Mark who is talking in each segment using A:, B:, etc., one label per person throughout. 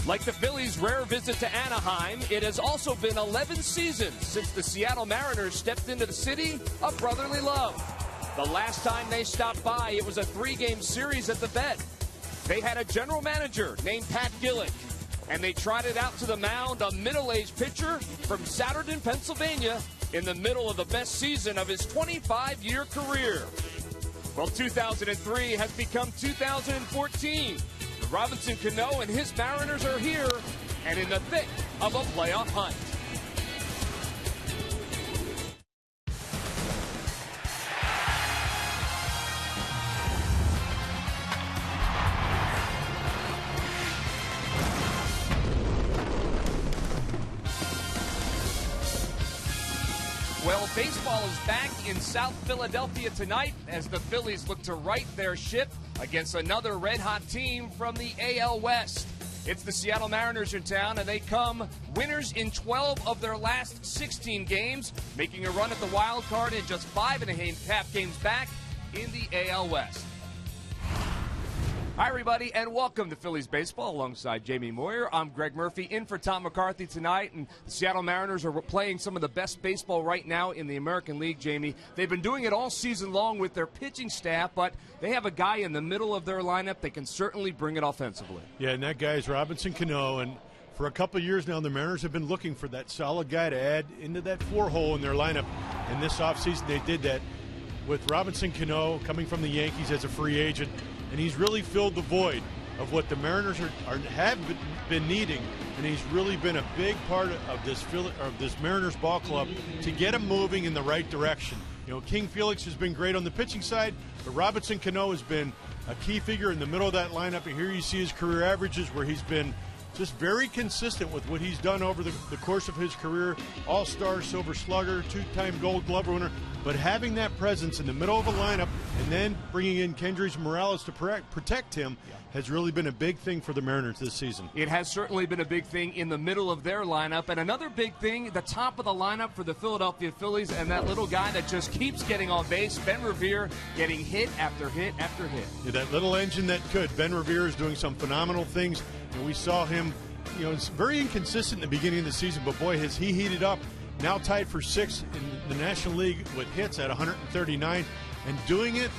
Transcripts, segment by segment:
A: Like the Phillies' rare visit to Anaheim, it has also been 11 seasons since the Seattle Mariners stepped into the city of brotherly love. The last time they stopped by, it was a 3-game series at the Vet. They had a general manager named Pat Gillick, and they trotted out to the mound a middle-aged pitcher from Souderton, Pennsylvania, in the middle of the best season of his 25-year career. Well, 2003 has become 2014. The Robinson Cano and his Mariners are here and in the thick of a playoff hunt. Well, baseball is back in South Philadelphia tonight as the Phillies look to right their ship against another red-hot team from the AL West. It's the Seattle Mariners in town, and they come winners in 12 of their last 16 games, making a run at the wild card and just 5.5 games back in the AL West. Hi, everybody, and welcome to Phillies Baseball alongside Jamie Moyer. I'm Greg Murphy in for Tom McCarthy tonight, and the Seattle Mariners are playing some of the best baseball right now in the American League, Jamie. They've been doing it all season long with their pitching staff, but they have a guy in the middle of their lineup that can certainly bring it offensively.
B: Yeah, and that guy is Robinson Cano, and for a couple of years now, the Mariners have been looking for that solid guy to add into that 4-hole in their lineup, and this offseason they did that with Robinson Cano coming from the Yankees as a free agent. And he's really filled the void of what the Mariners have been needing, and he's really been a big part of this Mariners ball club to get them moving in the right direction. You know, King Felix has been great on the pitching side, but Robinson Cano has been a key figure in the middle of that lineup. And here you see his career averages where he's been just very consistent with what he's done over the course of his career. All-Star, Silver Slugger, 2-time Gold Glove winner. But having that presence in the middle of a lineup and then bringing in Kendrys Morales to protect him has really been a big thing for the Mariners this season.
A: It has certainly been a big thing in the middle of their lineup. And another big thing, the top of the lineup for the Philadelphia Phillies, and that little guy that just keeps getting on base, Ben Revere, getting hit after hit after hit.
B: Yeah, that little engine that could. Ben Revere is doing some phenomenal things. And we saw him, it's very inconsistent in the beginning of the season, but boy, has he heated up. Now tied for 6th in the National League with hits at 139, and doing it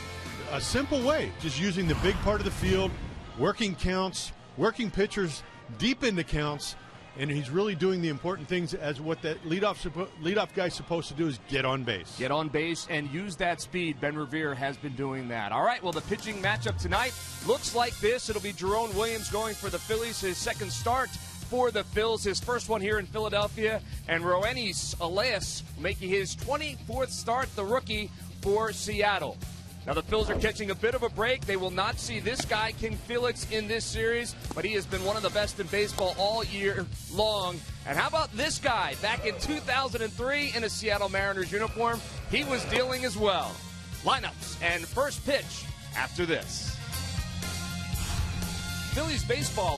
B: a simple way, just using the big part of the field, working counts, working pitchers deep into counts, and he's really doing the important things as what that leadoff guy's supposed to do is get on base.
A: Get on base and use that speed. Ben Revere has been doing that. All right, well, the pitching matchup tonight looks like this. It'll be Jerome Williams going for the Phillies, his second start for the Phils, his first one here in Philadelphia, and Roenis Elias making his 24th start, the rookie, for Seattle. Now, the Phils are catching a bit of a break. They will not see this guy, King Felix, in this series, but he has been one of the best in baseball all year long. And how about this guy? Back in 2003 in a Seattle Mariners uniform, he was dealing as well. Lineups and first pitch after this. Phillies baseball.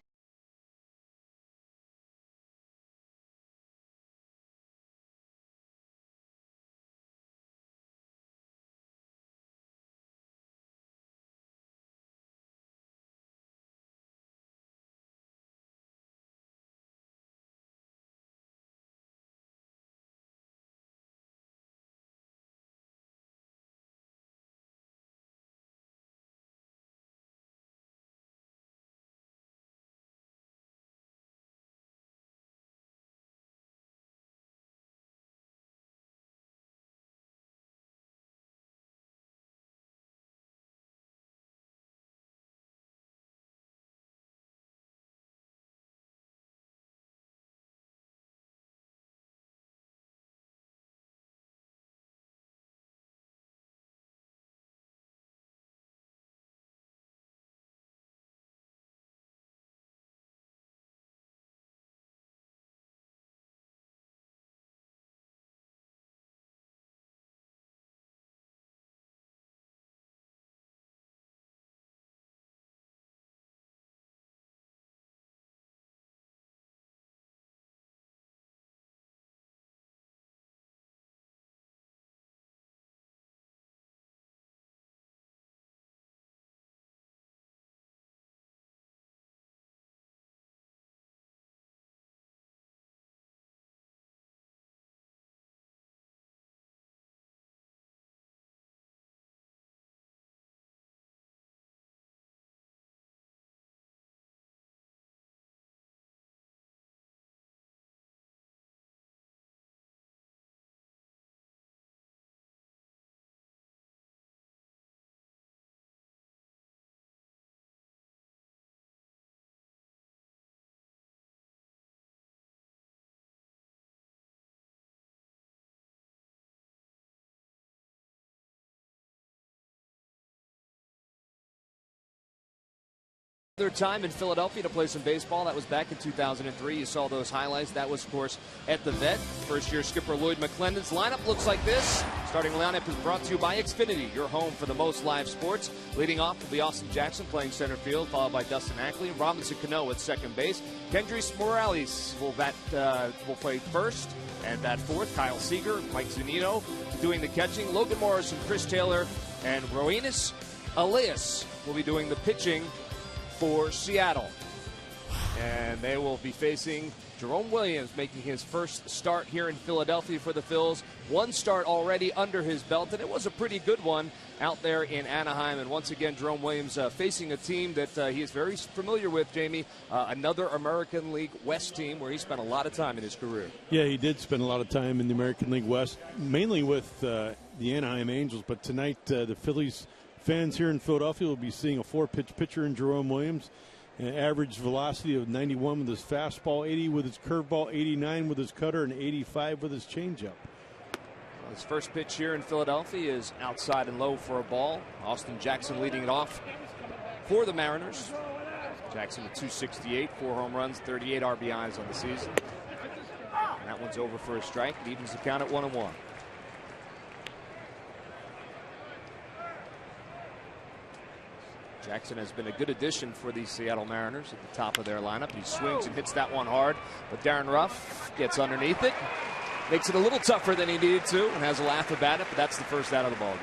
A: Their time in Philadelphia to play some baseball. That was back in 2003. You saw those highlights. That was, of course, at the Vet. First-year skipper Lloyd McClendon's lineup looks like this. Starting lineup is brought to you by Xfinity, your home for the most live sports. Leading off will be Austin Jackson playing center field, followed by Dustin Ackley. Robinson Cano at second base. Kendrys Morales will play first and bat fourth. Kyle Seager, Mike Zunino doing the catching. Logan Morrison, Chris Taylor, and Roenis Elias will be doing the pitching for Seattle. And they will be facing Jerome Williams, making his first start here in Philadelphia for the Phils. One start already under his belt, and it was a pretty good one out there in Anaheim. And once again, Jerome Williams facing a team that he is very familiar with, Jamie, another American League West team where he spent a lot of time in his career.
B: Yeah, he did spend a lot of time in the American League West, mainly with the Anaheim Angels. But tonight, the Phillies fans here in Philadelphia will be seeing a 4-pitch pitcher in Jerome Williams. An average velocity of 91 with his fastball, 80 with his curveball, 89 with his cutter, and 85 with his changeup.
A: His first pitch here in Philadelphia is outside and low for a ball. Austin Jackson leading it off for the Mariners. Jackson with 268, 4 home runs, 38 RBIs on the season. And that one's over for a strike. It evens the count at 1-1. Jackson has been a good addition for the Seattle Mariners at the top of their lineup. He swings and hits that one hard, but Darren Ruff gets underneath it, makes it a little tougher than he needed to, and has a laugh about it, but that's the first out of the ballgame.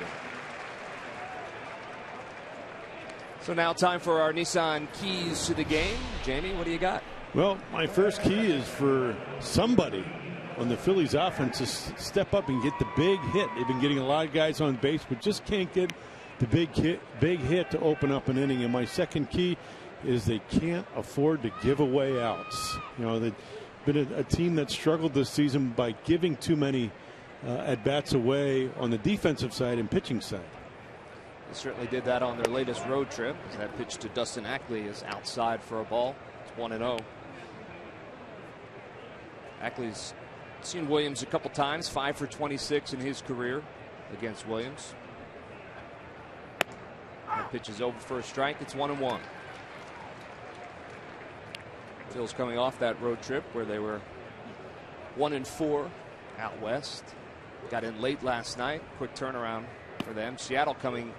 A: So now time for our Nissan keys to the game. Jamie, what do you got?
B: Well, my first key is for somebody on the Phillies offense to step up and get the big hit. They've been getting a lot of guys on base, but just can't get the big hit to open up an inning. And my second key is they can't afford to give away outs. You know, they've been a team that struggled this season by giving too many at-bats away on the defensive side and pitching side.
A: They certainly did that on their latest road trip. That pitch to Dustin Ackley is outside for a ball. It's 1-0. Ackley's seen Williams a couple times, 5 for 26 in his career against Williams. That pitch is over for a strike. It's 1-1. Phil's coming off that road trip where they were 1-4 out west. Got in late last night. Quick turnaround for them. Seattle coming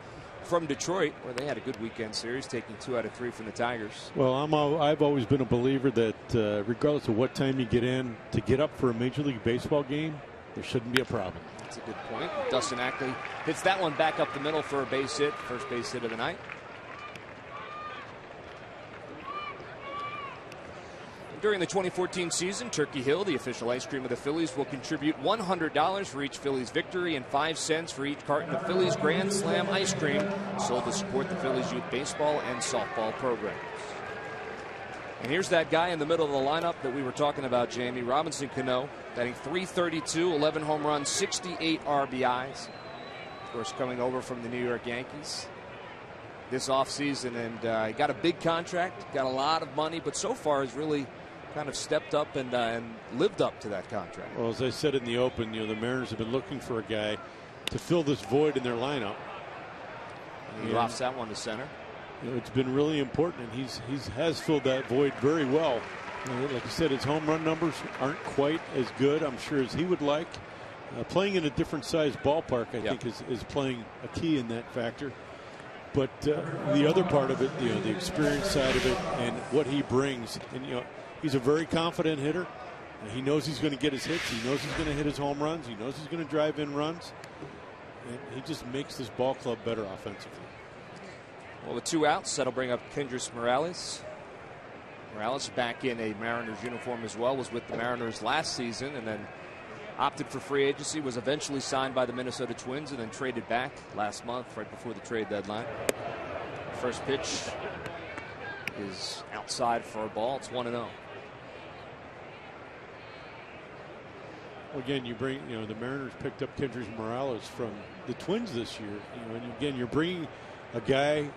A: from Detroit, where they had a good weekend series, taking 2 out of 3 from the Tigers.
B: Well, I've always been a believer that regardless of what time you get in, to get up for a Major League Baseball game, there shouldn't be a problem.
A: That's a good point. Dustin Ackley hits that one back up the middle for a base hit, first base hit of the night. During the 2014 season, Turkey Hill, the official ice cream of the Phillies, will contribute $100 for each Phillies victory and 5 cents for each carton of Phillies Grand Slam ice cream sold to support the Phillies youth baseball and softball programs. And here's that guy in the middle of the lineup that we were talking about, Jamie. Robinson Cano, batting .332, 11 home runs, 68 RBIs. Of course, coming over from the New York Yankees this offseason, and he got a big contract, got a lot of money, but so far has really kind of stepped up and lived up to that contract.
B: Well, as I said in the open, the Mariners have been looking for a guy to fill this void in their lineup.
A: And he lofts that one to center.
B: It's been really important, and he has filled that void very well. Like I said, his home run numbers aren't quite as good, I'm sure, as he would like. Playing in a different size ballpark, I think, is playing a key in that factor. But the other part of it, the experience side of it, and what he brings, and he's a very confident hitter. He knows he's going to get his hits. He knows he's going to hit his home runs. He knows he's going to drive in runs. And he just makes this ball club better offensively.
A: Well, with 2 outs, that'll bring up Kendrys Morales. Morales back in a Mariners uniform as well, was with the Mariners last season and then opted for free agency, was eventually signed by the Minnesota Twins and then traded back last month right before the trade deadline. First pitch is outside for a ball. It's 1-0.
B: Again, you bring, the Mariners picked up Kendrys Morales from the Twins this year. And again, you're bringing a guy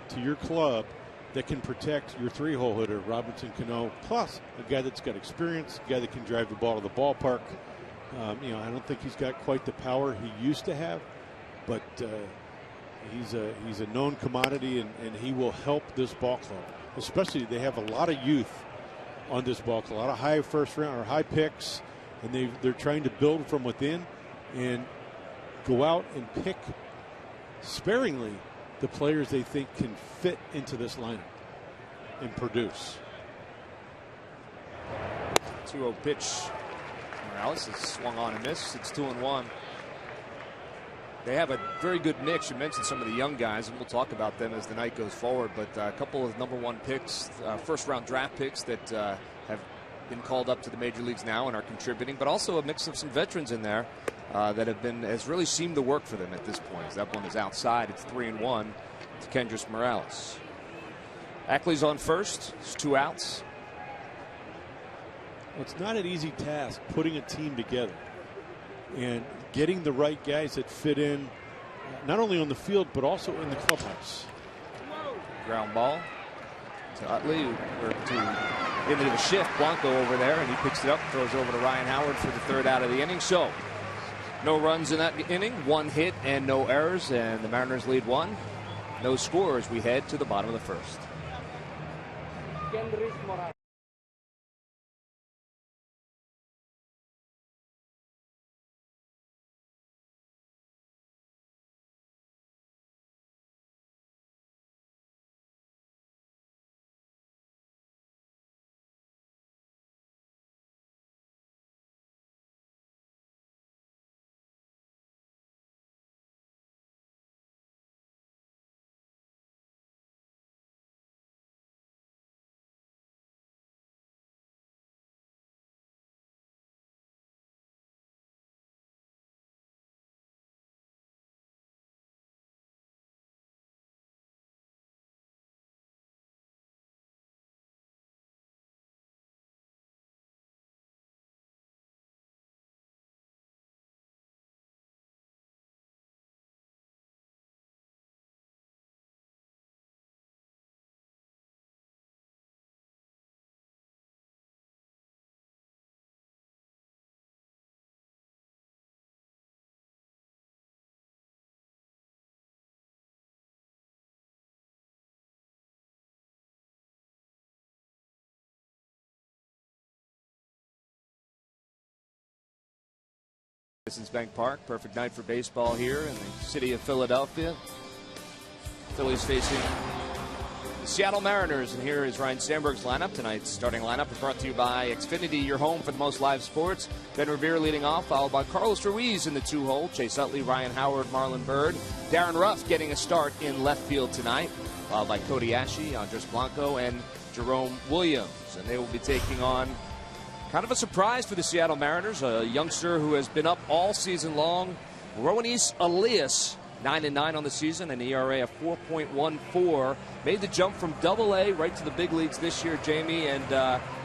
B: to your club that can protect your 3-hole hitter, Robinson Cano, plus a guy that's got experience, a guy that can drive the ball to the ballpark. I don't think he's got quite the power he used to have, but He's a known commodity, and he will help this ball club. Especially, they have a lot of youth on this ball club, a lot of high first round or high picks, and they're trying to build from within and go out and pick sparingly the players they think can fit into this lineup and produce.
A: 2-0 pitch. Morales has swung on and missed. It's 2-1. They have a very good mix. You mentioned some of the young guys, and we'll talk about them as the night goes forward. But a couple of #1 picks, first-round draft picks that have been called up to the major leagues now and are contributing, but also a mix of some veterans in there that has really seemed to work for them at this point. As that one is outside, it's 3-1 to Kendrys Morales. Ackley's on first. It's 2 outs.
B: Well, it's not an easy task putting a team together and getting the right guys that fit in, not only on the field but also in the clubhouse.
A: Ground ball to Utley, who worked into the shift. Blanco over there, and he picks it up, throws over to Ryan Howard for the 3rd out of the inning. So no runs in that inning, 1 hit and no errors, and the Mariners lead 1. No score as we head to the bottom of the 1st. Citizens Bank Park, perfect night for baseball here in the city of Philadelphia. Phillies facing the Seattle Mariners, and here is Ryan Sandberg's lineup. Tonight's starting lineup is brought to you by Xfinity, your home for the most live sports. Ben Revere leading off, followed by Carlos Ruiz in the 2-hole. Chase Utley, Ryan Howard, Marlon Byrd. Darren Ruff getting a start in left field tonight, followed by Cody Ashe, Andres Blanco, and Jerome Williams. And they will be taking on kind of a surprise for the Seattle Mariners, a youngster who has been up all season long, Roenis Elias, 9-9 on the season, an ERA of 4.14. Made the jump from Double-A right to the big leagues this year, Jamie, and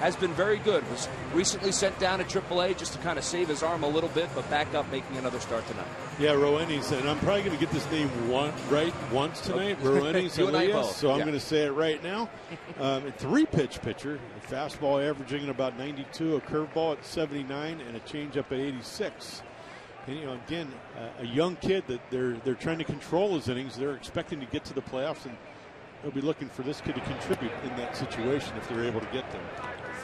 A: has been very good. Was recently sent down to Triple-A just to kind of save his arm a little bit, but back up, making another start tonight.
B: Yeah, Roenis, and I'm probably going to get this name right once tonight. Roenis Elias, so I'm going to say it right now. A 3-pitch pitcher, a fastball averaging at about 92, a curveball at 79, and a changeup at 86. And, you know, again, a young kid that they're trying to control his innings. They're expecting to get to the playoffs, and they'll be looking for this kid to contribute in that situation if they're able to get there.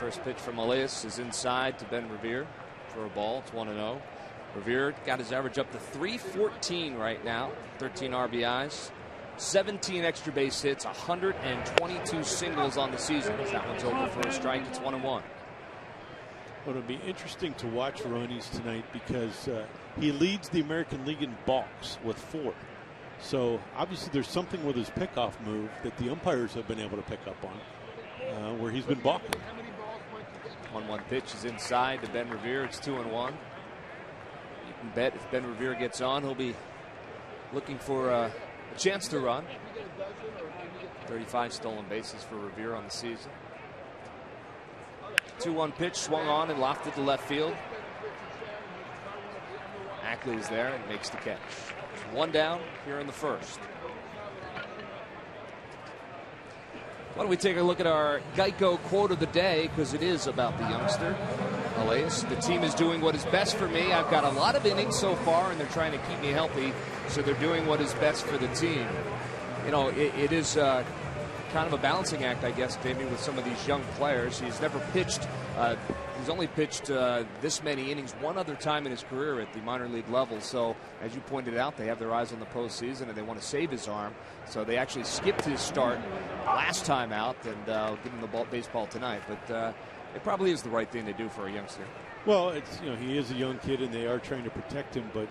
A: First pitch from Elias is inside to Ben Revere for a ball. It's 1-0. Revere got his average up to 314 right now, 13 RBIs, 17 extra base hits, 122 singles on the season. That one's over for a strike. It's 1-1.
B: Well, it'll be interesting to watch Roenis tonight because he leads the American League in balks with 4. So obviously there's something with his pickoff move that the umpires have been able to pick up on where he's been balking.
A: 1-1 pitch is inside to Ben Revere. It's 2-1. You can bet if Ben Revere gets on, he'll be looking for a chance to run. 35 stolen bases for Revere on the season. 2-1 pitch, swung on and lofted to left field. Ackley is there and makes the catch. There's 1 down here in the first. Why don't we take a look at our Geico quote of the day, because it is about the youngster. Elias, the team is doing what is best for me. I've got a lot of innings so far, and they're trying to keep me healthy, so they're doing what is best for the team. You know, it is kind of a balancing act, I guess, Davey, with some of these young players. He's never pitched. He's only pitched this many innings one other time in his career at the minor league level. So, as you pointed out, they have their eyes on the postseason, and they want to save his arm. So they actually skipped his start last time out and give him the baseball tonight. But it probably is the right thing to do for a youngster.
B: Well, it's, you know, he is a young kid, and they are trying to protect him. But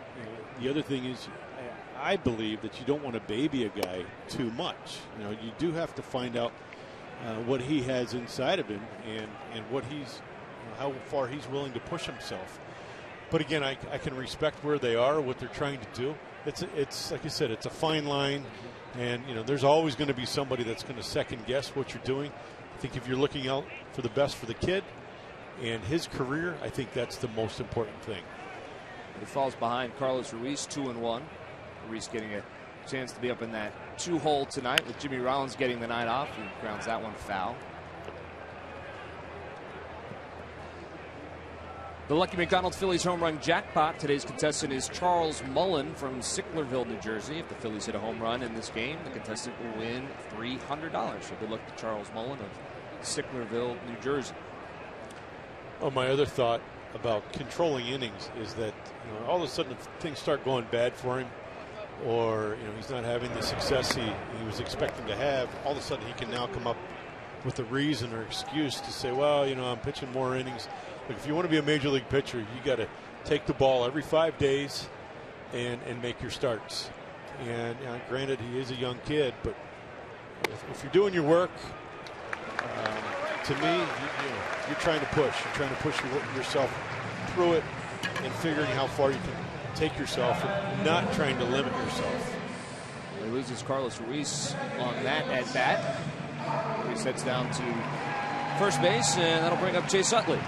B: the other thing is, I believe that you don't want to baby a guy too much. You know, you do have to find out what he has inside of him and what he's, how far he's willing to push himself. But again, I can respect where they are, what they're trying to do. It's like I said, it's a fine line, and you know, there's always going to be somebody that's going to second guess what you're doing. I think if you're looking out for the best for the kid and his career, I think that's the most important thing.
A: He falls behind Carlos Ruiz 2-1. Ruiz getting a chance to be up in that 2-hole tonight with Jimmy Rollins getting the night off. He grounds that one foul. The Lucky McDonald Phillies home run jackpot. Today's contestant is Charles Mullen from Sicklerville, New Jersey. If the Phillies hit a home run in this game, the contestant will win $300. So good luck to Charles Mullen of Sicklerville, New Jersey.
B: Oh, my other thought about controlling innings is that, you know, all of a sudden if things start going bad for him, or you know, he's not having the success he was expecting to have, all of a sudden he can now come up with a reason or excuse to say, well, you know, I'm pitching more innings. Look, if you want to be a major league pitcher, you got to take the ball every 5 days and make your starts. And you know, granted, he is a young kid, but if you're doing your work, to me, you're trying to push. You're trying to push yourself through it and figuring how far you can take yourself and not trying to limit yourself.
A: He loses Carlos Ruiz on that at bat. Ruiz heads down to first base, and that'll bring up Chase Utley.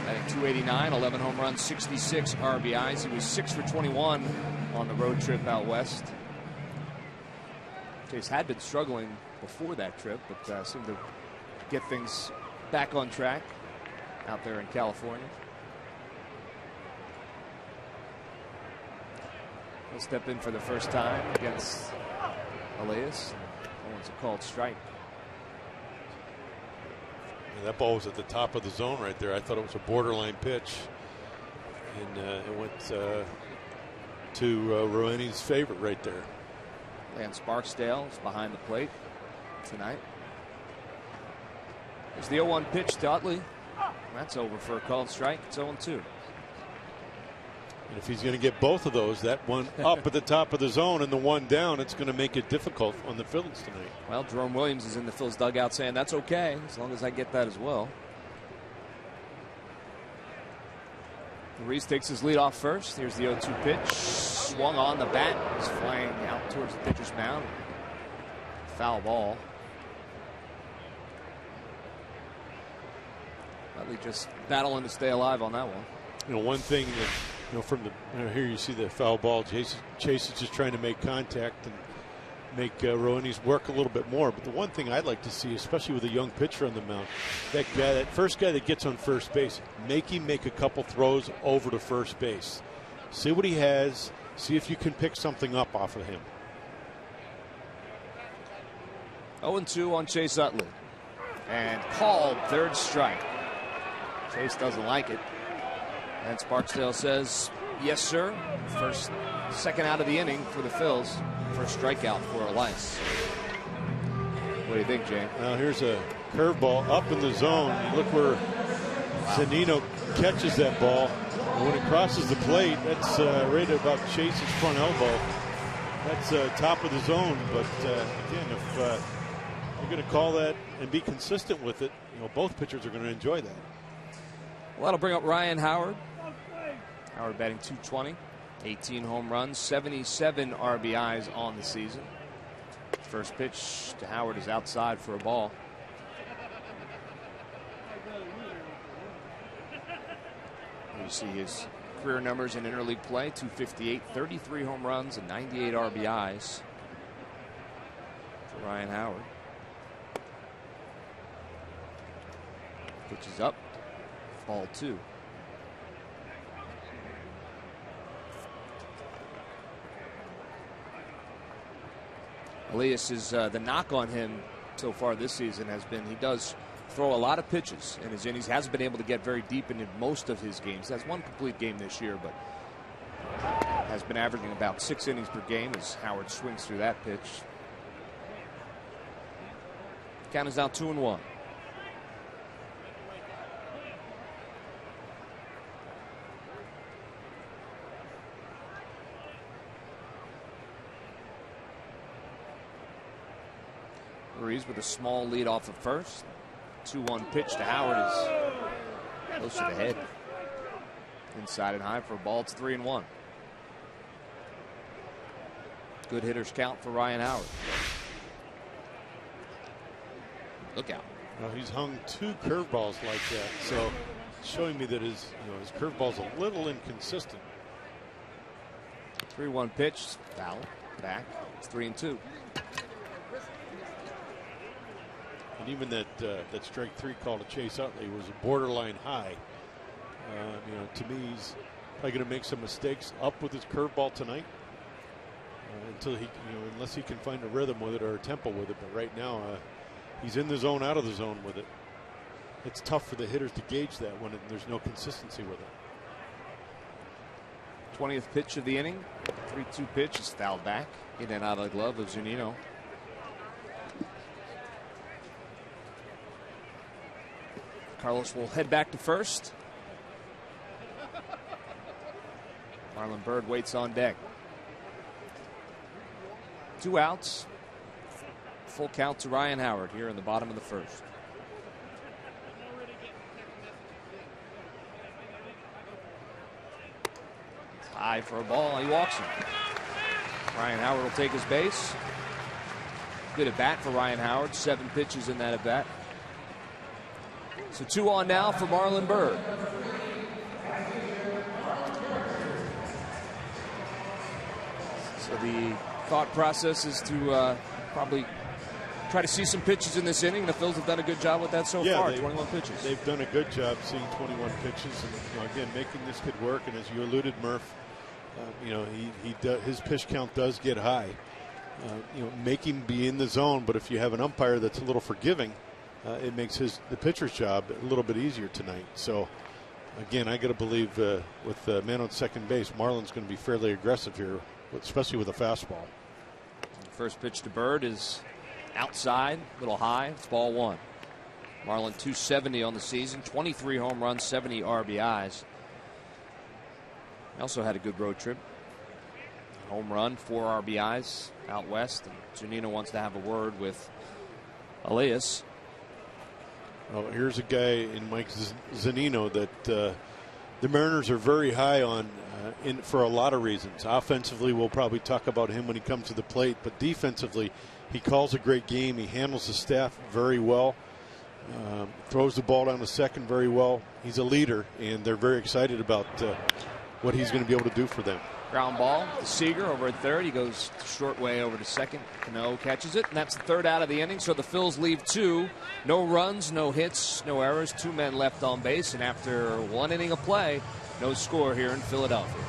A: Batting 289, 11 home runs, 66 RBIs. He was 6 for 21 on the road trip out west. Chase had been struggling before that trip, but seemed to get things back on track out there in California. He'll step in for the first time against Elias. That one's a called strike.
B: Yeah, that ball was at the top of the zone right there. I thought it was a borderline pitch, and it went to Rowaney's favorite right there.
A: Lance Barksdale is behind the plate tonight. There's the 0-1 pitch to Utley. That's over for a called strike. It's 0-2.
B: And if he's going to get both of those, that one up at the top of the zone and the one down, it's going to make it difficult on the Phillies tonight.
A: Well, Jerome Williams is in the Phillies dugout saying that's okay as long as I get that as well. Ruiz takes his lead off first. Here's the 0-2 pitch. Swung on the bat. It's flying out towards the pitcher's mound. Foul ball. Utley just battling to stay alive on that one.
B: You know, one thing that, you know, from the, you know, here you see the foul ball. Chase is just trying to make contact and make Rowaney's work a little bit more. But the one thing I'd like to see, especially with a young pitcher on the mound, that first guy that gets on first base, make him make a couple throws over to first base. See what he has. See if you can pick something up off of him.
A: 0-2 on Chase Utley. And called third strike. Chase doesn't like it. And Barksdale says, yes, sir. Second out of the inning for the Phils. First strikeout for Elias. What do you think, Jay?
B: Now here's a curveball up in the zone. Look where Zunino catches that ball. And when it crosses the plate, that's right about Chase's front elbow. That's top of the zone. But again, if you're going to call that and be consistent with it, you know, both pitchers are going to enjoy that.
A: Well, that'll bring up Ryan Howard. Howard batting .220, 18 home runs, 77 RBIs on the season. First pitch to Howard is outside for a ball. You see his career numbers in interleague play: .258, 33 home runs, and 98 RBIs for Ryan Howard. Pitch is up. Ball 2. Elias is the knock on him so far this season has been he does throw a lot of pitches in his innings. Hasn't been able to get very deep into most of his games. Has one complete game this year, but has been averaging about 6 innings per game as Howard swings through that pitch. Count is now 2-1. Ruiz with a small lead off of first. 2-1 pitch to Howard is close to the head. Inside and high for a ball. It's 3-1. Good hitters count for Ryan Howard. Look out.
B: Well, he's hung 2 curveballs like that, so showing me that his curveball's a little inconsistent.
A: 3-1 pitch, foul, back. It's 3-2.
B: And even that strike 3 call to Chase Utley was a borderline high. To me, he's probably going to make some mistakes up with his curveball tonight. Until he, unless he can find a rhythm with it or a tempo with it. But right now, he's in the zone, out of the zone with it. It's tough for the hitters to gauge that when there's no consistency with it.
A: 20th pitch of the inning. 3-2 pitch is fouled back. In and out of the glove of Zunino. Carlos will head back to first. Marlon Byrd waits on deck. 2 outs. Full count to Ryan Howard here in the bottom of the first. High for a ball. He walks him. Ryan Howard will take his base. Good at bat for Ryan Howard. 7 pitches in that at bat. So 2 on now for Marlon Byrd. So the thought process is to probably try to see some pitches in this inning. The Phils have done a good job with that so far. 21 pitches.
B: They've done a good job seeing 21 pitches, and again making this could work. And as you alluded, Murph, his pitch count does get high. Make him be in the zone, but if you have an umpire that's a little forgiving, it makes the pitcher's job a little bit easier tonight. So again, I got to believe with the man on second base, Marlon's going to be fairly aggressive here, especially with a fastball.
A: First pitch to Byrd is outside, a little high. It's ball 1. Marlon 270 on the season, 23 home runs, 70 RBIs. He also had a good road trip. Home run, 4 RBIs out west. And Zunino wants to have a word with Elias.
B: Well, here's a guy in Mike Zunino that the Mariners are very high on for a lot of reasons. Offensively, we'll probably talk about him when he comes to the plate, but defensively, he calls a great game. He handles the staff very well, throws the ball down to second very well. He's a leader, and they're very excited about what he's going to be able to do for them.
A: Ground ball to Seager over at third. He goes short way over to second. Cano catches it, and that's the 3rd out of the inning. So the Phils leave 2. No runs, no hits, no errors. 2 men left on base, and after 1 inning of play, no score here in Philadelphia.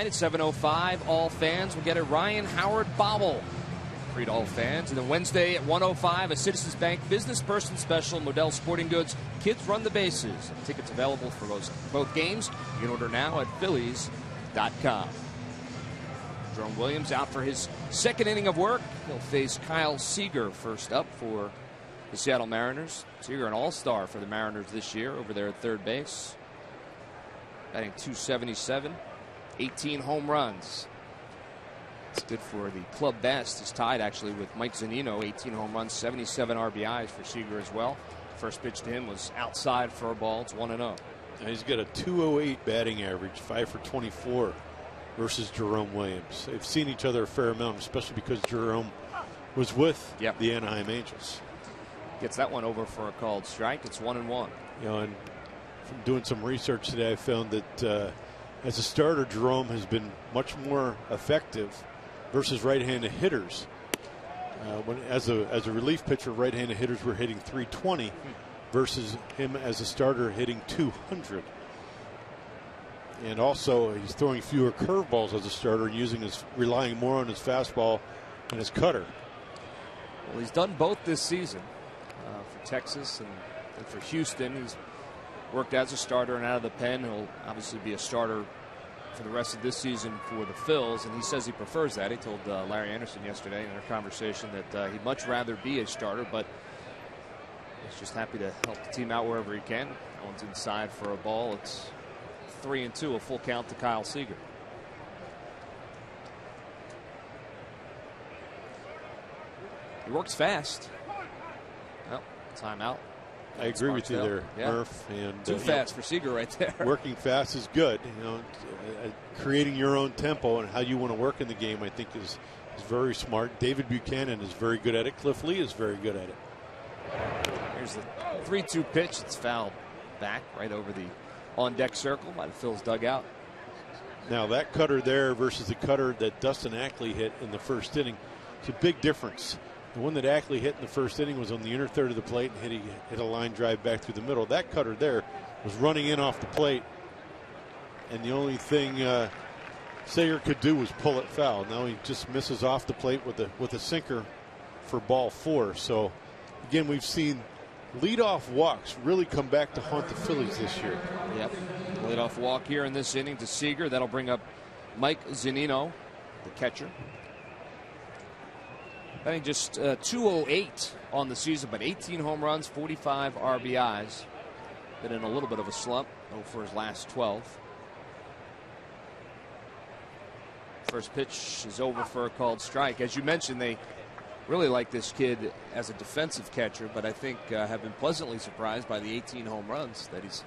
A: At 7:05, all fans will get a Ryan Howard bobble. Free to all fans. And then Wednesday at 1:05, a Citizens Bank Business Person Special, Modell Sporting Goods, Kids Run the Bases. Tickets available for both games. You can order now at Phillies.com. Jerome Williams out for his second inning of work. He'll face Kyle Seager first up for the Seattle Mariners. Seager, an all-star for the Mariners this year over there at third base. Batting .277, 18 home runs. It's good for the club best. He's tied actually with Mike Zunino, 18 home runs, 77 RBIs for Seager as well. First pitch to him was outside for a ball. It's 1-0.
B: He's got a .208 batting average, 5 for 24 versus Jerome Williams. They've seen each other a fair amount, especially because Jerome was with the Anaheim Angels.
A: Gets that one over for a called strike. It's 1-1.
B: You know, and from doing some research today, I found that as a starter, Jerome has been much more effective versus right-handed hitters. As a relief pitcher, right-handed hitters were hitting .320 versus him as a starter hitting .200. And also, he's throwing fewer curveballs as a starter, relying more on his fastball and his cutter.
A: Well, he's done both this season for Texas and for Houston. He's worked as a starter and out of the pen. He'll obviously be a starter for the rest of this season for the Phils, and he says he prefers that. He told Larry Anderson yesterday in our conversation that he'd much rather be a starter, but he's just happy to help the team out wherever he can. That one's inside for a ball. It's 3-2, a full count to Kyle Seager. He works fast. Well, timeout.
B: I agree with you there, Murph. And
A: too fast for Seager right there.
B: Working fast is good. You know, creating your own tempo and how you want to work in the game, I think, is very smart. David Buchanan is very good at it. Cliff Lee is very good at it.
A: Here's the 3-2 pitch. It's fouled back right over the on-deck circle by the Phil's dugout.
B: Now that cutter there versus the cutter that Dustin Ackley hit in the first inning, it's a big difference. The one that Ackley hit in the first inning was on the inner third of the plate and hit a line drive back through the middle. That cutter there was running in off the plate, and the only thing Sayer could do was pull it foul. Now he just misses off the plate with a sinker for ball 4. So again, we've seen leadoff walks really come back to haunt the Phillies this year.
A: Yep, leadoff walk here in this inning to Seager. That'll bring up Mike Zunino, the catcher. I think just 208 on the season, but 18 home runs, 45 RBIs. Been in a little bit of a slump for his last 12. First pitch is over for a called strike. As you mentioned, they really like this kid as a defensive catcher, but I think have been pleasantly surprised by the 18 home runs that he's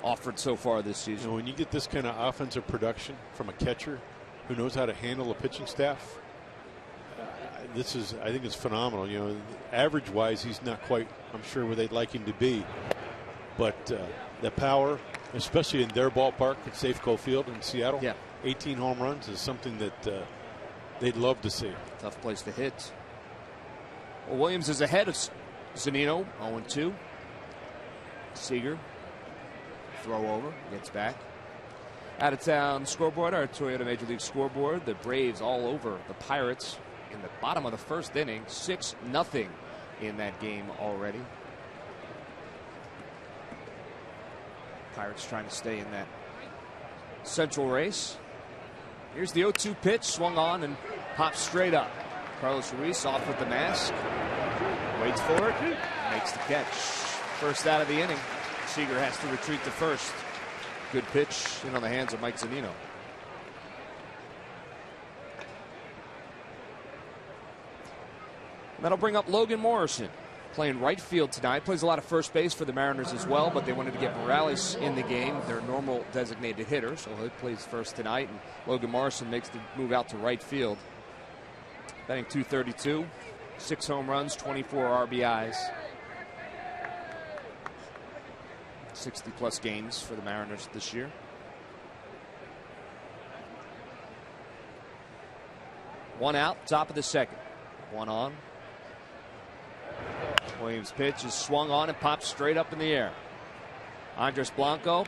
A: offered so far this season.
B: You know, when you get this kind of offensive production from a catcher who knows how to handle a pitching staff, I think it's phenomenal. You know, average wise, he's not quite, I'm sure, where they'd like him to be. But the power, especially in their ballpark at Safeco Field in Seattle, 18 home runs is something that they'd love to see.
A: Tough place to hit. Well, Williams is ahead of Zunino, 0-2. Seager, throw over, gets back. Out of town scoreboard, our Toyota Major League scoreboard. The Braves all over the Pirates in the bottom of the first inning, 6-0 in that game already. Pirates trying to stay in that central race. Here's the 0-2 pitch, swung on and pops straight up. Carlos Ruiz off with the mask, waits for it, makes the catch. First out of the inning. Seager has to retreat to first. Good pitch in on the hands of Mike Zunino. That'll bring up Logan Morrison, playing right field tonight. Plays a lot of first base for the Mariners as well, but they wanted to get Morales in the game, their normal designated hitter, so he plays first tonight. And Logan Morrison makes the move out to right field. Batting .232, 6 home runs, 24 RBIs. 60-plus games for the Mariners this year. One out, top of the second. One on. Williams' pitch is swung on and pops straight up in the air. Andres Blanco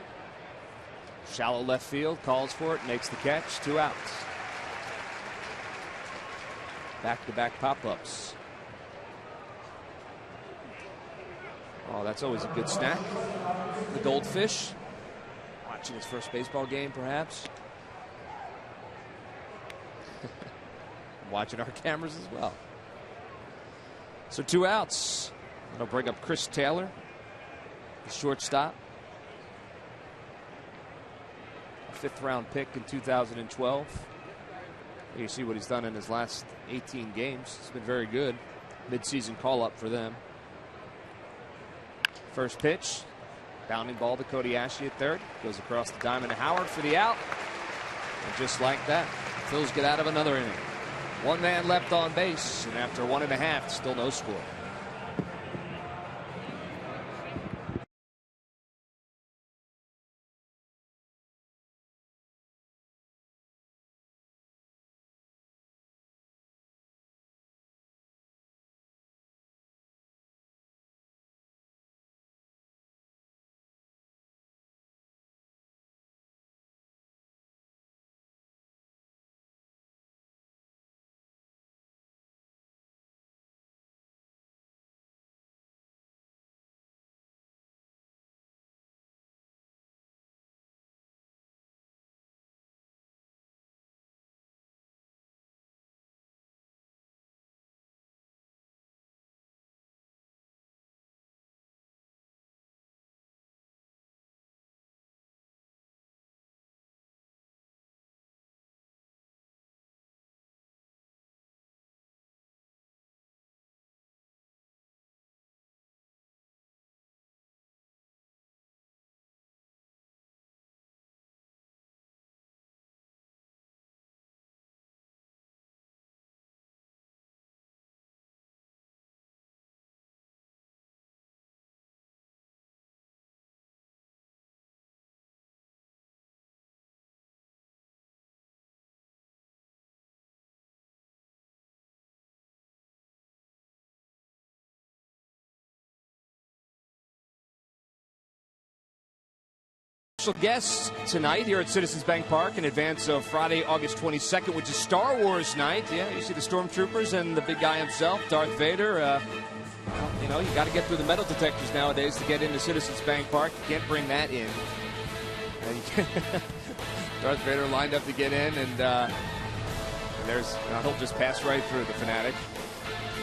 A: Shallow left field, calls for it, makes the catch, 2 outs. Back-to-back pop-ups. Oh, that's always a good snack. The goldfish. Watching his first baseball game, perhaps. Watching our cameras as well. So 2 outs. That'll bring up Chris Taylor, the shortstop. A 5th-round pick in 2012. You see what he's done in his last 18 games. It's been very good. Mid-season call-up for them. First pitch. Bounding ball to Cody Ashley at third. Goes across the diamond to Howard for the out. And just like that, Phils get out of another inning. 1 man left on base, and after 1.5, still no score. Special guests tonight here at Citizens Bank Park in advance of Friday, August 22nd, which is Star Wars night. Yeah, you see the stormtroopers and the big guy himself, Darth Vader. You know, you got to get through the metal detectors nowadays to get into Citizens Bank Park. You can't bring that in. Darth Vader lined up to get in, and there's he'll just pass right through the fanatic.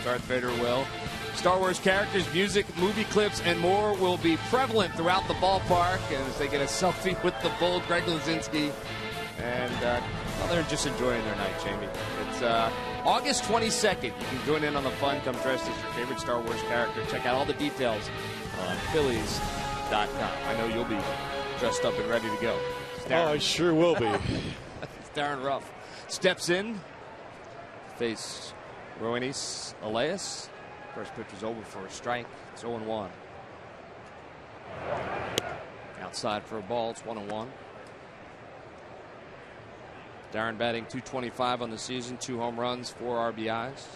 A: Darth Vader will. Star Wars characters, music, movie clips, and more will be prevalent throughout the ballpark as they get a selfie with the bull, Greg Luzinski. And well, they're just enjoying their night, Jamie. It's August 22nd. You can join in on the fun. Come dressed as your favorite Star Wars character. Check out all the details on Phillies.com. I know you'll be dressed up and ready to go.
B: Oh, I sure will be.
A: Darren Ruff steps in, face Roenis Elias. First pitch is over for a strike. It's 0-1. Outside for a ball. It's 1-1. Darren batting .225 on the season, 2 home runs, 4 RBIs.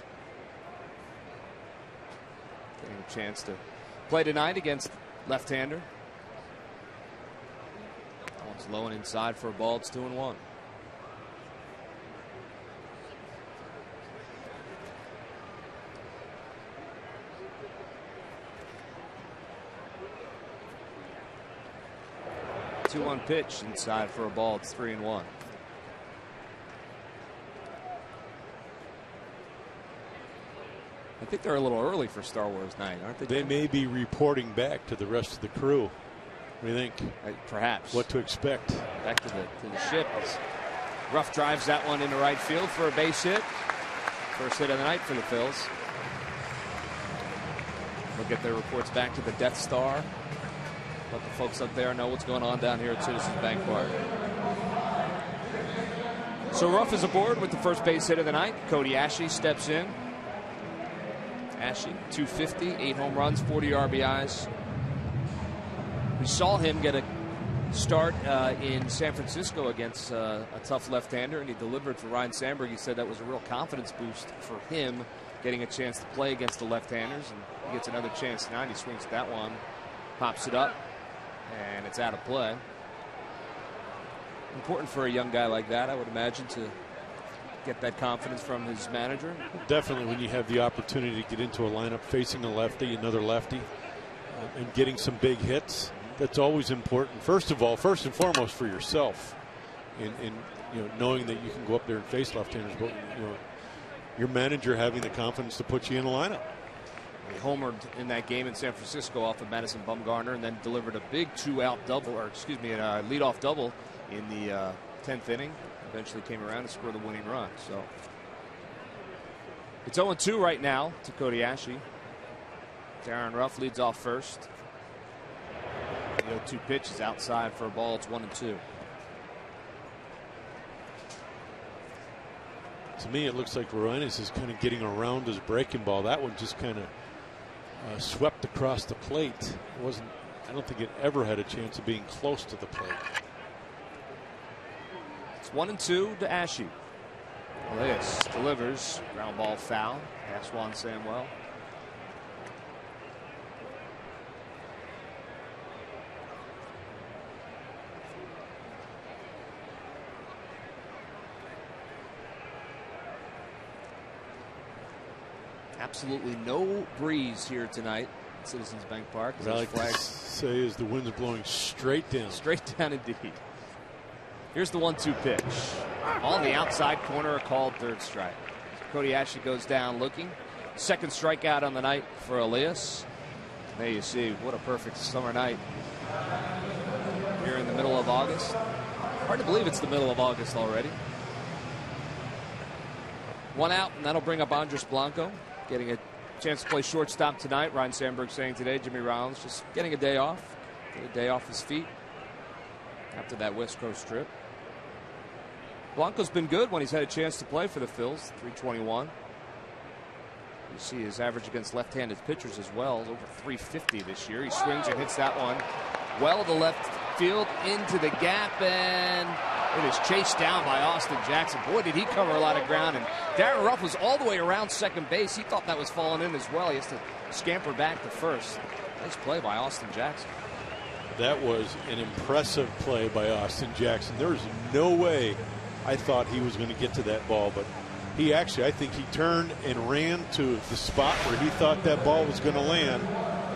A: Getting a chance to play tonight against left-hander. That one's low and inside for a ball. It's 2-1. Two-one pitch inside for a ball. It's 3-1. I think they're a little early for Star Wars night, aren't they?
B: They may be reporting back to the rest of the crew. What do you think?
A: Perhaps.
B: What to expect?
A: Back to the ship. Ruff drives that one into right field for a base hit. First hit of the night for the Phils. We'll get their reports back to the Death Star. Let the folks up there know what's going on down here at Citizens Bank Park. So Ruff is aboard with the first base hit of the night. Cody Ashley steps in. Ashley, .250, 8 home runs, 40 RBIs. We saw him get a start in San Francisco against a tough left-hander, and he delivered for Ryan Sandberg. He said that was a real confidence boost for him, getting a chance to play against the left-handers, and he gets another chance tonight. He swings at that one, pops it up, and it's out of play. Important for a young guy like that, I would imagine, to get that confidence from his manager.
B: Definitely, when you have the opportunity to get into a lineup facing a lefty, another lefty, and getting some big hits, that's always important. First of all, first and foremost for yourself, in knowing that you can go up there and face left-handers, but your manager having the confidence to put you in a lineup.
A: He homered in that game in San Francisco off of Madison Bumgarner, and then delivered a big a leadoff double in the 10th inning. Eventually came around and scored the winning run. So it's 0-2 right now to Kobayashi. Darren Ruff leads off first. The 0-2 pitch is outside for a ball. It's 1-2.
B: To me, it looks like Roenis is kind of getting around his breaking ball. That one just kind of swept across the plate. I don't think it ever had a chance of being close to the plate.
A: It's 1-2 to Ashe. Elias delivers. Ground ball foul. Past Juan Samuel. Absolutely no breeze here tonight at Citizens Bank Park.
B: What I like to say is the wind's blowing straight down.
A: Straight down indeed. Here's the 1-2 pitch. On the outside corner, a called third strike. Kobayashi goes down looking. Second strikeout on the night for Elias. There you see, what a perfect summer night here in the middle of August. Hard to believe it's the middle of August already. One out, and that'll bring up Andres Blanco. Getting a chance to play shortstop tonight. Ryan Sandberg saying today, Jimmy Rollins just getting a day off. Get a day off his feet after that West Coast trip. Blanco's been good when he's had a chance to play for the Phils. .321. You see his average against left-handed pitchers as well. Over .350 this year. He swings and hits that one well to left field into the gap, and it is chased down by Austin Jackson. Boy, did he cover a lot of ground, and Darren Ruff was all the way around second base. He thought that was falling in as well. He has to scamper back to first. Nice play by Austin Jackson.
B: That was an impressive play by Austin Jackson. There was no way I thought he was going to get to that ball, but he actually, I think he turned and ran to the spot where he thought that ball was going to land.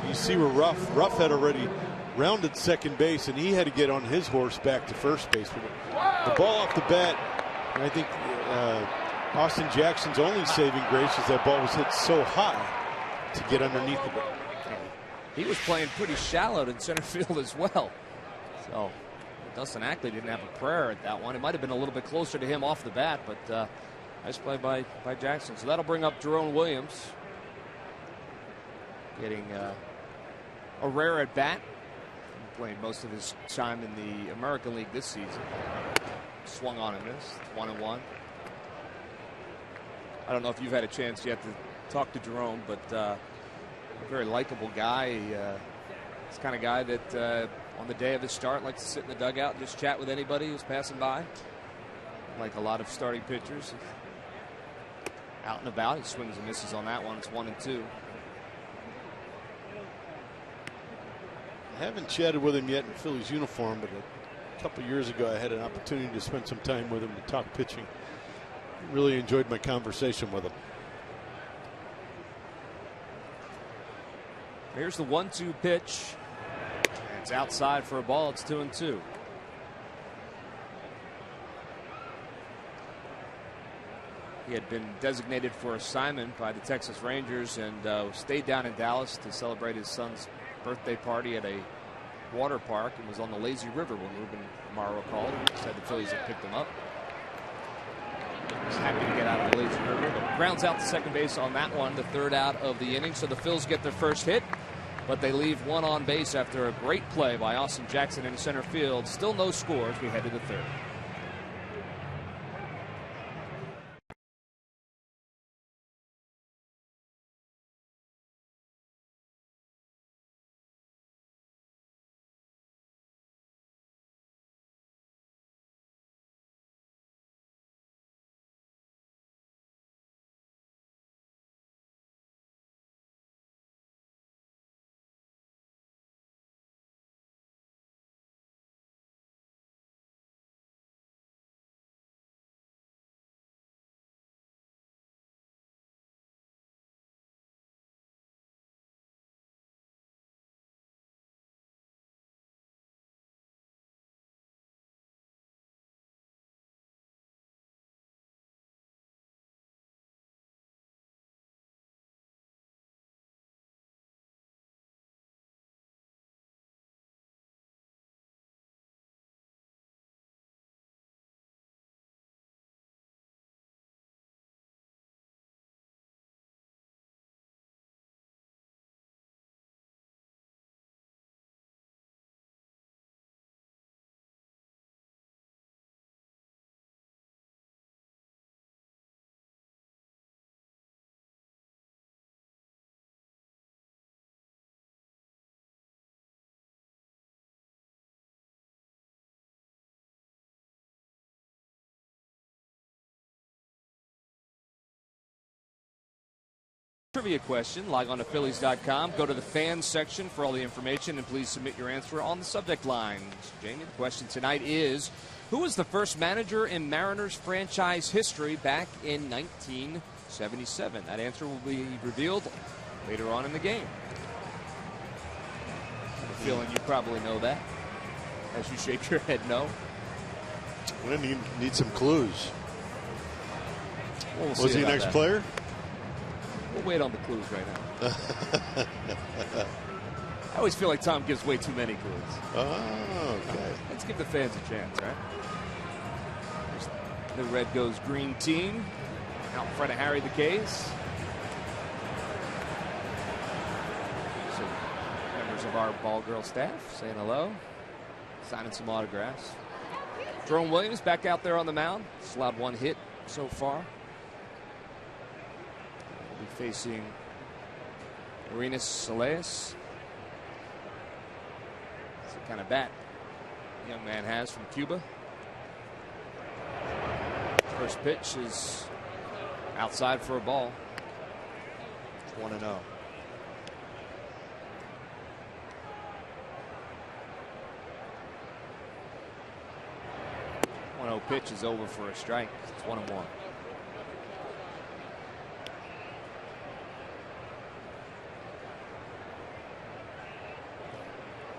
B: You see where Ruff had already rounded second base, and he had to get on his horse back to first base. The ball off the bat, and I think Austin Jackson's only saving grace is that ball was hit so high to get underneath the ball.
A: He was playing pretty shallow in center field as well. So Dustin Ackley didn't have a prayer at that one. It might have been a little bit closer to him off the bat, but nice play by Jackson. So that'll bring up Jerome Williams. Getting a rare at bat. Playing most of his time in the American League this season. Swung on and missed. 1-1. I don't know if you've had a chance yet to talk to Jerome, but a very likable guy. He's the kind of guy that on the day of his start likes to sit in the dugout and just chat with anybody who's passing by. Like a lot of starting pitchers. Out and about. He swings and misses on that one. It's 1-2.
B: I haven't chatted with him yet in Phillies uniform, but a couple years ago I had an opportunity to spend some time with him to talk pitching. Really enjoyed my conversation with him.
A: Here's the 1-2 pitch. And it's outside for a ball. It's 2-2. He had been designated for assignment by the Texas Rangers and stayed down in Dallas to celebrate his son's birthday party at a water park, and was on the lazy river when Ruben Amaro called and said the Phillies had picked him up. He was happy to get out of the lazy river, but grounds out to second base on that one, the third out of the inning. So the Phils get their first hit, but they leave one on base after a great play by Austin Jackson in center field. Still no score as we head to the third. Trivia question. Log on to Phillies.com. Go to the fans section for all the information, and please submit your answer on the subject line. Jamie, the question tonight is, who was the first manager in Mariners franchise history back in 1977? That answer will be revealed later on in the game. I have a feeling you probably know that as you shake your head no.
B: We're going to need some clues.
A: We'll
B: was he an ex-player?
A: We'll wait on the clues right now. I always feel like Tom gives way too many clues.
B: Oh, okay.
A: Let's give the fans a chance, right? The red goes green team out in front of Harry the K's. So members of our ball girl staff saying hello, signing some autographs. Jerome Williams back out there on the mound. He's allowed one hit so far. We'll be facing Arenas Solis. That's the kind of bat the young man has from Cuba. First pitch is outside for a ball. It's 1-0. Pitch is over for a strike. It's 1-1.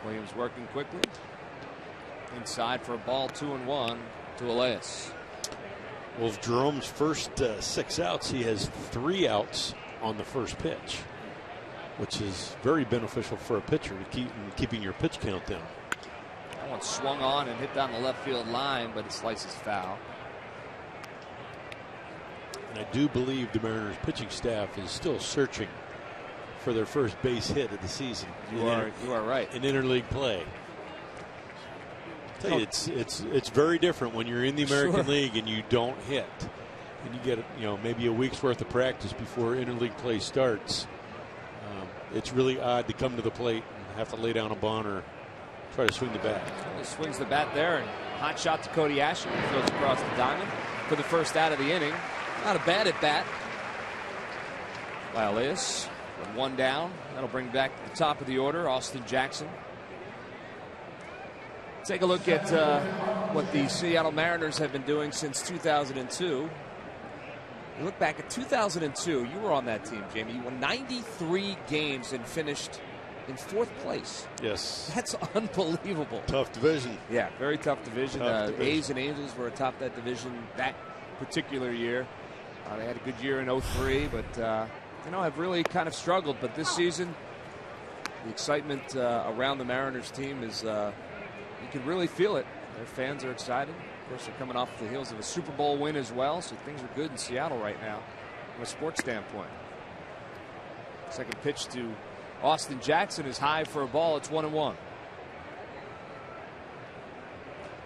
A: Williams working quickly. Inside for a ball, 2-1 to Elias.
C: Well, Jerome's first 6 outs, he has 3 outs on the first pitch, which is very beneficial for a pitcher to keeping your pitch count down.
A: That one swung on and hit down the left field line, but it slices foul.
C: And I do believe the Mariners pitching staff is still searching for their first base hit of the season.
A: You are right.
C: In interleague play. I tell you, it's very different when you're in the American League and you don't hit, and you get maybe a week's worth of practice before interleague play starts. It's really odd to come to the plate and have to lay down a bunt or try to swing the bat.
A: He swings the bat there, and hot shot to Cody Asher. He throws across the diamond for the first out of the inning. Not a bad at bat by Elias. One down. That'll bring back the top of the order, Austin Jackson. Take a look at what the Seattle Mariners have been doing since 2002. You look back at 2002. You were on that team, Jamie. You won 93 games and finished in 4th place.
C: Yes.
A: That's unbelievable.
B: Tough division.
A: Yeah, very tough division. A's and Angels were atop that division that particular year. They had a good year in 03, but have really kind of struggled. But this season, the excitement around the Mariners team is, you can really feel it. Their fans are excited. Of course, they're coming off the heels of a Super Bowl win as well, so things are good in Seattle right now from a sports standpoint. Second pitch to Austin Jackson is high for a ball. It's 1-1.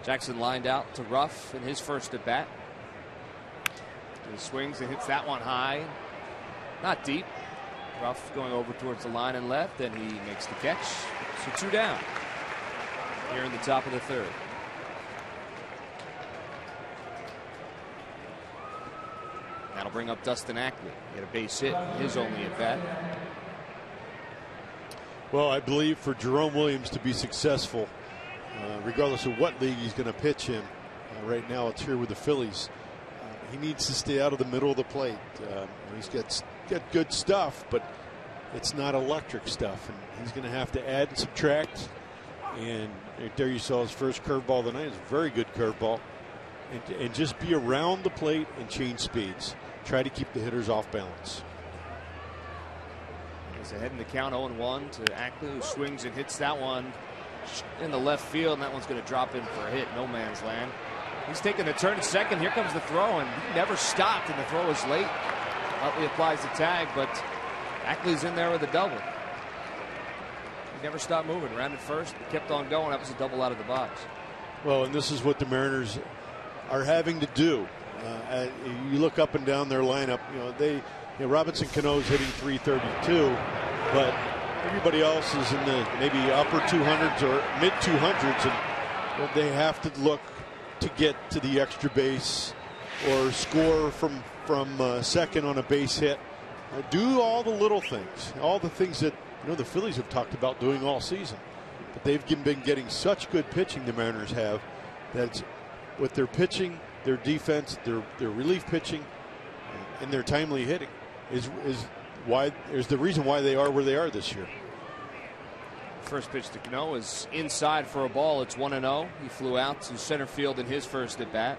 A: Jackson lined out to Ruff in his first at bat. He swings and hits that one high. Not deep. Ruff going over towards the line and left, and he makes the catch. So 2 down here in the top of the 3rd. That'll bring up Dustin Ackley. He had a base hit, his only at bat.
B: Well, I believe for Jerome Williams to be successful, regardless of what league he's going to pitch in, right now it's here with the Phillies. He needs to stay out of the middle of the plate. He's got good stuff, but it's not electric stuff, and he's going to have to add and subtract. And there you saw his first curveball of the night. It's a very good curveball, and just be around the plate and change speeds. Try to keep the hitters off balance.
A: He's ahead in the count, 0-1 to Ackley, who swings and hits that one in the left field, and that one's going to drop in for a hit. No man's land. He's taking the turn to second. Here comes the throw, and he never stopped, and the throw is late. Utley applies the tag, but Ackley's in there with a double. He never stopped moving. Rounded first, kept on going. That was a double out of the box.
B: Well, and this is what the Mariners are having to do. You look up and down their lineup. Robinson Cano's hitting .332, but everybody else is in the maybe upper 200s or mid 200s, and they have to look to get to the extra base or score from second on a base hit.
C: Do all the little things, all the things that the Phillies have talked about doing all season. But they've been getting such good pitching, the Mariners have, that with their pitching, their defense, their relief pitching, and their timely hitting is the reason why they are where they are this year.
A: First pitch to Cano is inside for a ball. It's 1-0. He flew out to center field in his first at bat.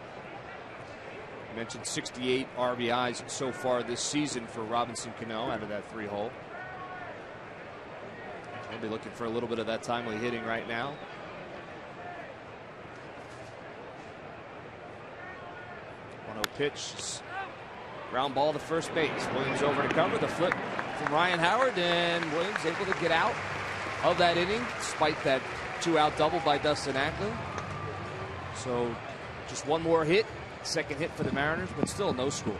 A: I mentioned 68 RBIs so far this season for Robinson Cano out of that 3-hole. He'll be looking for a little bit of that timely hitting right now. Pitch, ground ball to first base. Williams over to cover. The flip from Ryan Howard, and Williams able to get out of that inning despite that 2-out double by Dustin Acklin. So just one more hit, second hit for the Mariners, but still no score.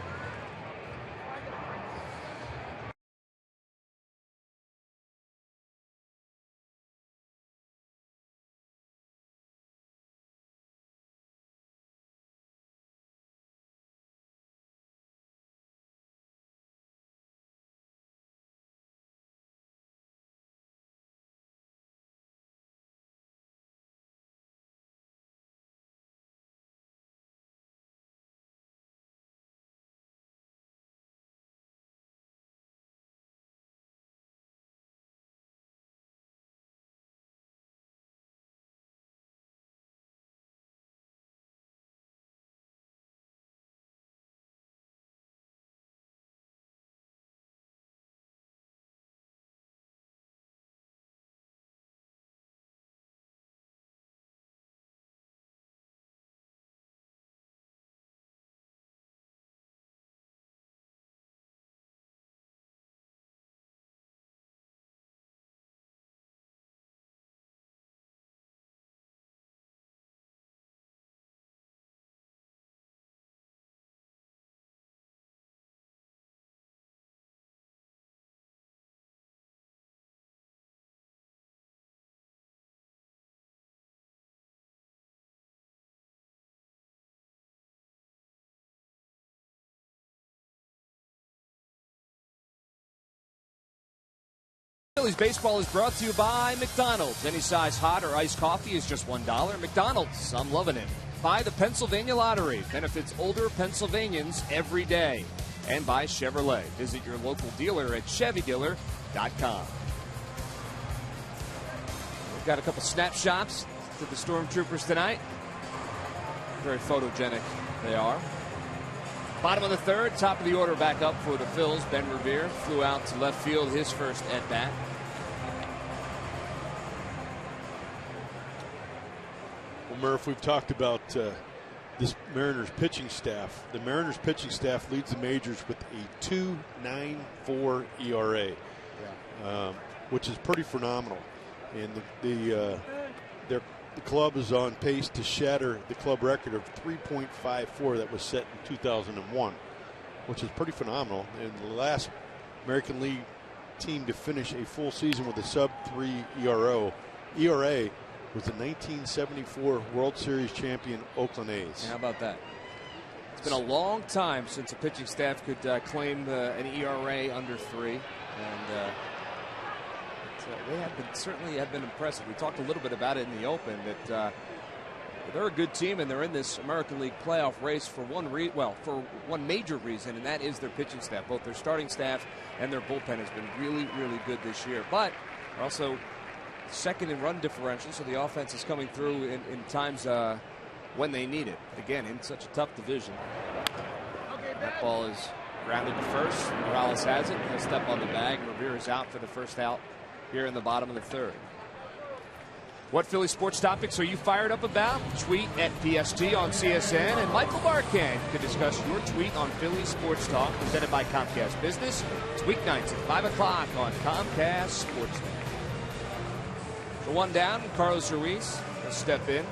A: Phillies baseball is brought to you by McDonald's. Any size hot or iced coffee is just $1. McDonald's, I'm loving it. By the Pennsylvania Lottery, benefits older Pennsylvanians every day. And by Chevrolet. Visit your local dealer at ChevyDealer.com. We've got a couple snapshots to the Stormtroopers tonight. Very photogenic they are. Bottom of the third, top of the order back up for the Phils. Ben Revere flew out to left field his first at bat.
C: Well, Murph, we've talked about this Mariners pitching staff. The Mariners pitching staff leads the majors with a 2.94 ERA, which is pretty phenomenal. And the club is on pace to shatter the club record of 3.54 that was set in 2001, which is pretty phenomenal. And the last American League team to finish a full season with a sub-3 ERA was the 1974 World Series champion Oakland A's.
A: How about that? It's been a long time since a pitching staff could claim an ERA under 3, and they certainly have been impressive. We talked a little bit about it in the open that they're a good team and they're in this American League playoff race for one major reason, and that is their pitching staff. Both their starting staff and their bullpen has been really, really good this year. But they're also second in run differential, so the offense is coming through in times when they need it. Again, in such a tough division. That ball is grounded to first. Morales has it. He'll step on the bag. Revere is out for the first out here in the bottom of the third. What Philly sports topics are you fired up about? Tweet at PST on CSN, and Michael Barkan can discuss your tweet on Philly Sports Talk, presented by Comcast Business. It's weeknights at 5 o'clock on Comcast Sportsnet. The one down, Carlos Ruiz will step in.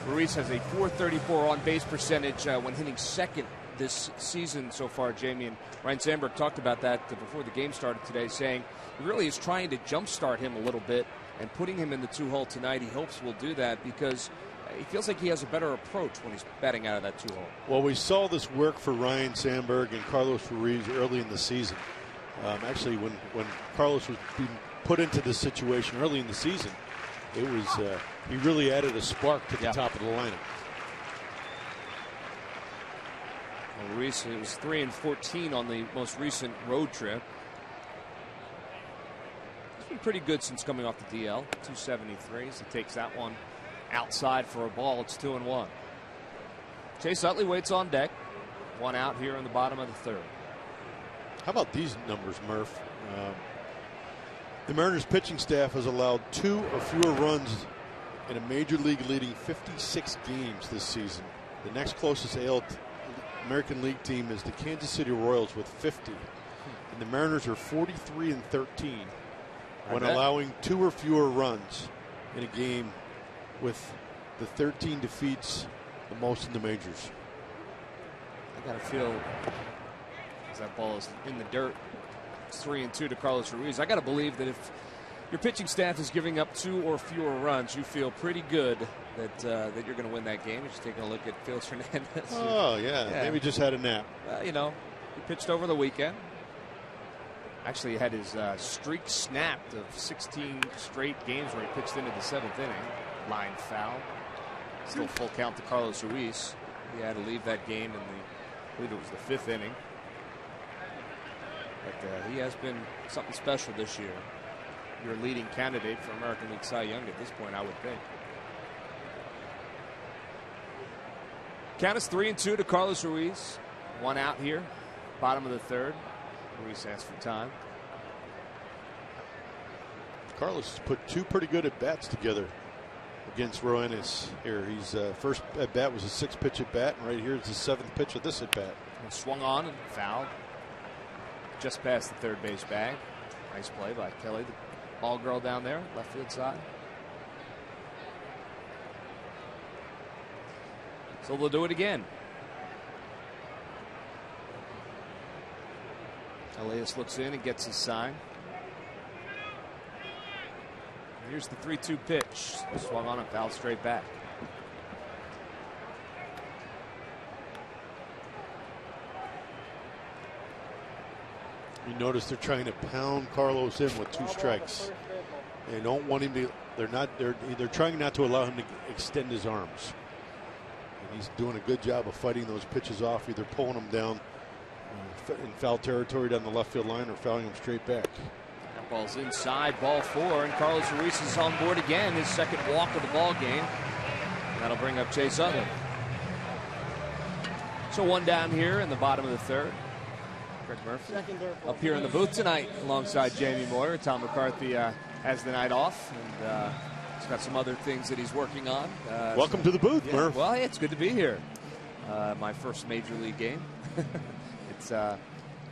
A: Ruiz has a .434 on-base percentage when hitting second this season so far, Jamie. And Ryan Sandberg talked about that before the game started today, saying he really is trying to jumpstart him a little bit, and putting him in the 2-hole tonight, he hopes will do that, because he feels like he has a better approach when he's batting out of that 2-hole.
C: Well, we saw this work for Ryan Sandberg and Carlos Ruiz early in the season. Actually, when Carlos was being put into this situation early in the season, it was he really added a spark to the top of the lineup.
A: Well, Ruiz was 3-14 on the most recent road trip. He's been pretty good since coming off the DL. 273. So he takes that one outside for a ball. It's 2-1. Chase Utley waits on deck. One out here in the bottom of the third.
C: How about these numbers, Murph? The Mariners pitching staff has allowed 2 or fewer runs in a major league leading 56 games this season. The next closest American League team is the Kansas City Royals with 50. And the Mariners are 43-13 when allowing 2 or fewer runs in a game, with the 13 defeats, the most in the majors.
A: I got to feel as that ball is in the dirt. It's 3-2 to Carlos Ruiz. I got to believe that if your pitching staff is giving up 2 or fewer runs, you feel pretty good that that you're going to win that game. You're just taking a look at Felix Hernandez.
C: Oh, yeah. Maybe just had a nap.
A: You know, he pitched over the weekend. Actually, he had his streak snapped of 16 straight games where he pitched into the 7th inning. Line foul. Still full count to Carlos Ruiz. He had to leave that game in I believe it was the 5th inning. But he has been something special this year. Your leading candidate for American League Cy Young at this point, I would think. Count is 3-2 to Carlos Ruiz. One out here, bottom of the third. Ruiz asks for time.
C: Carlos has put 2 pretty good at bats together against Roenis here. He's first at bat was a 6-pitch at bat, and right here is the 7th pitch of this at bat.
A: And swung on and fouled just past the third base bag. Nice play by Kelly, the ball girl down there, left field side. So they'll do it again. Elias looks in and gets his sign. Here's the 3-2 pitch. Swung on and fouled straight back.
C: You notice they're trying to pound Carlos in with 2 strikes. They don't want him to. They're trying not to allow him to extend his arms. And he's doing a good job of fighting those pitches off, either pulling them down in foul territory down the left field line or fouling them straight back.
A: That ball's inside, ball 4, and Carlos Ruiz is on board again, his second walk of the ball game. That'll bring up Chase Utley. So one down here in the bottom of the third. Greg Murphy up here in the booth tonight alongside Jamie Moyer. Tom McCarthy has the night off, and he's got some other things that he's working on.
C: Welcome to the booth, Murph.
A: Well, hey, it's good to be here. My first major league game. It's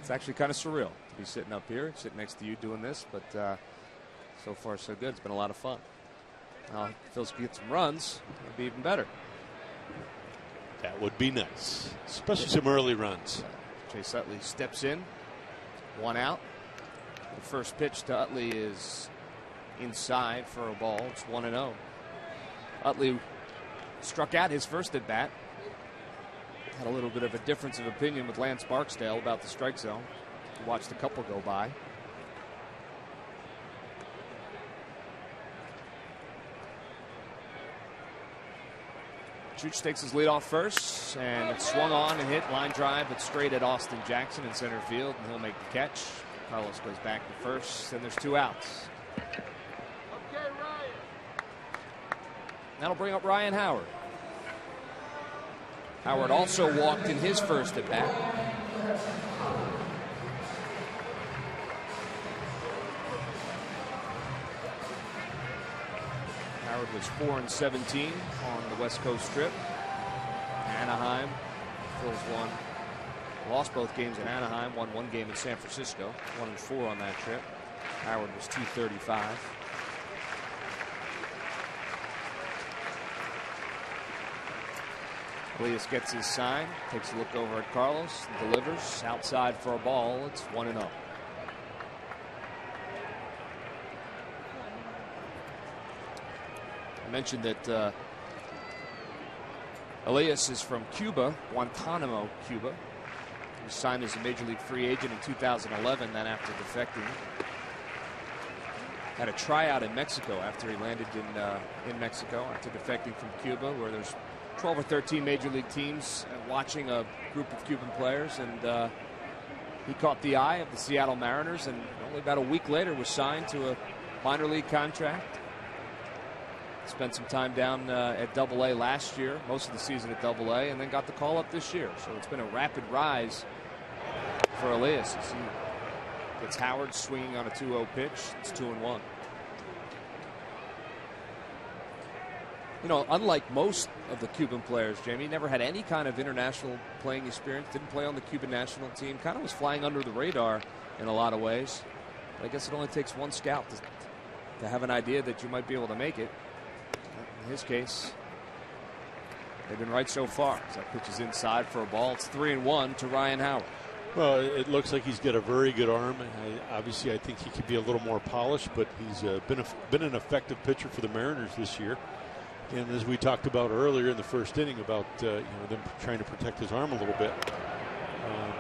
A: actually kind of surreal to be sitting up here, sitting next to you doing this, but so far so good. It's been a lot of fun. If Phil's can get some runs, it'd be even better.
C: That would be nice, especially some early runs.
A: Chase Utley steps in, one out. The first pitch to Utley is inside for a ball. It's 1-0. Utley struck out his first at bat. Had a little bit of a difference of opinion with Lance Barksdale about the strike zone. He watched a couple go by. Chooch takes his lead off first, and it's swung on and hit line drive, but straight at Austin Jackson in center field, and he'll make the catch. Carlos goes back to first, and there's 2 outs. That'll bring up Ryan Howard. Howard also walked in his first at bat. Howard was 4-17 on the West Coast trip. Anaheim, Phil's lost both games in Anaheim, won 1 game in San Francisco, 1-4 on that trip. Howard was 235. Elias gets his sign, takes a look over at Carlos, delivers outside for a ball. It's 1-0. I mentioned that Elias is from Cuba, Guantanamo, Cuba. He was signed as a major league free agent in 2011, then after defecting. Had a tryout in Mexico after he landed in Mexico after defecting from Cuba, where there's 12 or 13 major league teams watching a group of Cuban players, and he caught the eye of the Seattle Mariners, and only about a week later was signed to a minor league contract. Spent some time down at Double-A last year, most of the season at Double-A, and then got the call up this year. So it's been a rapid rise for Elias as he gets Howard swinging on a 2-0 pitch. It's 2-1. You know, unlike most of the Cuban players, Jamie, never had any kind of international playing experience, didn't play on the Cuban national team, kind of was flying under the radar in a lot of ways. But I guess it only takes one scout to have an idea that you might be able to make it. In his case, they've been right so far. So that pitch is inside for a ball. It's 3-1 to Ryan Howard.
C: Well, it looks like he's got a very good arm. Obviously, I think he could be a little more polished, but he's been an effective pitcher for the Mariners this year. And as we talked about earlier in the first inning about them trying to protect his arm a little bit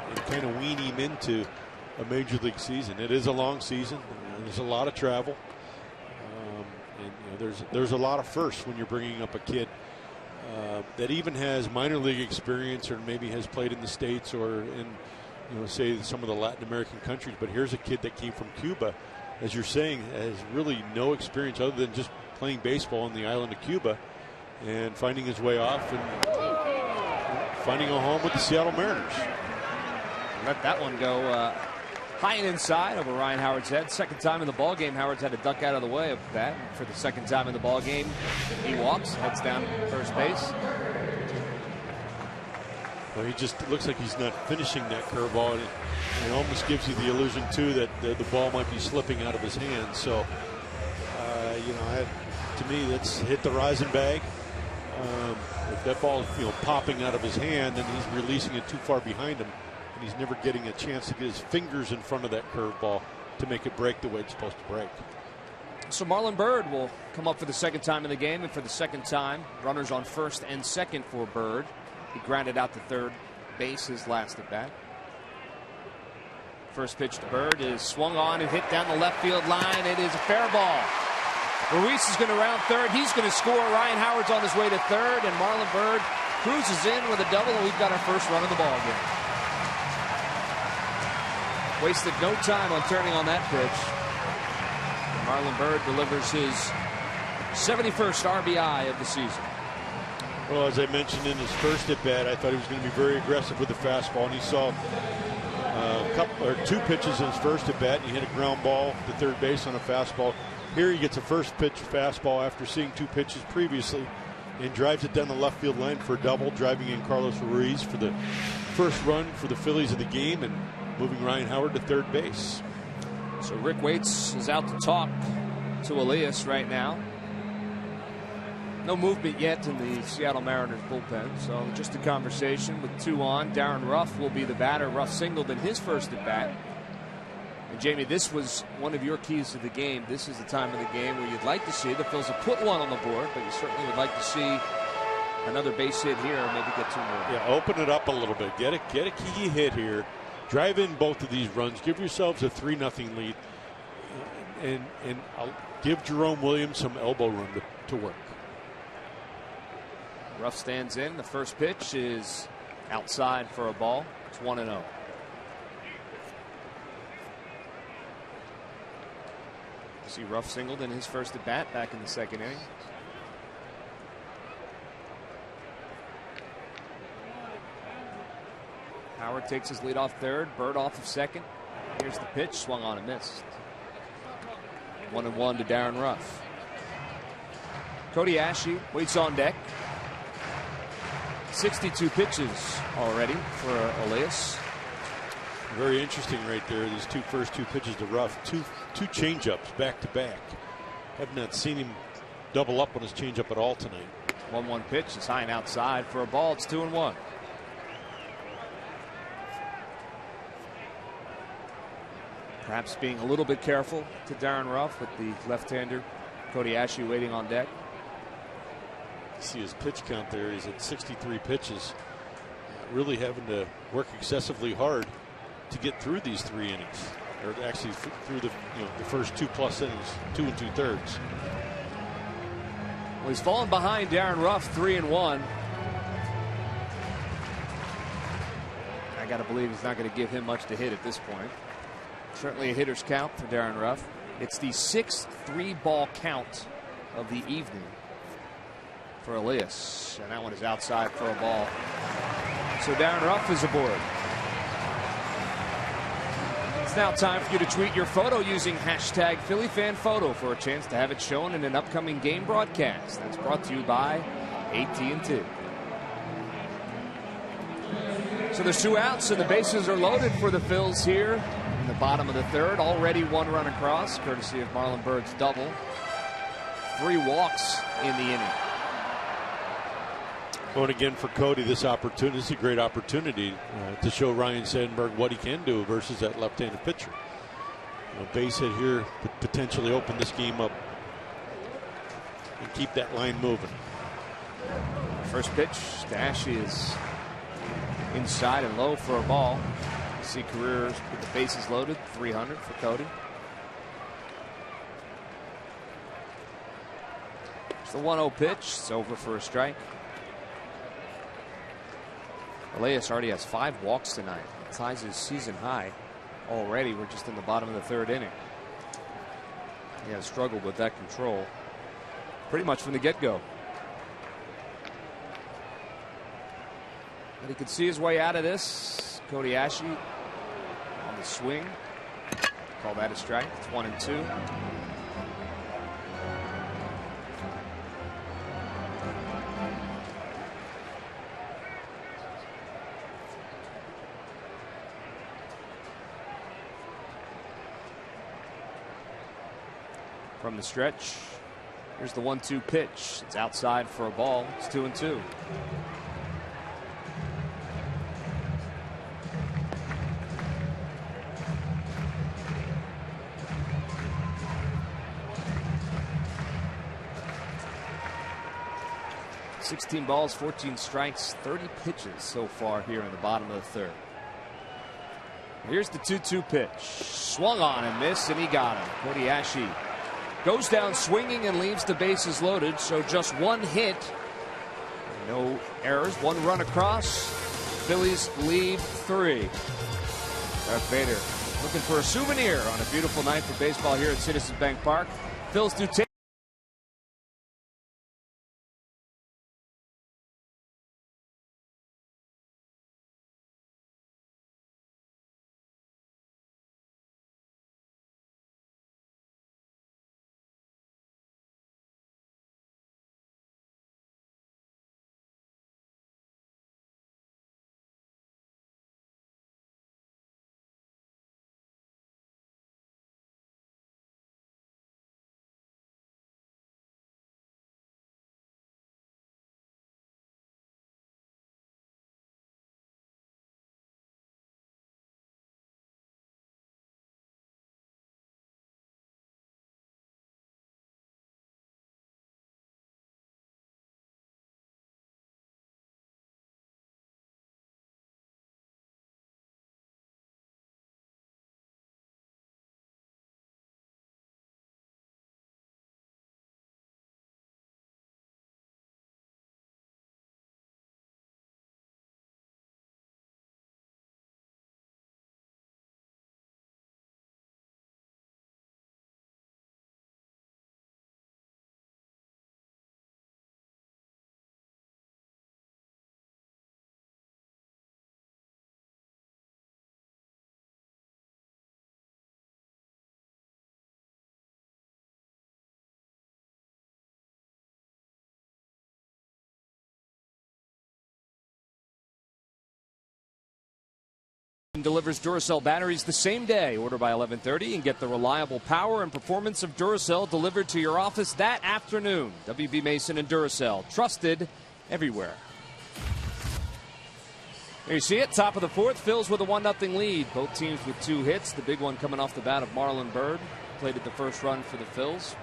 C: and kind of wean him into a major league season. It is a long season. There's a lot of travel. And there's a lot of firsts when you're bringing up a kid that even has minor league experience or maybe has played in the States or in say some of the Latin American countries. But here's a kid that came from Cuba, as you're saying, has really no experience other than just playing baseball on the island of Cuba and finding his way off and finding a home with the Seattle Mariners.
A: Let that one go high and inside over Ryan Howard's head. Second time in the ball game, Howard's had to duck out of the way of that. For the second time in the ball game, he walks, heads down first base.
C: Well, he just looks like he's not finishing that curveball. It almost gives you the illusion too that the ball might be slipping out of his hand. So, to me, that's hit the rosin bag. If that ball is popping out of his hand, then he's releasing it too far behind him. And he's never getting a chance to get his fingers in front of that curveball to make it break the way it's supposed to break.
A: So Marlon Byrd will come up for the second time in the game, and for the second time, runners on first and second for Byrd. He grounded out to third base his last at bat. First pitch to Byrd is swung on and hit down the left field line. It is a fair ball. Ruiz is going to round third. He's going to score. Ryan Howard's on his way to third, and Marlon Byrd cruises in with a double, and we've got our first run of the ball game. Wasted no time on turning on that pitch. And Marlon Byrd delivers his 71st RBI of the season.
C: Well, as I mentioned in his first at bat, I thought he was going to be very aggressive with the fastball, and he saw two pitches in his first at bat, and he hit a ground ball to third base on a fastball. Here he gets a first pitch fastball after seeing two pitches previously and drives it down the left field line for a double, driving in Carlos Ruiz for the first run for the Phillies of the game and moving Ryan Howard to third base.
A: So Rick Waits is out to talk to Elias right now. No movement yet in the Seattle Mariners bullpen, so just a conversation with two on. Darren Ruff will be the batter. Ruff singled in his first at bat. And Jamie, this was one of your keys to the game. This is the time of the game where you'd like to see the Phils have put one on the board, but you certainly would like to see another base hit here, or maybe get two more.
C: Yeah, open it up a little bit. Get a key hit here. Drive in both of these runs. Give yourselves a 3-0 lead, and I'll give Jerome Williams some elbow room to work.
A: Ruff stands in. The first pitch is outside for a ball. It's 1-0. See Ruff singled in his first at bat back in the second inning. Howard takes his lead off third. Byrd off of second. Here's the pitch. Swung on and missed. 1-1 to Darren Ruff. Cody Ashe waits on deck. 62 pitches already for Elias.
C: Very interesting right there. These first two pitches to Ruff. Two changeups back to back. Have not seen him double up on his changeup at all tonight.
A: 1-1 pitch is high and outside for a ball. It's 2-1. Perhaps being a little bit careful to Darren Ruff with the left-hander Cody Ashe waiting on deck.
C: See his pitch count there. He's at 63 pitches. Really having to work excessively hard to get through these 3 innings, or actually through the the first 2+ innings, 2 2/3.
A: Well, he's fallen behind Darren Ruff 3-1. I got to believe he's not going to give him much to hit at this point. Certainly a hitter's count for Darren Ruff. It's the 6th 3-ball count of the evening for Elias, and that one is outside for a ball. So Darren Ruff is aboard. It's now time for you to tweet your photo using hashtag PhillyFanPhoto for a chance to have it shown in an upcoming game broadcast. That's brought to you by AT&T. So there's 2 outs, and the bases are loaded for the Phils here in the bottom of the 3rd. Already 1 run across, courtesy of Marlon Byrd's double. 3 walks in the inning.
C: Well, and again for Cody, this is a great opportunity to show Ryan Sandberg what he can do versus that left-handed pitcher. Base hit here could potentially open this game up and keep that line moving.
A: First pitch, Dash is inside and low for a ball. You see careers with the bases loaded, 300 for Cody. It's the 1-0 pitch. It's over for a strike. Elias already has 5 walks tonight. It ties his season high already. We're just in the bottom of the 3rd inning. He has struggled with that control pretty much from the get-go. But he could see his way out of this. Cody Asche on the swing. Call that a strike. It's 1-2. From the stretch, here's the 1-2 pitch. It's outside for a ball. It's 2-2. $16 balls, 14 strikes, 30 pitches so far here in the bottom of the 3rd. Here's the 2-2 pitch. Swung on and missed, and he got him. Cody Asche goes down swinging and leaves the bases loaded. So just 1 hit. No errors. 1 run across. Phillies lead 3. Darth Vader looking for a souvenir on a beautiful night for baseball here at Citizens Bank Park. Phils do take. Delivers Duracell batteries the same day. Order by 11:30 and get the reliable power and performance of Duracell delivered to your office that afternoon. WB Mason and Duracell, trusted everywhere. There you see it, top of the 4th. Phils with a 1-0 lead. Both teams with 2 hits. The big one coming off the bat of Marlon Byrd. Played at the first run for the Phils.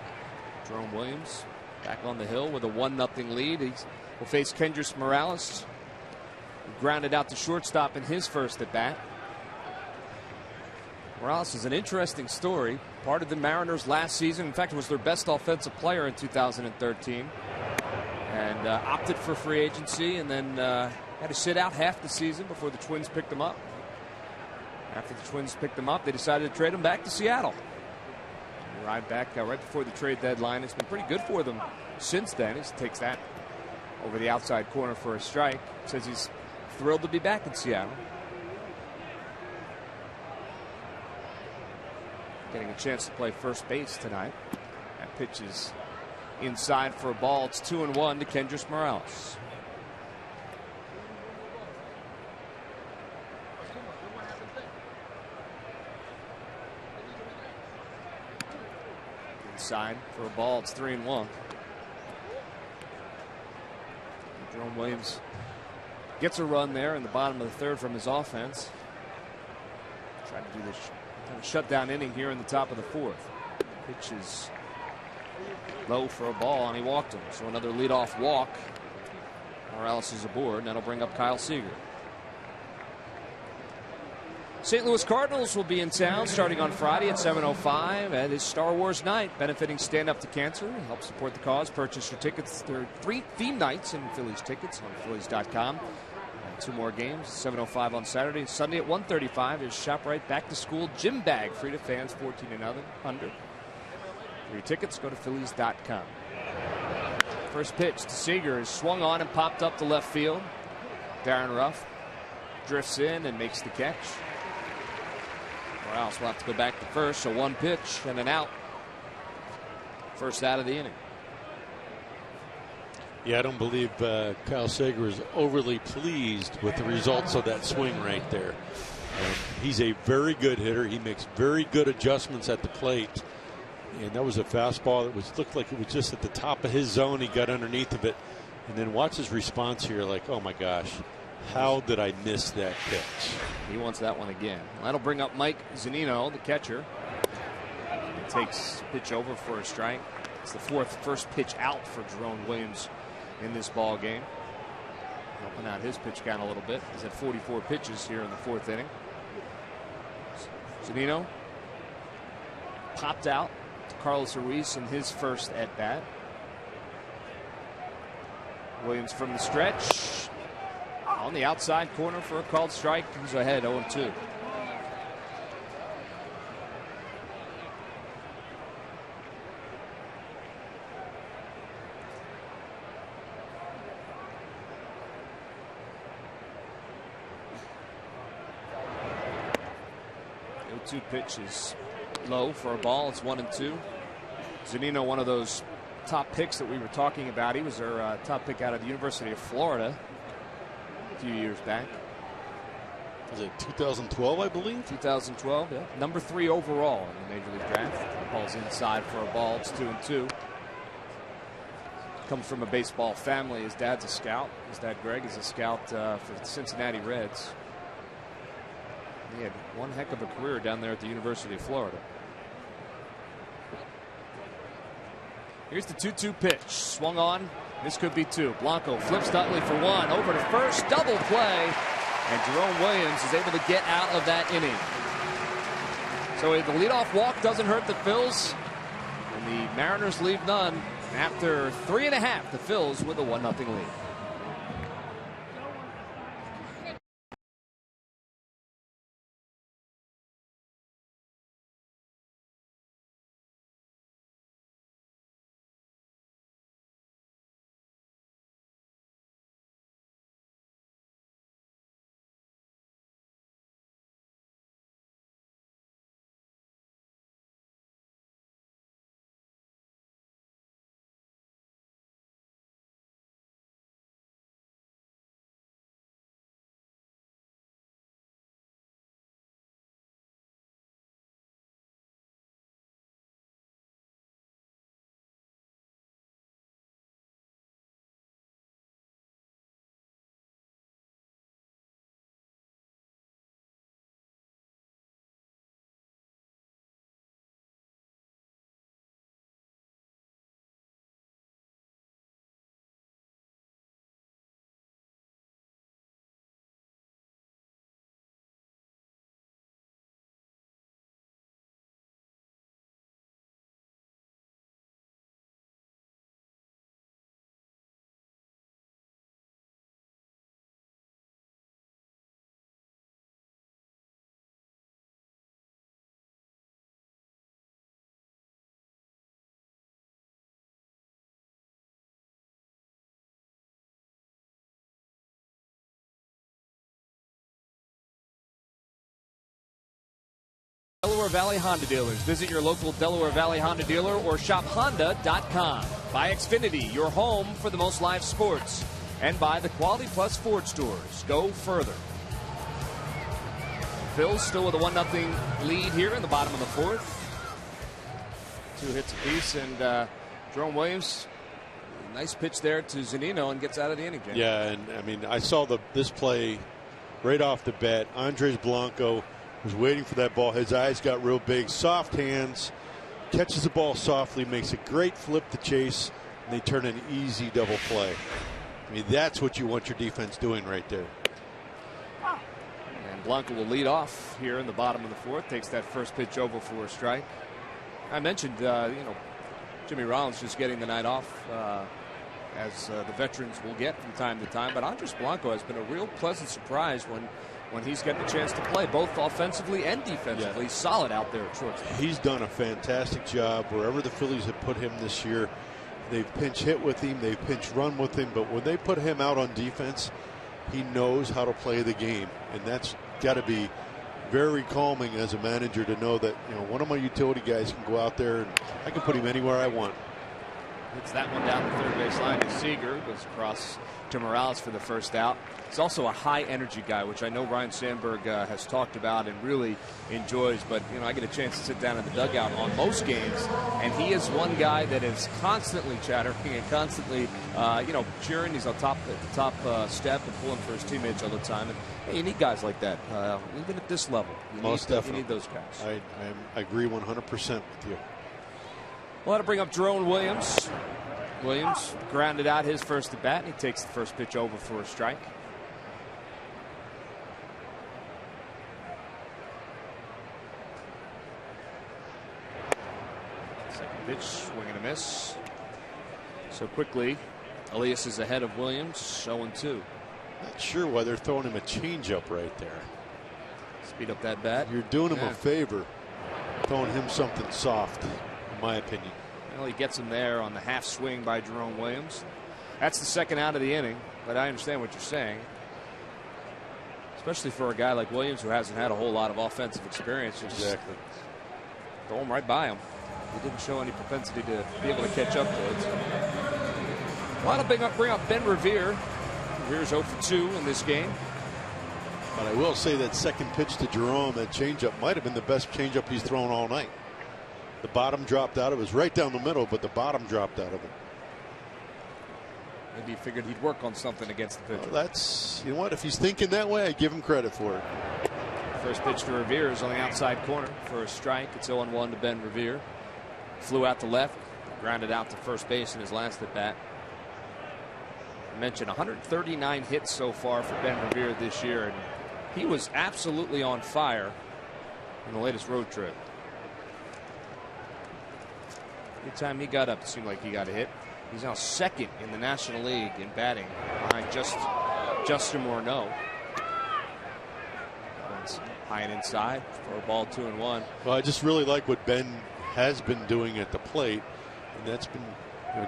A: Jerome Williams back on the hill with a 1-0 lead. He will face Kendrys Morales, who grounded out to shortstop in his first at bat. Morales is an interesting story. Part of the Mariners last season. In fact, was their best offensive player in 2013. And opted for free agency, and then had to sit out half the season before the Twins picked him up. After the Twins picked him up, they decided to trade him back to Seattle. Right back right before the trade deadline. It's been pretty good for them since then. He takes that over the outside corner for a strike. Says he's thrilled to be back in Seattle. Getting a chance to play first base tonight. That pitch is inside for a ball. It's 2-1 to Kendrys Morales. Inside for a ball. It's 3-1. Jerome Williams gets a run there in the bottom of the third from his offense. Trying to do this kind of shutdown inning here in the top of the fourth. Pitch is low for a ball, and he walked him. So another leadoff walk. Morales is aboard, and that'll bring up Kyle Seager. St. Louis Cardinals will be in town starting on Friday at 7:05 at his Star Wars night, benefiting Stand Up to Cancer. Help support the cause. Purchase your tickets. There are 3 theme nights in Phillies tickets on Phillies.com. And 2 more games, 7:05 on Saturday. Sunday at 1:35 is ShopRite Back to School Gym Bag, free to fans 14 and under. For your tickets, go to Phillies.com. First pitch to Seager is swung on and popped up to left field. Darren Ruff drifts in and makes the catch. Morales will have to go back to first, so 1 pitch and an out. First out of the inning.
C: Yeah, I don't believe Kyle Seager is overly pleased with the results of that swing right there. He's a very good hitter. He makes very good adjustments at the plate. And that was a fastball that looked like it was just at the top of his zone. He got underneath of it. And then watch his response here, like, oh my gosh, how did I miss that pitch?
A: He wants that one again. That'll bring up Mike Zunino, the catcher. He takes pitch over for a strike. It's the first pitch out for Jerome Williams in this ball game. Helping out his pitch count a little bit. He's at 44 pitches here in the 4th inning. Zunino popped out to Carlos Ruiz in his first at bat. Williams from the stretch on the outside corner for a called strike. He's ahead 0-2. The 0-2 pitch is low for a ball. It's 1-2. Zunino, one of those top picks that we were talking about. He was our top pick out of the University of Florida a few years back.
C: Was it 2012, I believe?
A: 2012, yeah. Number 3 overall in the Major League Draft. Ball's inside for a ball. It's 2-2. Comes from a baseball family. His dad's a scout. His dad, Greg, is a scout for the Cincinnati Reds. He had one heck of a career down there at the University of Florida. Here's the 2-2 pitch. Swung on. This could be 2. Blanco flips Dudley for 1. Over to first. Double play. And Jerome Williams is able to get out of that inning. So the leadoff walk doesn't hurt the Phils. And the Mariners leave none. After 3.5, the Phils with a 1-0 lead. Valley Honda dealers. Visit your local Delaware Valley Honda dealer or shop Honda.com. By Xfinity, your home for the most live sports. And by the Quality Plus Ford stores. Go further. Phil's still with a 1-0 lead here in the bottom of the fourth. 2 hits apiece, and Jerome Williams, nice pitch there to Zunino, and gets out of the inning. James.
C: Yeah, and I mean, I saw this play right off the bat. Andres Blanco was waiting for that ball. His eyes got real big, soft hands, catches the ball softly, makes a great flip to chase, and they turn an easy double play. I mean, that's what you want your defense doing right there.
A: And Blanco will lead off here in the bottom of the fourth. Takes that first pitch over for a strike. I mentioned, Jimmy Rollins just getting the night off, as the veterans will get from time to time. But Andres Blanco has been a real pleasant surprise when he's getting a chance to play, both offensively and defensively. He's solid out there at shortstop.
C: He's done a fantastic job wherever the Phillies have put him this year. They've pinch hit with him, they've pinch run with him, but when they put him out on defense, he knows how to play the game, and that's got to be very calming as a manager to know that, you know, one of my utility guys can go out there and I can put him anywhere I want.
A: Hits that one down the third base line to Seager. Goes across to Morales for the first out. He's also a high energy guy, which I know Ryan Sandberg has talked about and really enjoys. But, you know, I get a chance to sit down in the dugout on most games, and he is one guy that is constantly chattering and constantly, cheering. He's on the top step and pulling for his teammates all the time. And hey, you need guys like that, even at this level. You need those guys.
C: I agree 100% with you.
A: We'll have to bring up Jerome Williams. Williams grounded out his first at bat, and he takes the first pitch over for a strike. Second pitch, swing and a miss. So quickly, Elias is ahead of Williams, 0-2.
C: Not sure why they're throwing him a changeup right there.
A: Speed up that bat.
C: You're doing him a favor, throwing him something soft, in my opinion.
A: Well, he gets him there on the half swing by Jerome Williams. That's the second out of the inning, but I understand what you're saying. Especially for a guy like Williams who hasn't had a whole lot of offensive experience.
C: Exactly.
A: Throw him right by him. He didn't show any propensity to be able to catch up to it. Want to bring up Ben Revere. Revere's 0 for 2 in this game.
C: But I will say that second pitch to Jerome, that changeup might have been the best changeup he's thrown all night. The bottom dropped out. It was right down the middle, but the bottom dropped out of it.
A: Maybe he figured he'd work on something against the pitcher.
C: Well, you know what? If he's thinking that way, I give him credit for it.
A: First pitch to Revere is on the outside corner for a strike. It's 0-1 to Ben Revere. Flew out to left, grounded out to first base in his last at bat. I mentioned 139 hits so far for Ben Revere this year, and he was absolutely on fire in the latest road trip. Every time he got up, it seemed like he got a hit. He's now second in the National League in batting, behind Justin Morneau. High and inside for a ball, 2-1.
C: Well, I just really like what Ben has been doing at the plate, and that's been,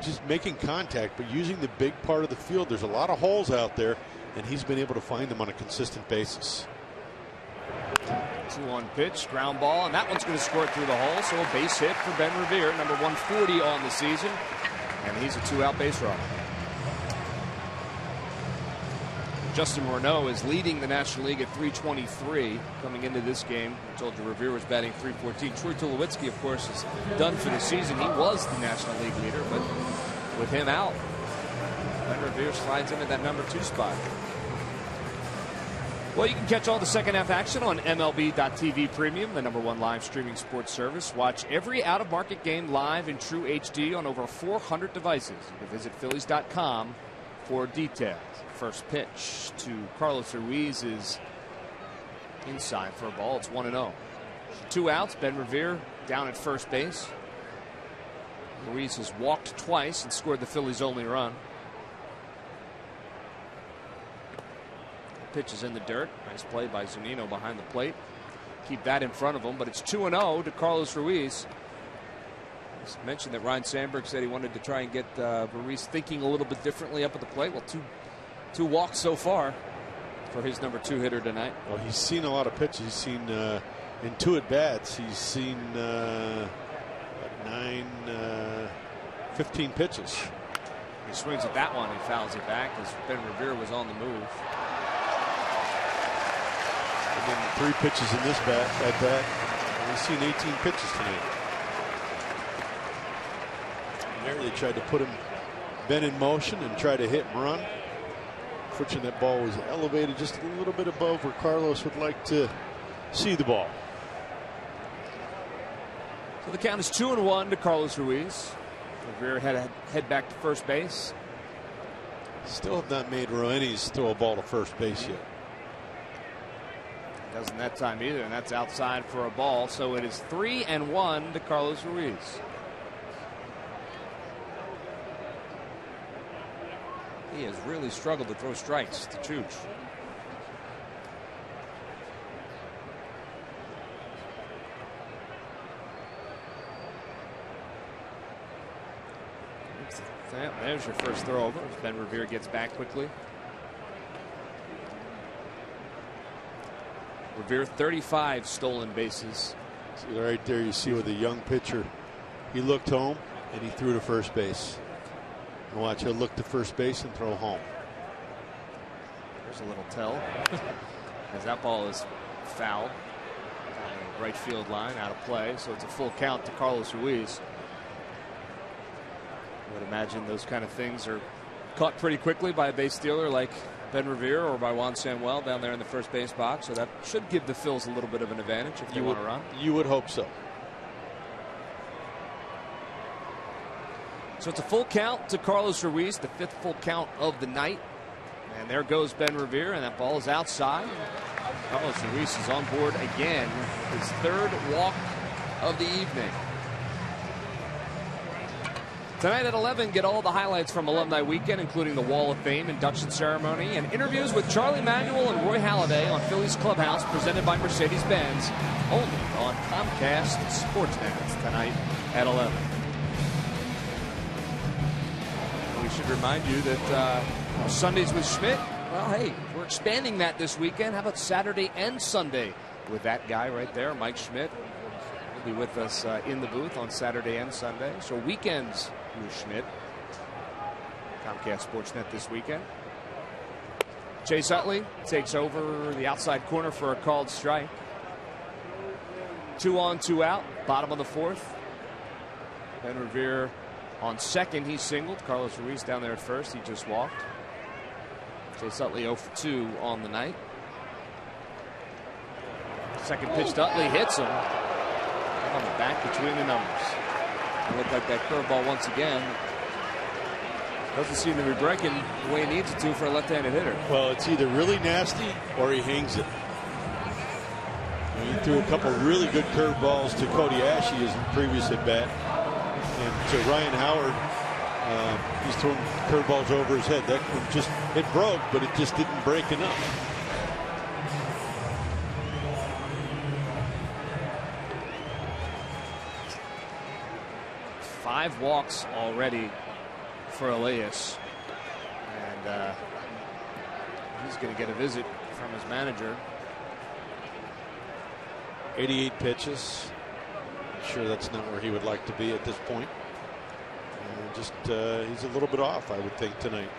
C: just making contact, but using the big part of the field. There's a lot of holes out there, and he's been able to find them on a consistent basis.
A: 2-1 pitch, ground ball, and that one's going to squirt through the hole. So a base hit for Ben Revere, number 140 on the season, and he's a 2-out base runner. Justin Morneau is leading the National League at 323 coming into this game. I told you Revere was batting 314. Troy Tulowitzki, of course, is done for the season. He was the National League leader, but with him out, Ben Revere slides into that number 2 spot. Well, you can catch all the second half action on MLB.TV Premium, the #1 live streaming sports service. Watch every out-of-market game live in true HD on over 400 devices. You can visit Phillies.com for details. First pitch to Carlos Ruiz is inside for a ball. It's 1-0. 2 outs. Ben Revere down at first base. Ruiz has walked twice and scored the Phillies' only run. Pitch is in the dirt. Nice play by Zunino behind the plate. Keep that in front of him, but it's 2-0 to Carlos Ruiz. I mentioned that Ryan Sandberg said he wanted to try and get Ruiz thinking a little bit differently up at the plate. Well, two walks so far for his number 2 hitter tonight.
C: Well, he's seen a lot of pitches. He's seen In 2 at-bats, he's seen 15 pitches.
A: He swings at that one and fouls it back as Ben Revere was on the move.
C: And then 3 pitches in this at-bat. He's seen 18 pitches tonight. And there they tried to put Ben in motion and try to hit and run. Fortunately, that ball was elevated just a little bit above where Carlos would like to see the ball.
A: So the count is 2-1 to Carlos Ruiz. Revere had to head back to first base.
C: Still have not made Roenis throw a ball to first base yet.
A: Doesn't that time either, and that's outside for a ball. So it is 3-1 to Carlos Ruiz. He has really struggled to throw strikes to Chooch. There's your first throw over. Ben Revere gets back quickly. Revere 35 stolen bases.
C: See right there, you see with the young pitcher, he looked home and he threw to first base. And watch, he'll look to first base and throw home.
A: There's a little tell as that ball is foul on the right field line, out of play. So it's a full count to Carlos Ruiz. I would imagine those kind of things are caught pretty quickly by a base stealer like Ben Revere or by Juan Samuel down there in the first base box. So that should give the Phils a little bit of an advantage if they want to run.
C: You would hope so.
A: So it's a full count to Carlos Ruiz, the 5th full count of the night. And there goes Ben Revere, and that ball is outside. Carlos Ruiz is on board again, his 3rd walk of the evening. Tonight at 11, get all the highlights from Alumni Weekend, including the Wall of Fame induction ceremony and interviews with Charlie Manuel and Roy Halladay on Phillies Clubhouse, presented by Mercedes-Benz, only on Comcast Sportsnet tonight at 11. We should remind you that Sundays with Schmidt, well, hey, we're expanding that this weekend. How about Saturday and Sunday with that guy right there, Mike Schmidt? He'll be with us in the booth on Saturday and Sunday. So weekends with Schmidt. Comcast Sportsnet this weekend. Chase Utley takes over the outside corner for a called strike. 2 on, 2 out, bottom of the 4th. Ben Revere on second, he singled. Carlos Ruiz down there at first, he just walked. Chase Utley 0 for 2 on the night. Second pitch to Utley, hits him on the back between the numbers. It looked like that curveball once again. Doesn't seem to be breaking the way he needs it to for a left-handed hitter.
C: Well, it's either really nasty or he hangs it. He threw a couple really good curveballs to Cody Ashe his previous at bat, and to Ryan Howard, he's throwing curveballs over his head. That one just, it broke, but it just didn't break enough.
A: Five walks already for Elias, and he's going to get a visit from his manager.
C: 88 pitches. I'm sure that's not where he would like to be at this point. Just he's a little bit off, I would think, tonight.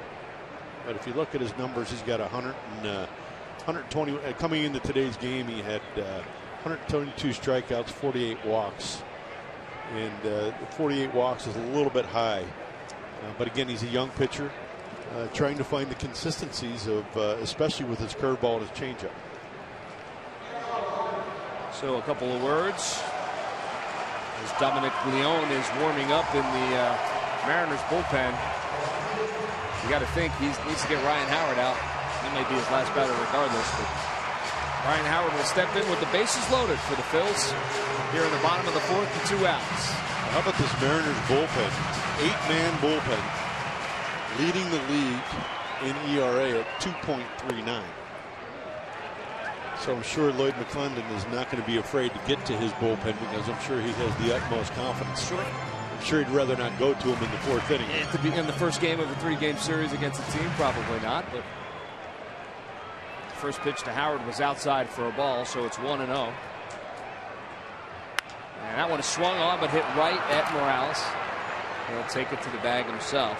C: But if you look at his numbers, he's got 120 coming into today's game. He had 122 strikeouts, 48 walks, and 48 walks is a little bit high. But again, he's a young pitcher, trying to find the consistencies of, especially with his curveball and his changeup.
A: So a couple of words as Dominic Leone is warming up in the Mariners bullpen. You got to think he needs to get Ryan Howard out. He may be his last batter regardless, but Ryan Howard will step in with the bases loaded for the Phils here in the bottom of the 4th with 2 outs.
C: How about this Mariners bullpen? 8-man bullpen, leading the league in ERA at 2.39. So I'm sure Lloyd McClendon is not going to be afraid to get to his bullpen, because I'm sure he has the utmost confidence.
A: Sure.
C: I'm sure he'd rather not go to him in the 4th inning.
A: To be in the first game of a 3-game series against a team, probably not. But the first pitch to Howard was outside for a ball, so it's 1-0. And that one is swung on, but hit right at Morales. He'll take it to the bag himself.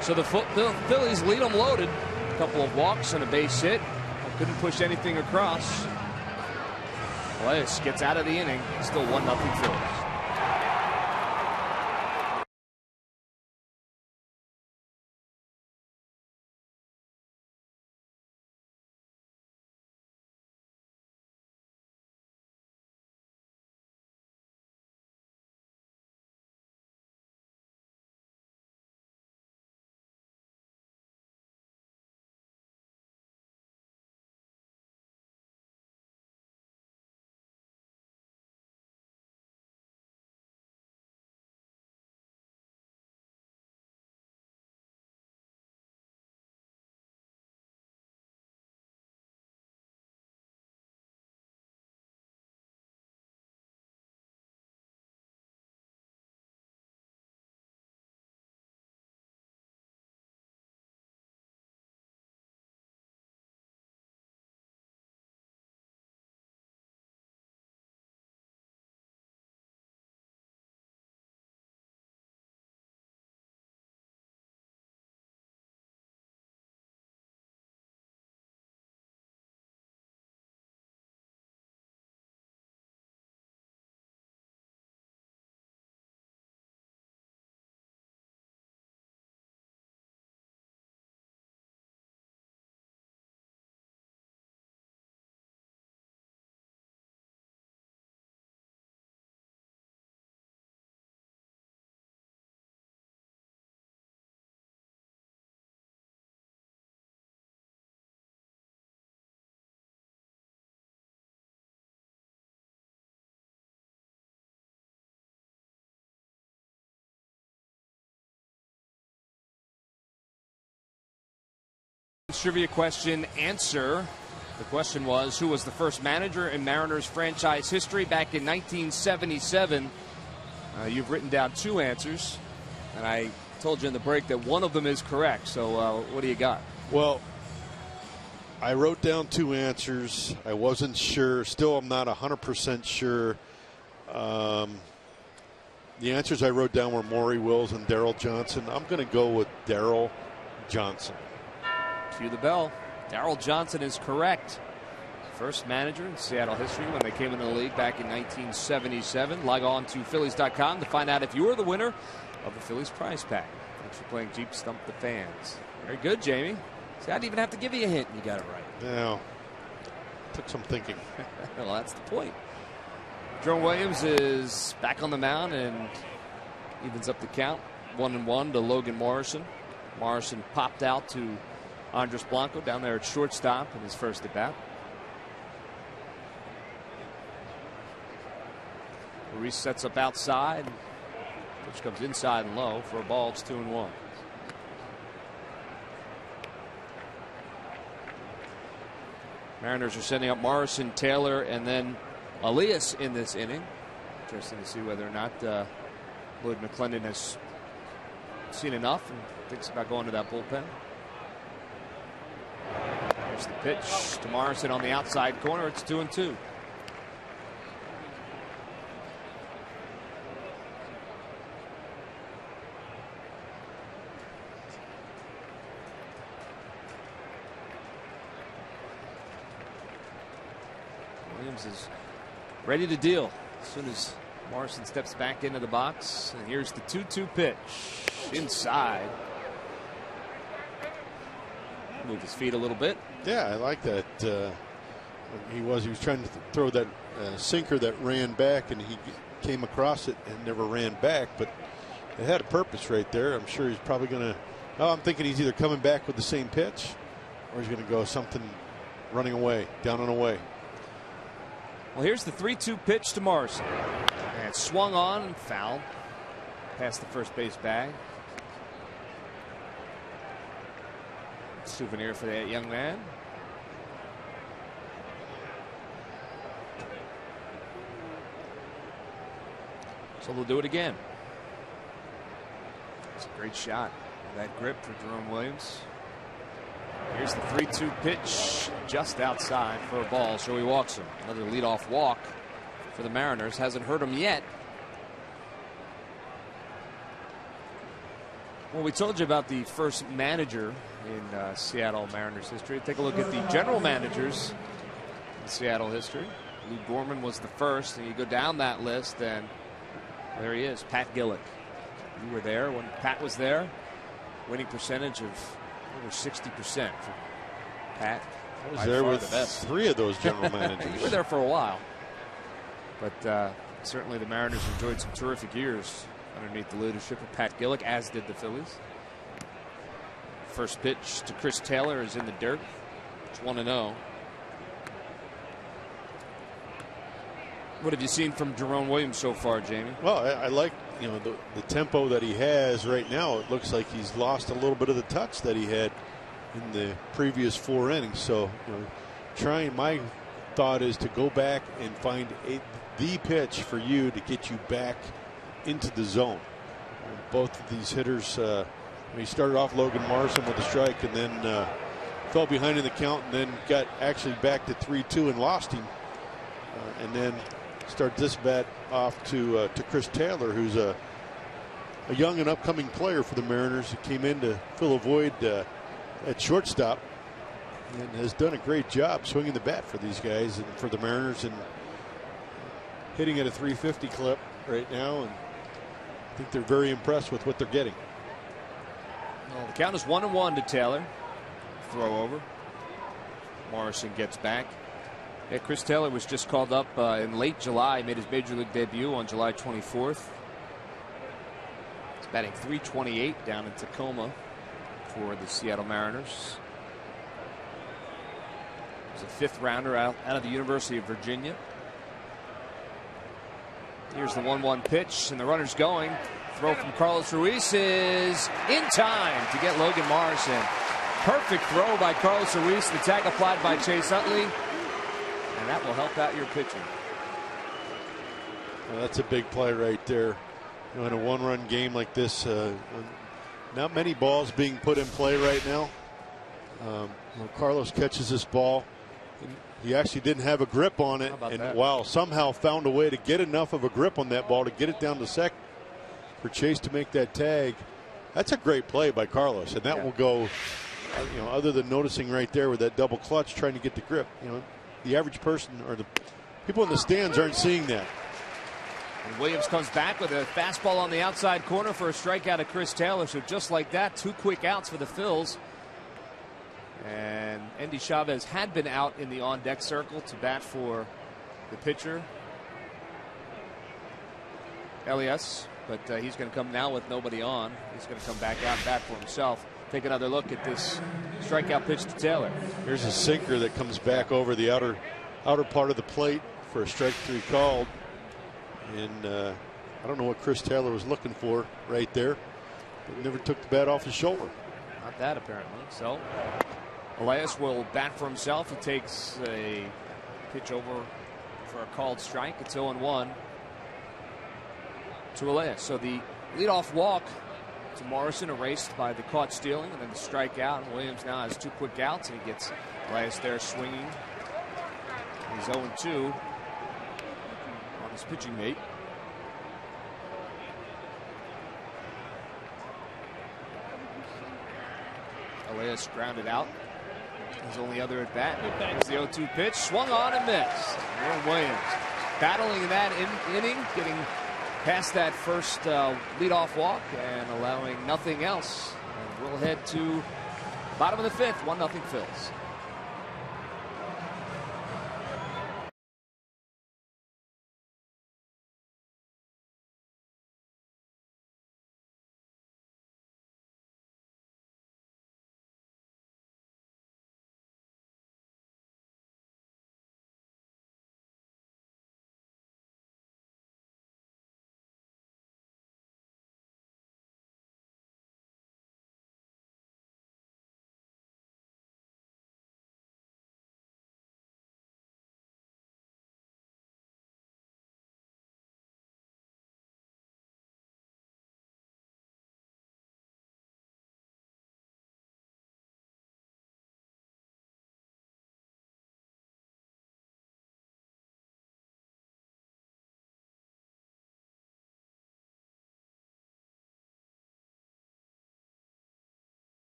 A: So the Phillies lead them loaded. A couple of walks and a base hit. Couldn't push anything across. Elias gets out of the inning. Still 1-0 Phillies. Trivia question answer. The question was, who was the first manager in Mariners franchise history back in 1977? You've written down two answers, and I told you in the break that one of them is correct. So what do you got?
C: Well, I wrote down two answers. I wasn't sure. Still, I'm not 100% sure. The answers I wrote down were Maury Wills and Darryl Johnson. I'm going to go with Darryl Johnson.
A: Cue the bell. Darryl Johnson is correct. First manager in Seattle history when they came into the league back in 1977. Log on to Phillies.com to find out if you're the winner of the Phillies prize pack. Thanks for playing Jeep Stump the Fans. Very good, Jamie. See, I didn't even have to give you a hint, and you got it right.
C: Yeah. Took some thinking.
A: Well, that's the point. Jerome Williams is back on the mound and evens up the count. 1-1 to Logan Morrison. Morrison popped out to Andres Blanco down there at shortstop in his first at bat. Ruiz sets up outside, which comes inside and low for a ball. It's 2-1. Mariners are sending up Morrison, Taylor, and then Elias in this inning. Interesting to see whether or not Lloyd McClendon has seen enough and thinks about going to that bullpen. There's the pitch to Morrison on the outside corner. It's 2-2. Williams is ready to deal as soon as Morrison steps back into the box. And here's the 2-2 pitch inside. Move his feet a little bit.
C: Yeah, I like that. He was trying to throw that sinker that ran back, and he came across it and never ran back, but it had a purpose right there. I'm sure he's probably going to. Oh, I'm thinking he's either coming back with the same pitch, or he's going to go something running away, down and away.
A: Well, here's the 3-2 pitch to Morrison, and swung on and fouled past the first base bag. Souvenir for that young man. So they'll do it again. It's a great shot. That grip for Jerome Williams. Here's the 3-2 pitch just outside for a ball, so he walks him. Another leadoff walk for the Mariners. Hasn't hurt him yet. Well, we told you about the first manager in Seattle Mariners history. Take a look at the general managers in Seattle history. Lou Gorman was the first, and you go down that list, and there he is, Pat Gillick. You were there when Pat was there. Winning percentage of over 60% for Pat.
C: I was there with three of those general managers.
A: You were there for a while. But certainly the Mariners enjoyed some terrific years underneath the leadership of Pat Gillick, as did the Phillies. First pitch to Chris Taylor is in the dirt. It's 1-0. What have you seen from Jerome Williams so far, Jamie?
C: Well, I like the tempo that he has right now. It looks like he's lost a little bit of the touch that he had in the previous 4 innings. So my thought is to go back and find the pitch for you to get you back into the zone. Both of these hitters, he started off Logan Morrison with a strike and then fell behind in the count and then got actually back to 3-2 and lost him. And then start this bat off to Chris Taylor, who's a young and upcoming player for the Mariners. He came in to fill a void at shortstop and has done a great job swinging the bat for these guys and for the Mariners, and hitting at a 350 clip right now. And I think they're very impressed with what they're getting.
A: Well, the count is 1-1 to Taylor. Throw over. Morrison gets back. Yeah, Chris Taylor was just called up in late July. Made his major league debut on July 24th. He's batting .328 down in Tacoma for the Seattle Mariners. He's a fifth rounder out of the University of Virginia. Here's the 1-1 pitch, and the runner's going. Throw from Carlos Ruiz is in time to get Logan Morrison. Perfect throw by Carlos Ruiz. The tag applied by Chase Utley. And that will help out your pitching.
C: Well, that's a big play right there. In a one-run game like this, not many balls being put in play right now. Carlos catches this ball. He actually didn't have a grip on it, and wow, somehow found a way to get enough of a grip on that ball to get it down to second for Chase to make that tag. That's a great play by Carlos, and that will go. Other than noticing right there with that double clutch, trying to get the grip. The average person or the people in the stands aren't seeing that.
A: And Williams comes back with a fastball on the outside corner for a strikeout of Chris Taylor. So just like that, 2 quick outs for the Phils. And Endy Chavez had been out in the on-deck circle to bat for the pitcher, Elias. But he's going to come now with nobody on. He's going to come back out and bat for himself. Take another look at this strikeout pitch to Taylor.
C: Here's a sinker that comes back over the outer part of the plate for a strike 3 called. And I don't know what Chris Taylor was looking for right there. But never took the bat off his shoulder.
A: Not that, apparently. So Elias will bat for himself. He takes a pitch over for a called strike. It's 0-1 to Elias. So the leadoff walk to Morrison erased by the caught stealing, and then the strikeout. And Williams now has 2 quick outs, and he gets Elias there swinging. He's 0-2 on his pitching mate. Elias grounded out. His only other at bat. There's the 0-2 pitch, swung on and missed. Aaron Williams battling in that inning, getting past that first leadoff walk and allowing nothing else. And we'll head to bottom of the 5th, 1-0 Phils.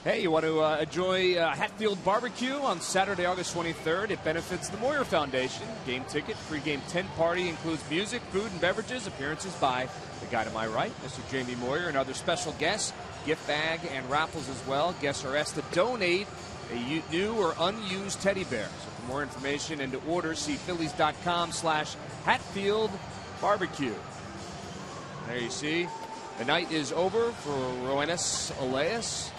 A: Hey, you want to enjoy Hatfield Barbecue on Saturday, August 23rd? It benefits the Moyer Foundation. Game ticket, pregame tent party includes music, food, and beverages. Appearances by the guy to my right, Mr. Jamie Moyer, and other special guests. Gift bag and raffles as well. Guests are asked to donate a new or unused teddy bear. So for more information and to order, see Phillies.com/Hatfield Barbecue. There you see. The night is over for Roenis Elias.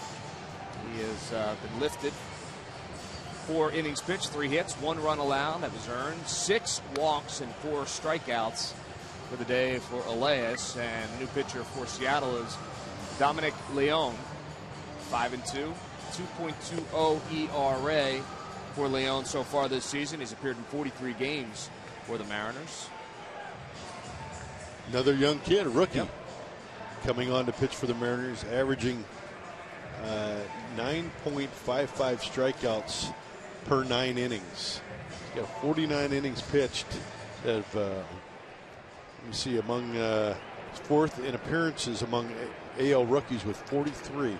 A: He has been lifted. 4 innings pitched, 3 hits, 1 run allowed. That was earned. 6 walks and 4 strikeouts for the day for Elias. And the new pitcher for Seattle is Dominic Leone. 5-2, 2.20 ERA for Leone so far this season. He's appeared in 43 games for the Mariners.
C: Another young kid, a rookie,
A: Yep.
C: coming on to pitch for the Mariners, averaging 9.55 strikeouts per 9 innings. He's got 49 innings pitched. Let me see, among 4th in appearances among AL rookies with 43.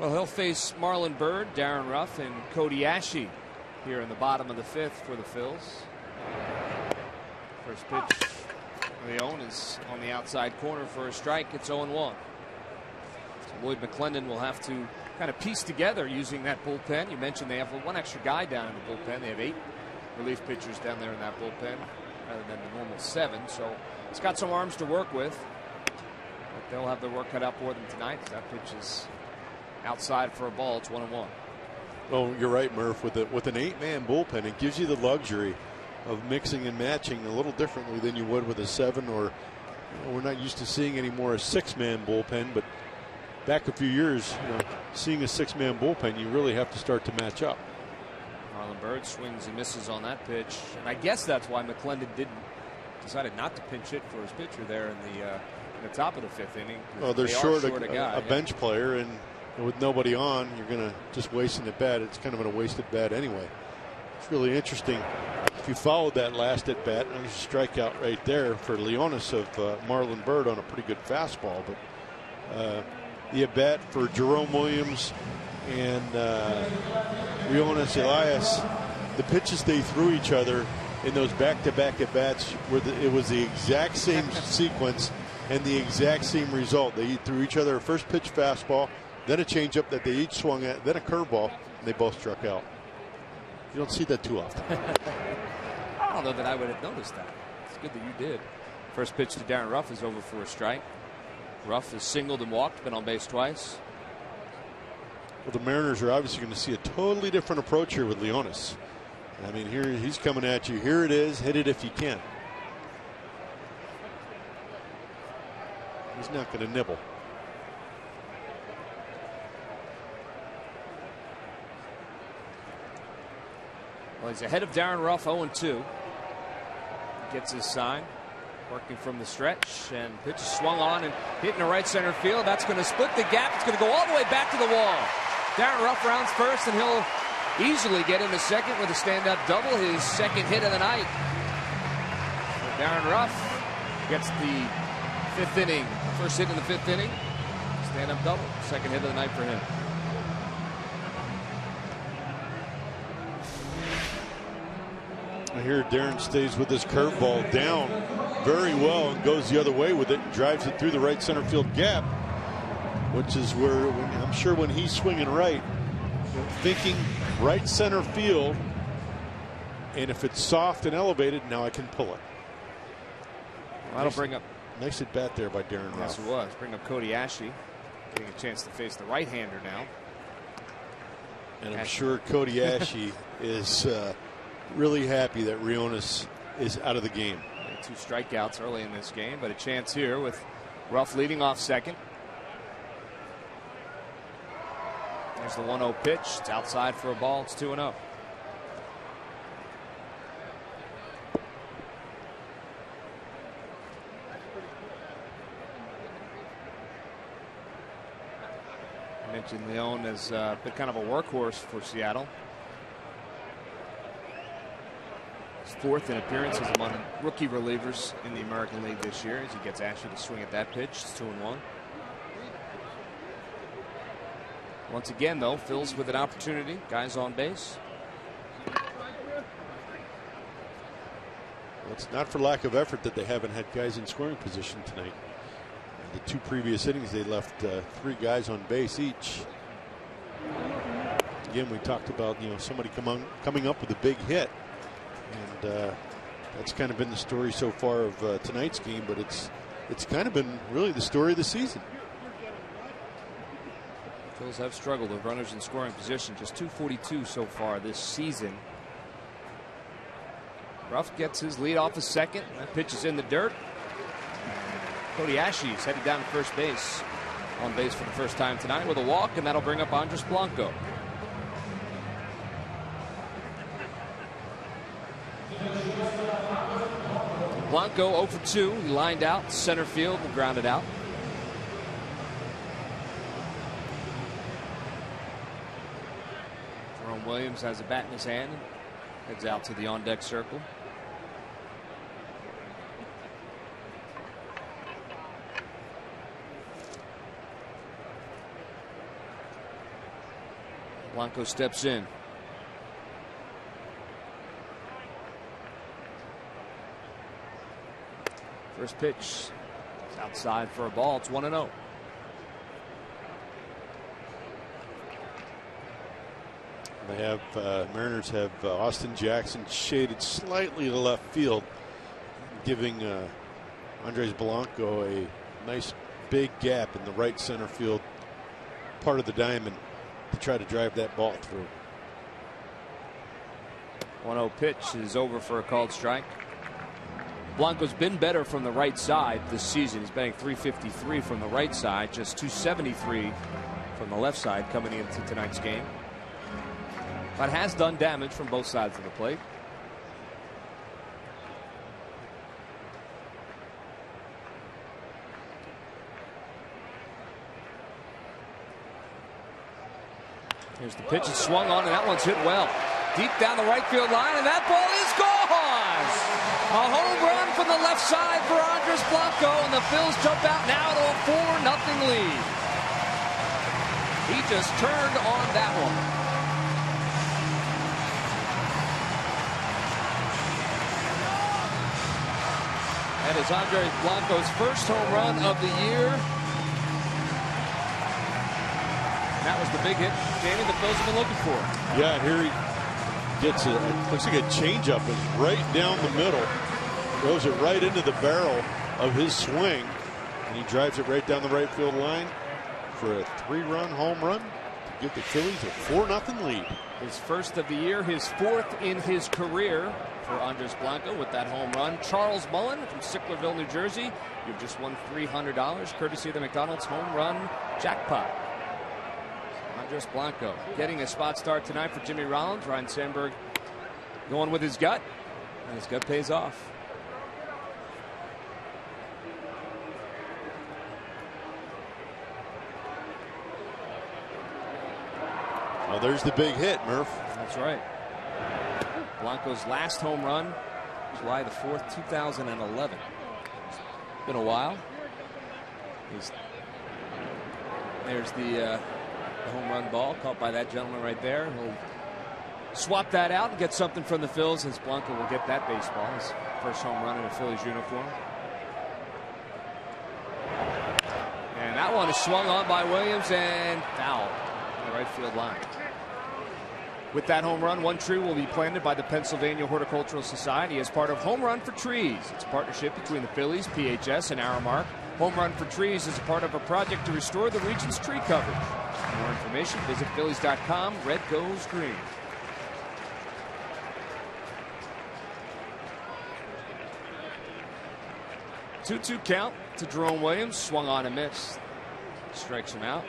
A: Well, he'll face Marlon Byrd, Darren Ruff, and Cody Ashe here in the bottom of the 5th for the Phils. First pitch, Leone is on the outside corner for a strike. It's 0-1. So Lloyd McClendon will have to kind of piece together using that bullpen. You mentioned they have 1 extra guy down in the bullpen. They have 8 relief pitchers down there in that bullpen rather than the normal 7. So it's got some arms to work with. But they'll have their work cut out for them tonight. That pitch is outside for a ball. It's 1-1.
C: Well, you're right, Murph. With an 8-man bullpen, it gives you the luxury of mixing and matching a little differently than you would with a 7, or we're not used to seeing anymore a 6-man bullpen. But back a few years, seeing a 6-man bullpen, you really have to start to match up.
A: Marlon Byrd swings and misses on that pitch, and I guess that's why McClendon decided not to pinch hit for his pitcher there in the top of the 5th inning.
C: Well, they're short a
A: guy,
C: bench player, and with nobody on, you're going to just wasting at bat. It's kind of a wasted bat anyway. It's really interesting. If you followed that last at bat, there's a strikeout right there for Leonis of Marlon Byrd on a pretty good fastball. But the at bat for Jerome Williams and Leonis Elias, the pitches they threw each other in those back-to-back at bats, it was the exact same sequence and the exact same result. They threw each other a first pitch fastball, then a changeup that they each swung at, then a curveball, and they both struck out. You don't see that too often.
A: I don't know that I would have noticed that. It's good that you did. First pitch to Darren Ruff is over for a strike. Ruff has singled and walked, been on base twice.
C: Well, the Mariners are obviously going to see a totally different approach here with Leonis. I mean, here he's coming at you. Here it is. Hit it if you can. He's not going to nibble.
A: Well, he's ahead of Darren Ruff, 0-2. Gets his sign, working from the stretch, and pitch is swung on and hit in the right center field. That's going to split the gap. It's going to go all the way back to the wall. Darren Ruff rounds first, and he'll easily get into second with a stand-up double, his second hit of the night. So Darren Ruff gets the 5th inning, first hit in the 5th inning. Stand-up double, second hit of the night for him.
C: I hear Darren stays with his curveball down very well and goes the other way with it and drives it through the right center field gap, which is where I'm sure when he's swinging right, thinking right center field, and if it's soft and elevated, now I can pull it.
A: Well, that'll bring up.
C: Nice at bat there by Darren Ruff.
A: Yes, it was. Bring up Cody Ashe, getting a chance to face the right-hander now.
C: And I'm sure Cody Ashe is really happy that Rionis is out of the game.
A: 2 strikeouts early in this game, but a chance here with Ruff leading off second. There's the 1-0 pitch. It's outside for a ball. It's 2-0. I mentioned Leone has been kind of a workhorse for Seattle. His 4th in appearances among rookie relievers in the American League this year as he gets Ashe to swing at that pitch. It's 2-1. Once again, though, Phil's with an opportunity. Guys on base.
C: Well, it's not for lack of effort that they haven't had guys in scoring position tonight. The 2 previous innings, they left 3 guys on base each. Again, we talked about somebody coming up with a big hit, and that's kind of been the story so far of tonight's game. But it's kind of been really the story of the season.
A: Phils have struggled with runners in scoring position. Just 242 so far this season. Ruff gets his lead off a second. That pitch is in the dirt. Cody Ashe's headed down to first base. On base for the first time tonight with a walk, and that'll bring up Andres Blanco. Blanco 0 for 2. He lined out center field and grounded out. Jerome Williams has a bat in his hand. Heads out to the on-deck circle. Blanco steps in. First pitch is outside for a ball. It's 1-0.
C: They have Mariners have Austin Jackson shaded slightly to left field, giving Andres Blanco a nice big gap in the right center field part of the diamond to try to drive that ball through.
A: 1-0 pitch is over for a called strike. Blanco's been better from the right side this season. He's batting .353 from the right side, just .273 from the left side coming into tonight's game. But has done damage from both sides of the plate. Here's the pitch. It's swung on, and that one's hit well. Deep down the right field line, and that ball is gone! A home run from the left side for Andres Blanco, and the Phils jump out now to a 4-0 lead. He just turned on that one. That is Andres Blanco's first home run of the year. That was the big hit, Jamie, the Phils have been looking for.
C: Yeah, here he gets it. Looks like a changeup. It's right down the middle. Goes it right into the barrel of his swing. And he drives it right down the right field line for a 3-run home run to give the Phillies a 4-0 lead.
A: His first of the year, his 4th in his career for Andres Blanco with that home run. Charles Mullen from Sicklerville, New Jersey. You've just won $300 courtesy of the McDonald's home run jackpot. Andres Blanco getting a spot start tonight for Jimmy Rollins. Ryan Sandberg going with his gut, and his gut pays off.
C: Well, there's the big hit, Murph.
A: That's right. Blanco's last home run, July the 4th, 2011. It's been a while. There's the home run ball caught by that gentleman right there. He'll swap that out and get something from the Phils, as Blanco will get that baseball, his first home run in a Phillies uniform. And that one is swung on by Williams and foul on the right field line. With that home run, one tree will be planted by the Pennsylvania Horticultural Society as part of Home Run for Trees. It's a partnership between the Phillies, PHS, and Aramark. Home Run for Trees is a part of a project to restore the region's tree coverage. For more information, visit Phillies.com. Red goes green. Two count to Jerome Williams. Swung on and missed. Strikes him out.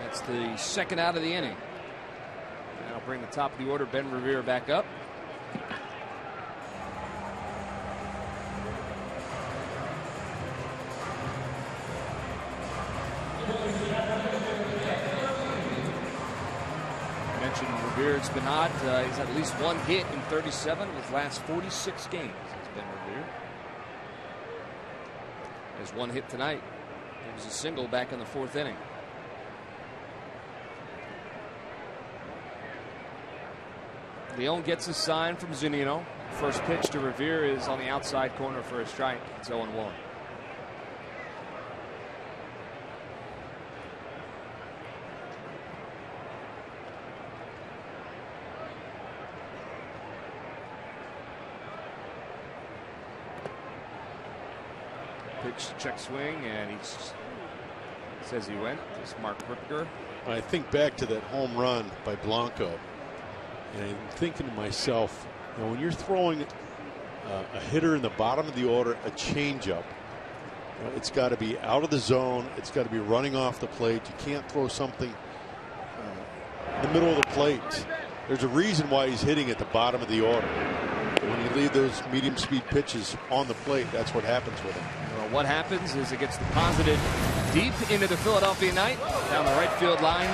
A: That's the second out of the inning. That'll bring the top of the order, Ben Revere, back up. I mentioned Revere. It's been odd. He's had at least one hit in 37 of his last 46 games. It's Ben Revere. There's one hit tonight. It was a single back in the 4th inning. Leon gets a sign from Zunino. First pitch to Revere is on the outside corner for a strike. It's 0-1. Pitch, check swing, and he says he went. It's Mark Ripker.
C: I think back to that home run by Blanco, and I'm thinking to myself, you know, when you're throwing a hitter in the bottom of the order, a changeup, you know, it's got to be out of the zone. It's got to be running off the plate. You can't throw something in the middle of the plate. There's a reason why he's hitting at the bottom of the order. When you leave those medium speed pitches on the plate, that's what happens with him.
A: Well, what happens is it gets deposited deep into the Philadelphia night down the right field line.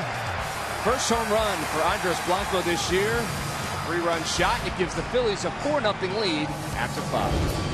A: First home run for Andres Blanco this year. A 3-run shot. It gives the Phillies a 4-0 lead after 5.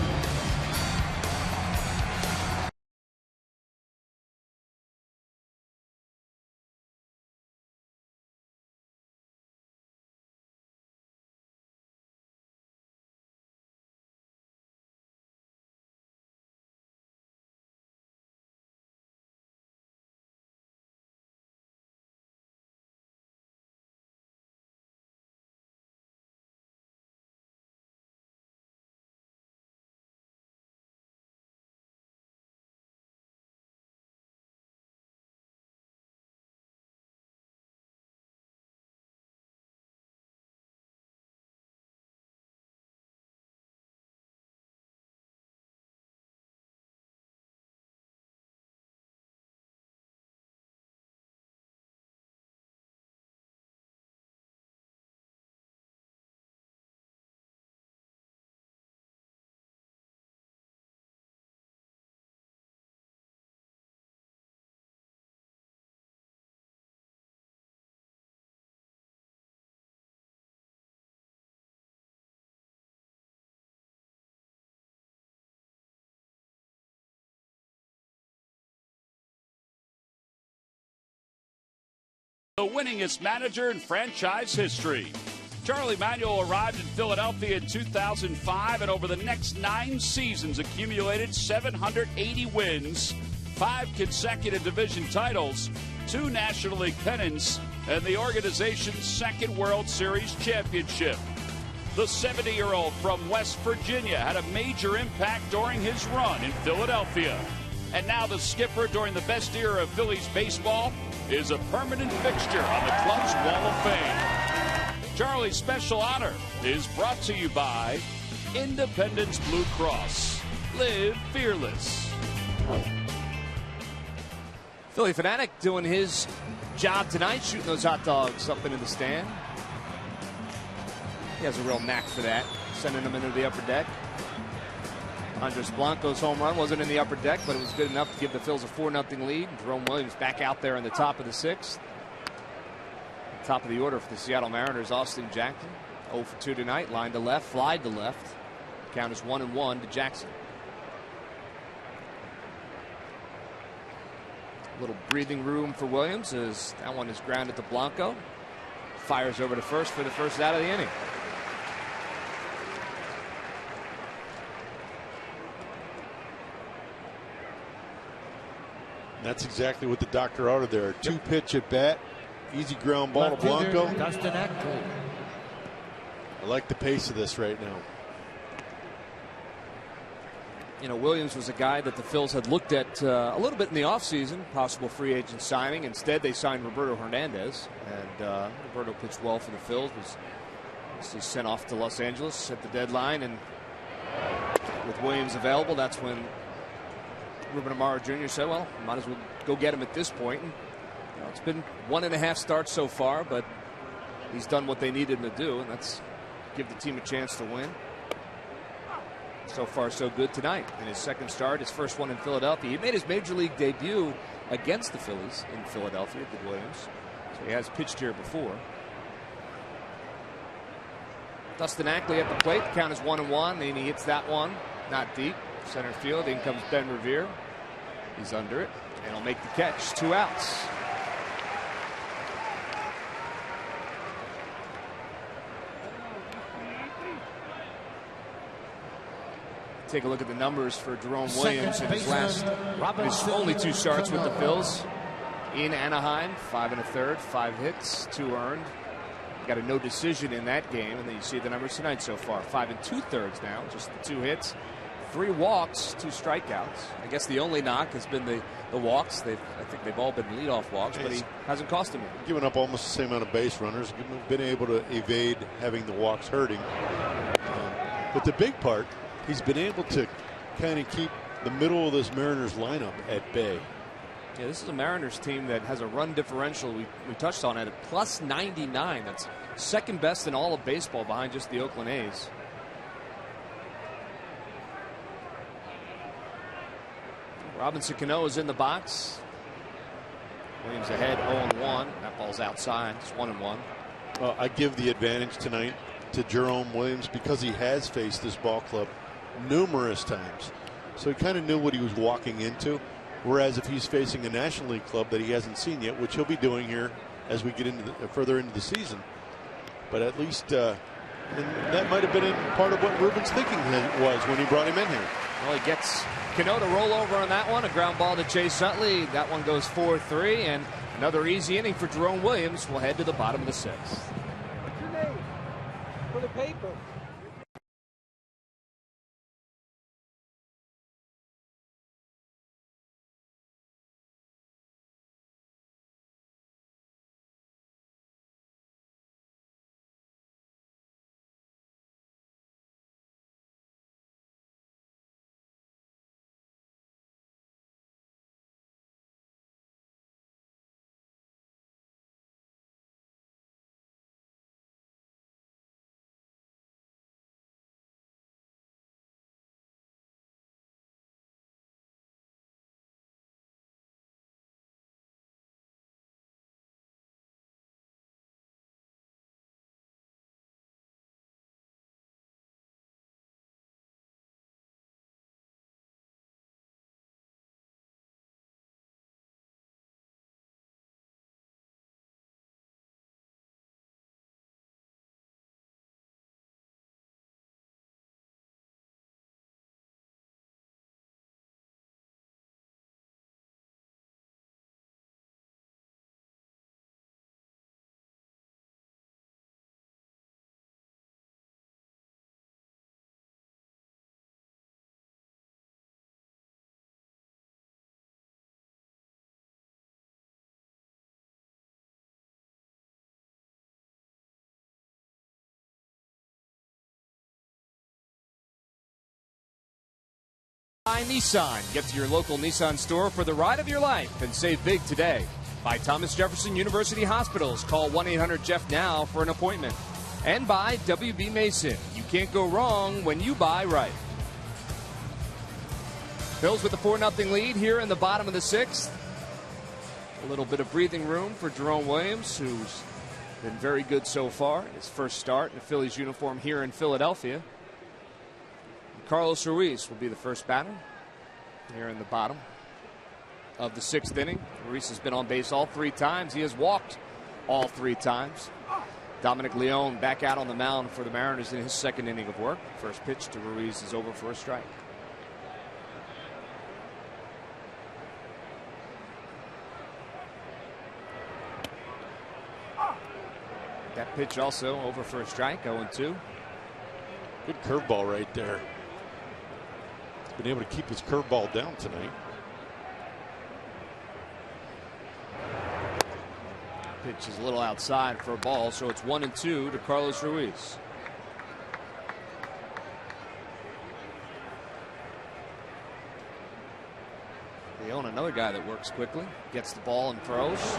D: The winningest manager in franchise history. Charlie Manuel arrived in Philadelphia in 2005 and over the next 9 seasons accumulated 780 wins, 5 consecutive division titles, 2 National League pennants, and the organization's 2nd World Series championship. The 70-year-old from West Virginia had a major impact during his run in Philadelphia. And now the skipper during the best era of Phillies baseball is a permanent fixture on the club's Wall of Fame. Charlie's special honor is brought to you by Independence Blue Cross. Live fearless.
A: Philly Fanatic doing his job tonight, shooting those hot dogs up into the stand. He has a real knack for that, sending them into the upper deck. Andres Blanco's home run wasn't in the upper deck, but it was good enough to give the Phils a 4-0 lead. Jerome Williams back out there in the top of the 6th. Top of the order for the Seattle Mariners, Austin Jackson. 0 for 2 tonight. Line to left, fly to left. Count is 1-1 to Jackson. A little breathing room for Williams as that one is grounded to Blanco. Fires over to first for the first out of the inning.
C: That's exactly what the doctor ordered there. 2-pitch at bat, easy ground ball to Blanco. I like the pace of this right now.
A: You know, Williams was a guy that the Phils had looked at a little bit in the offseason, possible free agent signing. Instead, they signed Roberto Hernandez, and Roberto pitched well for the Phils. Was sent off to Los Angeles at the deadline, and with Williams available, that's when Ruben Amaro Jr. said, well, might as well go get him at this point. And, you know, it's been 1.5 starts so far, but he's done what they needed him to do, and that's give the team a chance to win. So far, so good tonight in his 2nd start, his first one in Philadelphia. He made his major league debut against the Phillies in Philadelphia, did Williams. So he has pitched here before. Dustin Ackley at the plate. The count is 1-1, and he hits that one. Not deep. Center field. In comes Ben Revere. He's under it, and he'll make the catch. 2 outs. take a look at the numbers for Jerome Williams in his only 2 starts with the Phils. In Anaheim, 5 1/3, 5 hits, 2 earned. Got a no decision in that game, and then you see the numbers tonight so far. 5 2/3 now, just the 2 hits, 3 walks, 2 strikeouts.
E: I guess the only knock has been the walks. I think they've all been leadoff walks, but he hasn't cost him any.
C: Given up almost the same amount of base runners, been able to evade having the walks hurting. But the big part, he's been able to kind of keep the middle of this Mariners lineup at bay.
E: Yeah, this is a Mariners team that has a run differential. We touched on it at plus 99. That's second best in all of baseball behind just the Oakland A's.
A: Robinson Cano is in the box. Williams ahead 0-1. That ball's outside. It's 1-1.
C: I give the advantage tonight to Jerome Williams because he has faced this ball club numerous times. So he kind of knew what he was walking into. Whereas if he's facing a National League club that he hasn't seen yet, which he'll be doing here as we get into further into the season. But at least that might have been part of what Ruben's thinking was when he brought him in here.
A: Well, he gets Cano to roll over on that one. A ground ball to Chase Utley. That one goes 4-3, and another easy inning for Jerome Williams. We'll head to the bottom of the 6th.
F: What's your name? For the paper.
A: Nissan. Get to your local Nissan store for the ride of your life and save big today. By Thomas Jefferson University Hospitals. Call 1-800-JEFF now for an appointment. And by WB Mason. You can't go wrong when you buy right. Phils with a 4-0 lead here in the bottom of the 6th. A little bit of breathing room for Jerome Williams, who's been very good so far. His first start in the Phillies uniform here in Philadelphia. Carlos Ruiz will be the first batter here in the bottom of the 6th inning. Ruiz has been on base all 3 times. He has walked all 3 times. Dominic Leone back out on the mound for the Mariners in his 2nd inning of work. First pitch to Ruiz is over for a strike. That pitch also over for a strike, 0-2.
C: Good curveball right there. Been able to keep his curveball down tonight.
A: Pitch is a little outside for a ball, so it's 1-2 to Carlos Ruiz. Leone, another guy that works quickly, gets the ball and throws.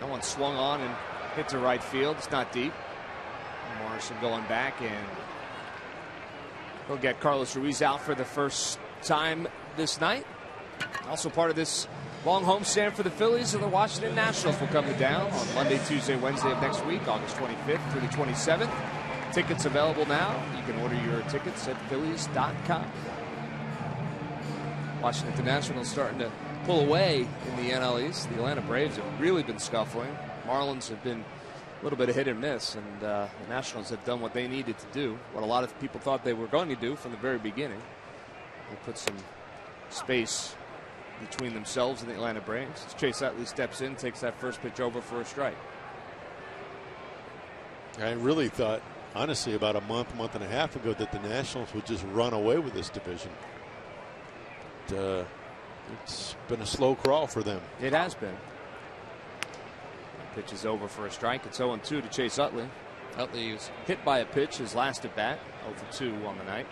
A: No one swung on and hit to right field. It's not deep. Morrison going back, and he'll get Carlos Ruiz out for the first time this night. Also part of this long homestand for the Phillies and the Washington Nationals will come to town on Monday, Tuesday, Wednesday of next week, August 25th through the 27th. Tickets available now. You can order your tickets at Phillies.com. Washington Nationals starting to pull away in the NL East. The Atlanta Braves have really been scuffling. Marlins have been a little bit of hit and miss, and the Nationals have done what they needed to do, what a lot of people thought they were going to do from the very beginning.
E: They put some space between themselves and the Atlanta Braves. As Chase Utley steps in, takes that first pitch over for a strike.
C: I really thought, honestly, about a month and a half ago that the Nationals would just run away with this division. But, it's been a slow crawl for them.
E: It has been. Pitch is over for a strike. It's 0-2 to Chase Utley. Utley was hit by a pitch his last at bat, 0-2 on the night.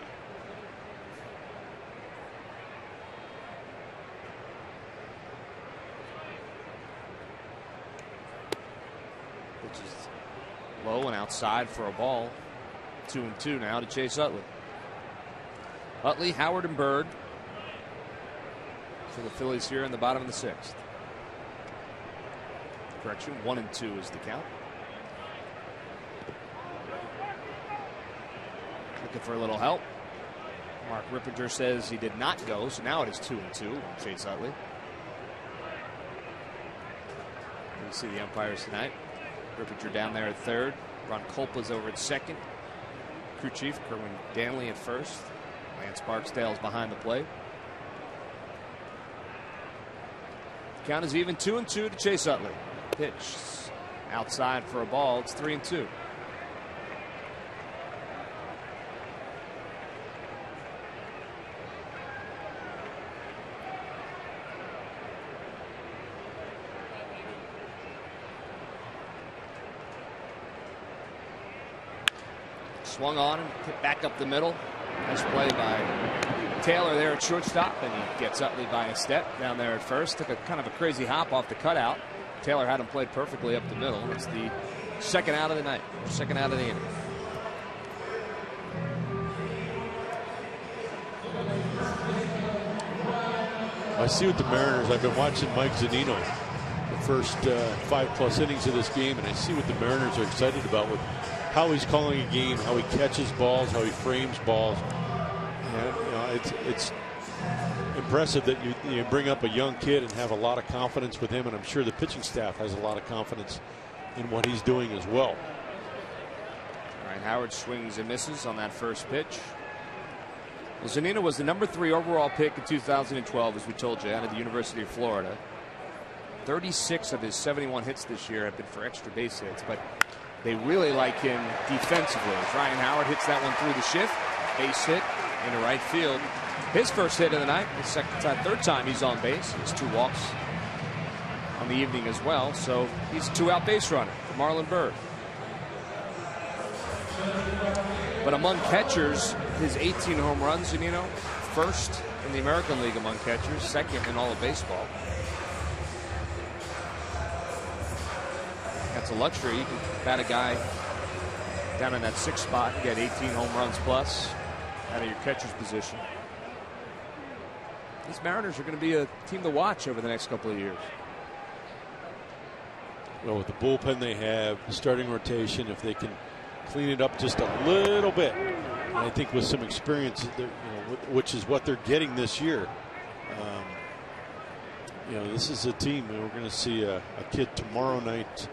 E: Pitch is low and outside for a ball. 2-2 now to Chase Utley. Utley, Howard, and Bird for the Phillies here in the bottom of the 6th. Correction, 1-2 is the count. Looking for a little help. Mark Rippinger says he did not go, so now it is 2-2. Chase Utley. You see the umpires tonight. Rippinger down there at third. Ron Kolpa's over at second. Crew chief Kerwin Danley at first. Lance Barksdale's behind the plate. Count is even, 2-2 to Chase Utley. Pitch outside for a ball. It's 3-2. Swung on and hit back up the middle. Nice play by Taylor there at shortstop, and he gets Utley by a step down there at first. Took a kind of a crazy hop off the cutout. Taylor had him played perfectly up the middle. It's the second out of the night, second out of the inning.
C: I see with the Mariners, I've been watching Mike Zunino the first 5+ innings of this game, and I see what the Mariners are excited about with how he's calling a game, how he catches balls, how he frames balls. And, you know, it's impressive that you bring up a young kid and have a lot of confidence with him, and I'm sure the pitching staff has a lot of confidence in what he's doing as well.
E: All right, Howard swings and misses on that first pitch. Well, Zunino was the number 3 overall pick in 2012, as we told you, out of the University of Florida. 36 of his 71 hits this year have been for extra base hits, but they really like him defensively. As Ryan Howard hits that one through the shift, base hit into right field. His first hit of the night, his third time he's on base. He has 2 walks on the evening as well, so he's a 2-out base runner for Marlon Byrd. But among catchers, his 18 home runs, and first in the American League among catchers, second in all of baseball. That's a luxury. You can bat a guy down in that 6th spot, get 18 home runs plus out of your catcher's position. These Mariners are going to be a team to watch over the next couple of years.
C: Well, with the bullpen they have, the starting rotation, if they can clean it up just a little bit, and I think with some experience, which is what they're getting this year. This is a team, and we're going to see a kid tomorrow night.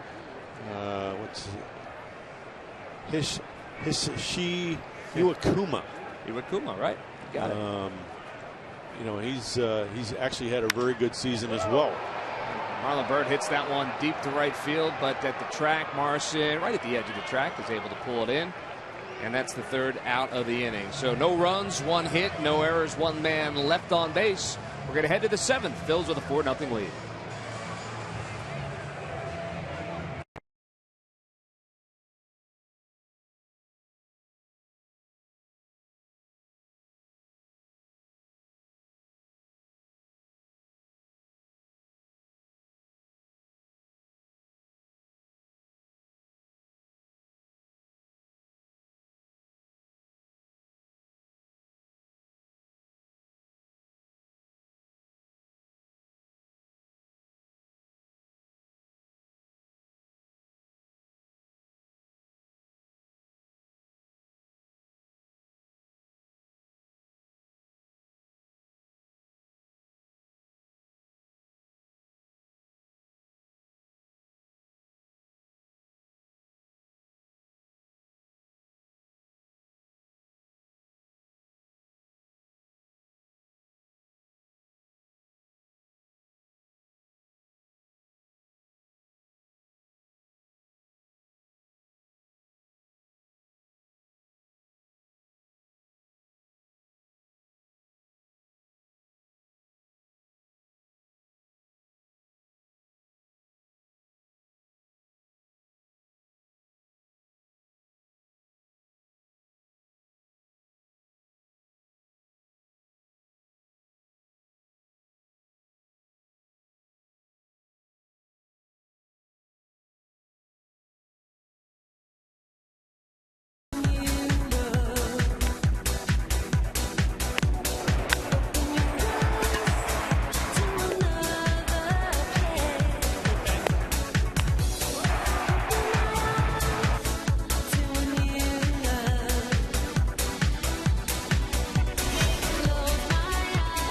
C: What's Hisashi Iwakuma?
E: Iwakuma, right? You got it.
C: He's actually had a very good season as well.
E: Marlon Byrd hits that one deep to right field, but at the track, Morrison, right at the edge of the track, is able to pull it in. And that's the 3rd out of the inning. So no runs, 1 hit, no errors, 1 man left on base. We're going to head to the 7th. Phils with a 4-0 lead.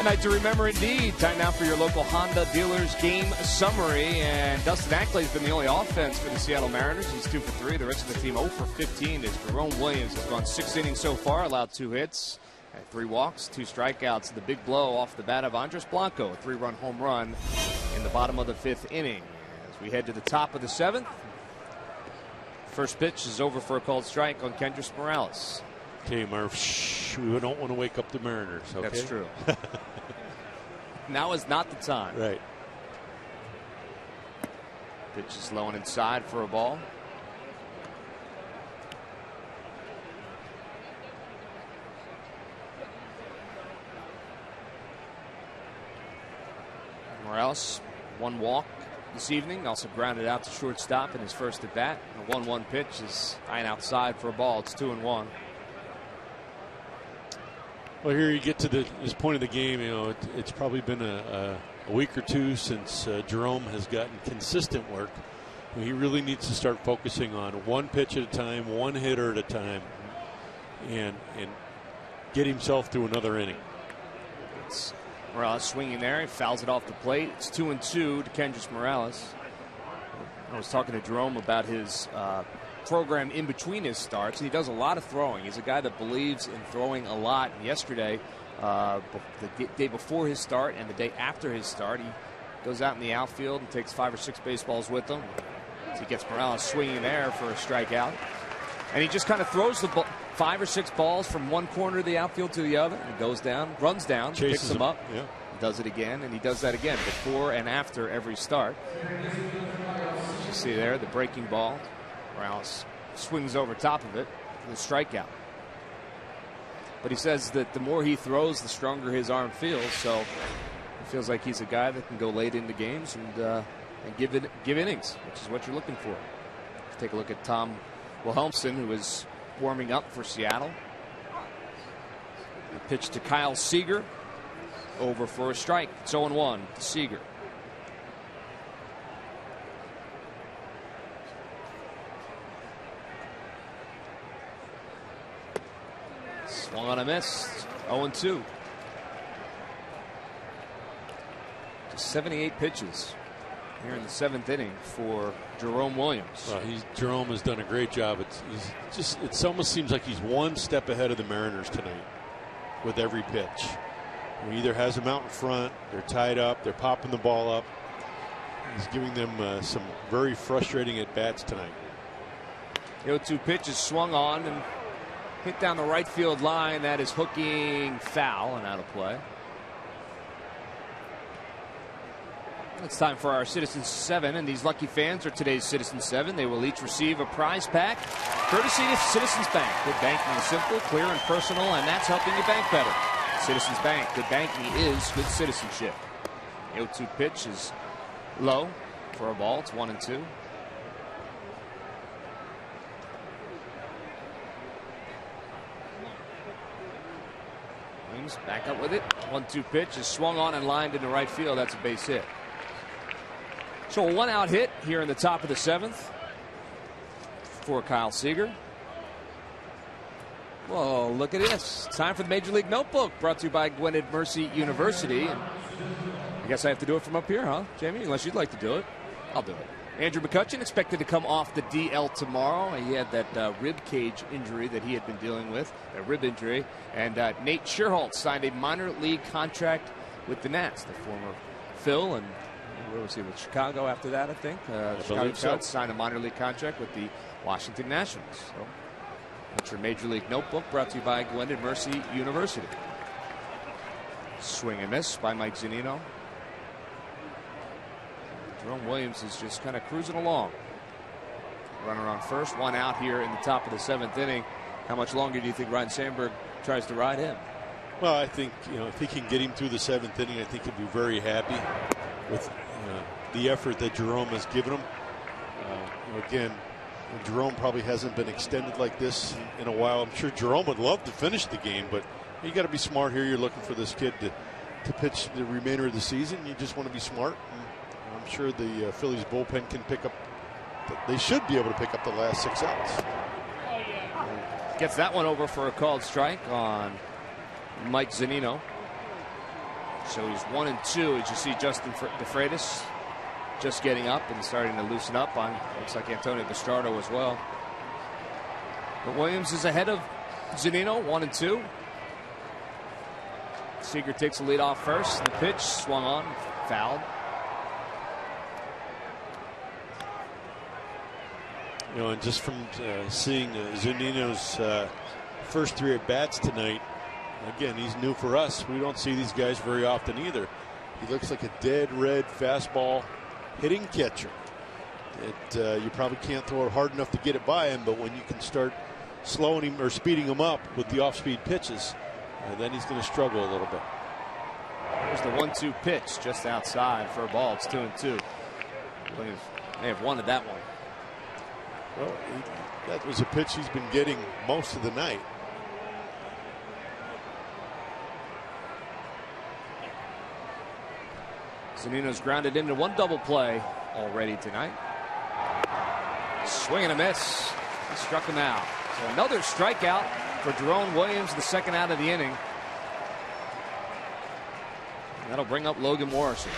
A: A night to remember indeed. Time now for your local Honda dealers game summary. And Dustin Ackley's been the only offense for the Seattle Mariners. He's 2 for 3. The rest of the team 0 for 15. As Jerome Williams has gone 6 innings so far, allowed 2 hits, 3 walks, 2 strikeouts. The big blow off the bat of Andres Blanco, a 3-run home run in the bottom of the 5th inning. As we head to the top of the 7th, first pitch is over for a called strike on Kendrys Morales.
C: Okay, Murph, we don't want to wake up the Mariners. Okay?
A: That's true. Now is not the time.
C: Right.
E: Pitch is low and inside for a ball. Morales, 1 walk this evening, also grounded out to shortstop in his first at bat. The 1-1 pitch is high outside for a ball. It's 2-1.
C: Well, here you get to this point of the game. You know, it's probably been a week or 2 since Jerome has gotten consistent work. He really needs to start focusing on 1 pitch at a time, 1 hitter at a time, and get himself through another inning.
E: It's Morales swinging there. He fouls it off the plate. It's 2-2 to Kendrys Morales. I was talking to Jerome about his program in between his starts. He does a lot of throwing. He's a guy that believes in throwing a lot. And yesterday, the day before his start and the day after his start, he goes out in the outfield and takes 5 or 6 baseballs with him. So he gets Morales swinging there for a strikeout. And he just kind of throws the 5 or 6 balls from one corner of the outfield to the other. And goes down, runs down,
C: chases
E: picks them up.
C: Yeah.
E: Does it again, and he does that again before and after every start. You see there the breaking ball. Morales swings over top of it for the strikeout. But he says that the more he throws, the stronger his arm feels. So it feels like he's a guy that can go late into games and give innings, which is what you're looking for. Take a look at Tom Wilhelmsen, who is warming up for Seattle. The pitch to Kyle Seager. Over for a strike. It's 0-1 to Seager. Swung on a miss. 0-2. Just 78 pitches here in the 7th inning for Jerome Williams.
C: Well, Jerome has done a great job. It almost seems like he's 1 step ahead of the Mariners tonight with every pitch. He either has them out in front, they're tied up, they're popping the ball up. He's giving them some very frustrating at-bats tonight.
E: The 0-2 pitch is swung on and hit down the right field line. That is hooking foul and out of play. It's time for our Citizens 7, and these lucky fans are today's Citizens 7. They will each receive a prize pack courtesy of Citizens Bank. Good banking is simple, clear, and personal, and that's helping you bank better. Citizens Bank. Good banking is good citizenship. The 0-2 pitch is low for a ball. It's 1-2. Williams back up with it. 1-2 pitch is swung on and lined into right field. That's a base hit. So a 1-out hit here in the top of the 7th for Kyle Seager. Well, look at this. It's time for the Major League Notebook, brought to you by Gwynedd Mercy University. And I guess I have to do it from up here, huh, Jamie? Unless you'd like to do it. I'll do it. Andrew McCutchen expected to come off the DL tomorrow. He had that rib cage injury that he had been dealing with, a rib injury. And Nate Scherholtz signed a minor league contract with the Nats, the former Phil. And where was he, with Chicago after that, I think? Chicago Cubs signed a minor league contract with the Washington Nationals. So that's your Major League Notebook, brought to you by Gwynedd Mercy University. Swing and miss by Mike Zunino. Jerome Williams is just kind of cruising along. Runner on first, 1 out here in the top of the 7th inning. How much longer do you think Ryan Sandberg tries to ride him?
C: Well, I think, if he can get him through the 7th inning, I think he'll be very happy with the effort that Jerome has given him. Again, Jerome probably hasn't been extended like this in a while. I'm sure Jerome would love to finish the game, but you got to be smart here. You're looking for this kid to pitch the remainder of the season. You just want to be smart. I'm sure the Phillies bullpen can pick up. They should be able to pick up the last 6 outs.
E: Gets that one over for a called strike on Mike Zunino. So he's 1-2. As you see, Justin DeFreitas just getting up and starting to loosen up on, looks like Antonio Bastardo as well. But Williams is ahead of Zunino, 1-2. Seager takes the lead off first. The pitch swung on, fouled.
C: You know, and just from seeing Zunino's first 3 at bats tonight, again, he's new for us. We don't see these guys very often either. He looks like a dead red fastball hitting catcher. You probably can't throw it hard enough to get it by him, but when you can start slowing him or speeding him up with the off-speed pitches, then he's going to struggle a little bit.
E: There's the 1-2 pitch just outside for a ball. It's 2-2. Williams may have wanted that one.
C: Well, that was a pitch he's been getting most of the night.
E: Zunino's grounded into one double play already tonight. Swing and a miss. He struck him out. So another strikeout for Jerome Williams, the second out of the inning. And that'll bring up Logan Morrison.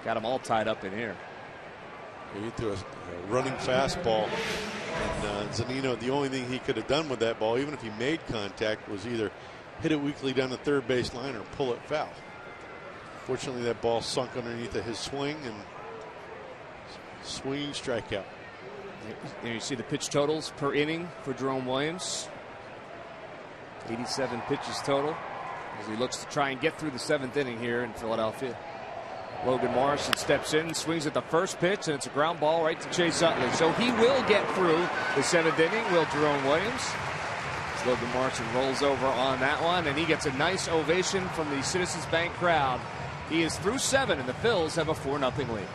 E: Got him all tied up in here.
C: He threw a running fastball, and Zunino, the only thing he could have done with that ball, even if he made contact, was either hit it weakly down the third base line or pull it foul. Fortunately, that ball sunk underneath of his swing, and swinging strikeout.
E: There you see the pitch totals per inning for Jerome Williams. 87 pitches total as he looks to try and get through the 7th inning here in Philadelphia. Logan Morrison steps in, swings at the first pitch, and it's a ground ball right to Chase Utley. So he will get through the 7th inning, will Jerome Williams. As Logan Morrison rolls over on that one, and he gets a nice ovation from the Citizens Bank crowd. He is through 7, and the Phils have a 4-0 lead.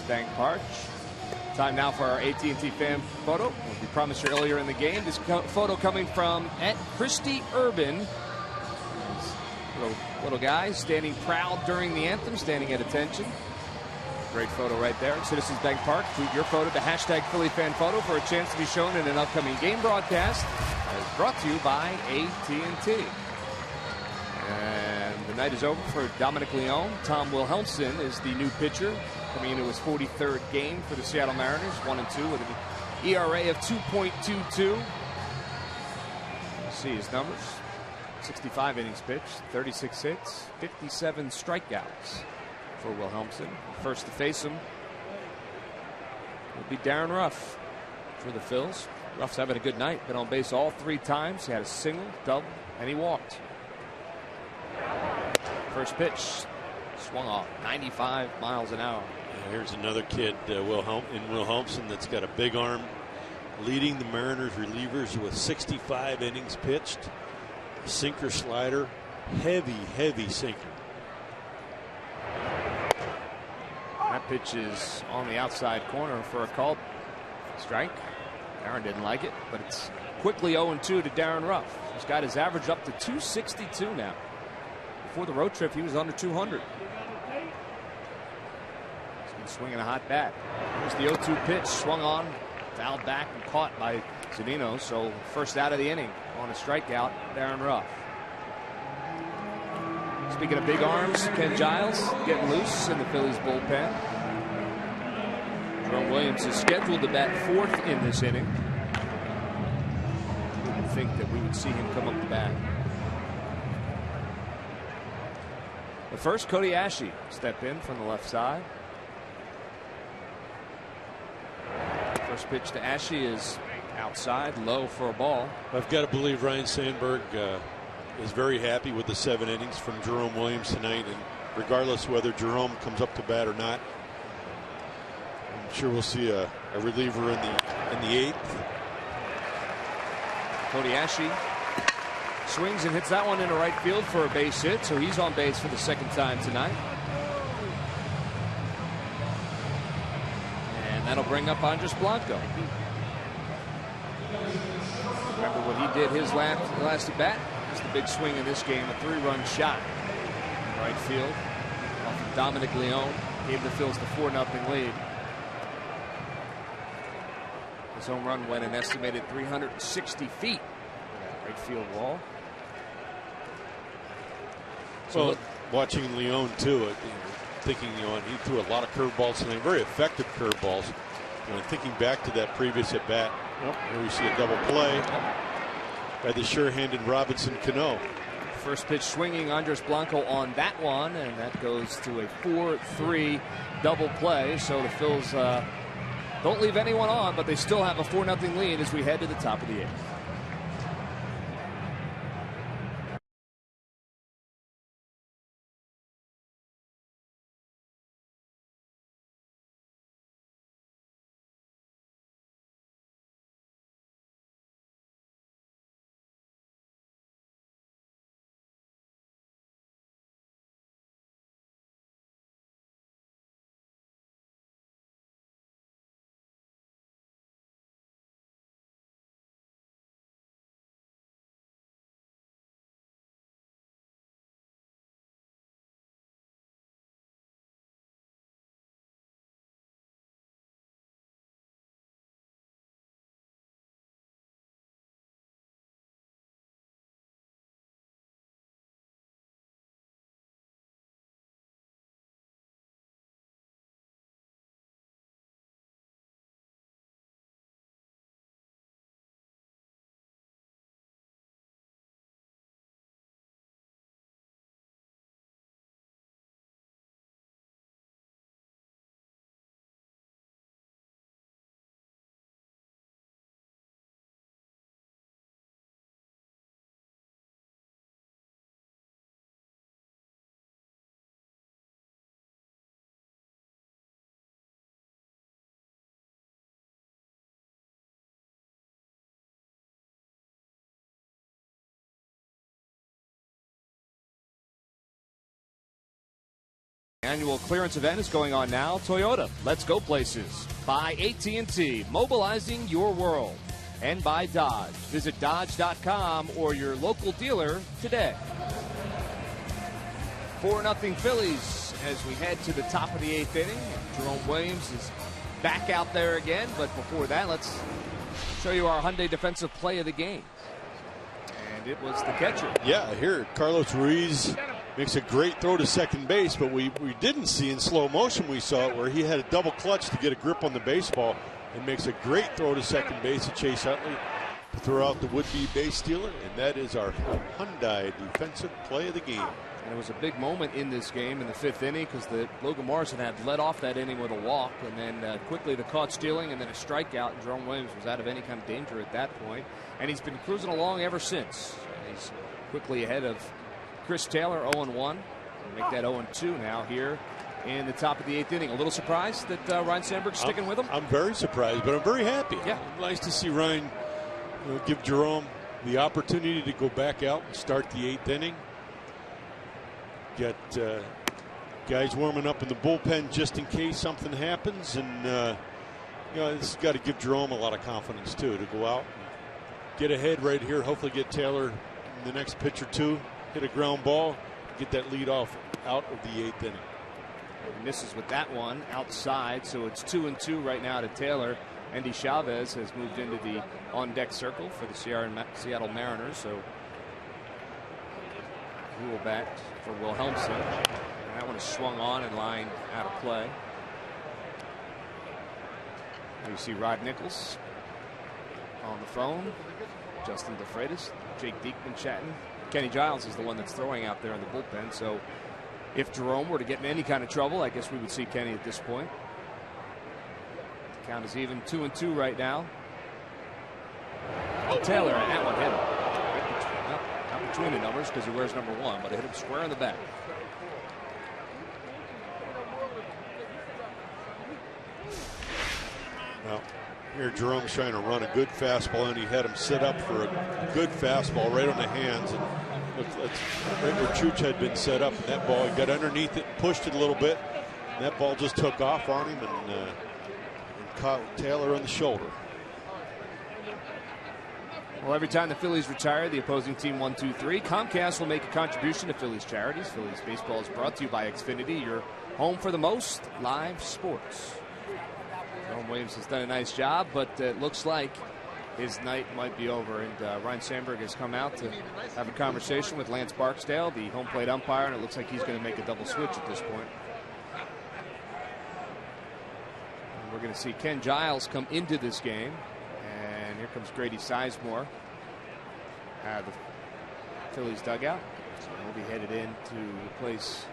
E: Bank Park. Time now for our AT&T fan photo. As we promised you earlier in the game, this photo coming from @Christy Urban. Little guy standing proud during the anthem, standing at attention. Great photo right there at Citizens Bank Park. Tweet your photo to #PhillyFanPhoto for a chance to be shown in an upcoming game broadcast. As brought to you by AT&T. And the night is over for Dominic Leone. Tom Wilhelmsen is the new pitcher, coming into his 43rd game for the Seattle Mariners, 1-2 with an ERA of 2.22. See his numbers. 65 innings pitched, 36 hits, 57 strikeouts for Wilhelmsen. First to face him will be Darren Ruff for the Phils. Ruff's having a good night. Been on base all 3 times. He had a single, double, and he walked. First pitch Swung off 95 miles an hour.
C: Here's another kid, Will Helmson, that's got a big arm, leading the Mariners relievers with 65 innings pitched. Sinker slider, heavy sinker.
E: That pitch is on the outside corner for a called strike. Aaron didn't like it, but it's quickly 0-2 to Darren Ruff. He's got his average up to 262 now. Before the road trip, he was under 200. He's been swinging a hot bat. Here's the 0-2 pitch, swung on, fouled back and caught by Zunino. So first out of the inning on a strikeout, Darren Ruff. Speaking of big arms, Ken Giles getting loose in the Phillies bullpen. Jerome Williams is scheduled to bat fourth in this inning. Didn't think that we would see him come up the bat. The first, Cody Ashe step in from the left side. First pitch to Ashe is outside, low for a ball.
C: I've got to believe Ryan Sandberg is very happy with the 7 innings from Jerome Williams tonight, and regardless whether Jerome comes up to bat or not, I'm sure we'll see a reliever in the 8th.
E: Cody Ashe swings and hits that one into right field for a base hit, so he's on base for the second time tonight. And that'll bring up Andres Blanco. Remember what he did his last at bat? Just the big swing in this game, a 3-run shot. Right field off of Dominic Leone gave the Phils the 4-0 lead. His home run went an estimated 360 feet. Right field wall.
C: So well, watching Leone too, thinking he threw a lot of curveballs tonight, very effective curveballs. Thinking back to that previous at bat, here we see a double play by the sure-handed Robinson Cano.
E: First pitch swinging Andres Blanco on that one, and that goes to a 4-3 double play. So the Phils don't leave anyone on, but they still have a 4-0 lead as we head to the top of the 8th. Annual clearance event is going on now. Toyota, let's go places. By AT&T, mobilizing your world. And by Dodge. Visit Dodge.com or your local dealer today. 4-0 Phillies as we head to the top of the 8th inning. Jerome Williams is back out there again, but before that, let's show you our Hyundai defensive play of the game. And it was the catcher.
C: Yeah, here Carlos Ruiz makes a great throw to second base, but we didn't see in slow motion. We saw it where he had a double clutch to get a grip on the baseball and makes a great throw to second base to Chase Utley to throw out the would-be base stealer, and that is our Hyundai defensive play of the game.
E: And it was a big moment in this game in the 5th inning because Logan Morrison had led off that inning with a walk, and then quickly the caught stealing and then a strikeout, and Jerome Williams was out of any kind of danger at that point, and he's been cruising along ever since. He's quickly ahead of Chris Taylor, 0-1. Make that 0-2 now here in the top of the 8th inning. A little surprised that Ryan Sandberg's sticking with him?
C: I'm very surprised, but I'm very happy.
E: Yeah.
C: Nice to see Ryan give Jerome the opportunity to go back out and start the 8th inning. Get guys warming up in the bullpen just in case something happens, and this has got to give Jerome a lot of confidence too, to go out and get ahead right here. Hopefully get Taylor in the next pitch or two, hit a ground ball, get that lead off out of the 8th inning.
E: Misses with that one outside, so it's 2-2 right now to Taylor. Andy Chavez has moved into the on-deck circle for the Seattle Mariners, so he will bat for Wilhelmsen. And that one is swung on and lined out of play. And you see Rod Nichols on the phone, Justin DeFreitas, Jake Diekman chatting. Kenny Giles is the one that's throwing out there in the bullpen, so if Jerome were to get in any kind of trouble, I guess we would see Kenny at this point. The count is even, 2-2 right now. Taylor, and that one hit him. Not between the numbers because he wears number 1, but it hit him square in the back.
C: Well, here Jerome's trying to run a good fastball, and he had him set up for a good fastball right on the hands. And that's right where Chooch had been set up, and that ball, he got underneath it, pushed it a little bit, and that ball just took off on him and caught Taylor on the shoulder.
E: Well, every time the Phillies retire, the opposing team 1-2-3. Comcast will make a contribution to Phillies charities. Phillies baseball is brought to you by Xfinity, your home for the most live sports. Jerome Williams has done a nice job, but it looks like his night might be over. And Ryan Sandberg has come out to have a conversation with Lance Barksdale, the home plate umpire, and it looks like he's going to make a double switch at this point. And we're going to see Ken Giles come into this game. And here comes Grady Sizemore out of the Phillies dugout. So he'll be headed in to replace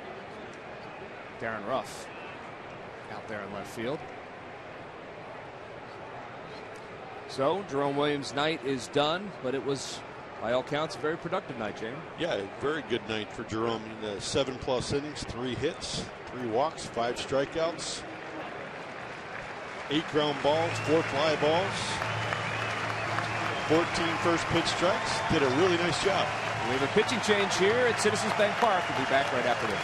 E: Darren Ruff out there in left field. So Jerome Williams' night is done, but it was, by all counts, a very productive night, Jamie.
C: Yeah, a very good night for Jerome. 7+ innings, 3 hits, 3 walks, 5 strikeouts, 8 ground balls, 4 fly balls, 14 first pitch strikes. Did a really nice job.
E: We have a pitching change here at Citizens Bank Park. We'll be back right after this.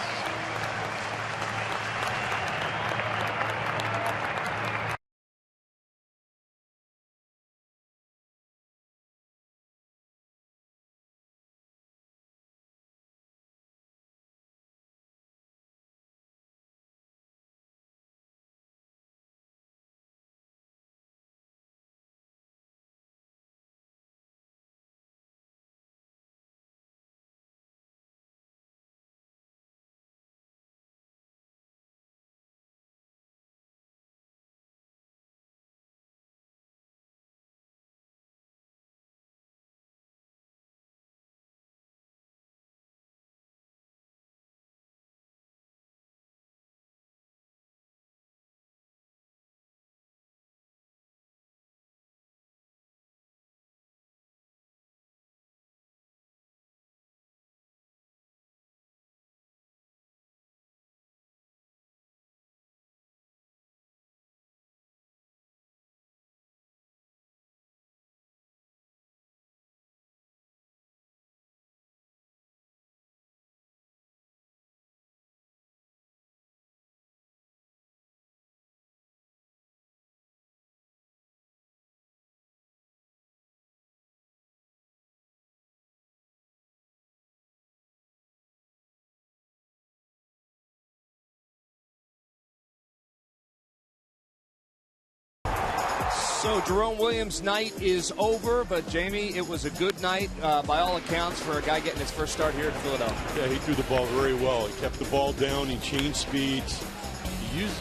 E: So Jerome Williams' night is over, but Jamie, it was a good night by all accounts for a guy getting his first start here in Philadelphia.
C: Yeah, he threw the ball very well. He kept the ball down. He changed speeds. He used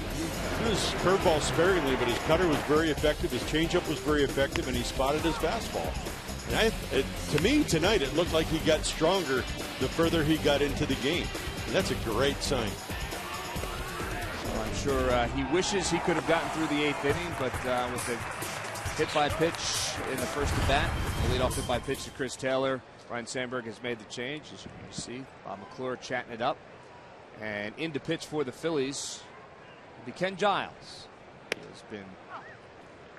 C: his curveball sparingly, but his cutter was very effective. His changeup was very effective, and he spotted his fastball. And to me, tonight, it looked like he got stronger the further he got into the game. And that's a great sign.
E: Well, I'm sure he wishes he could have gotten through the 8th inning, but with the hit-by-pitch in the first at-bat, the leadoff hit-by-pitch to Chris Taylor, Ryan Sandberg has made the change. As you can see, Bob McClure chatting it up. And in to pitch for the Phillies will be Ken Giles. He has been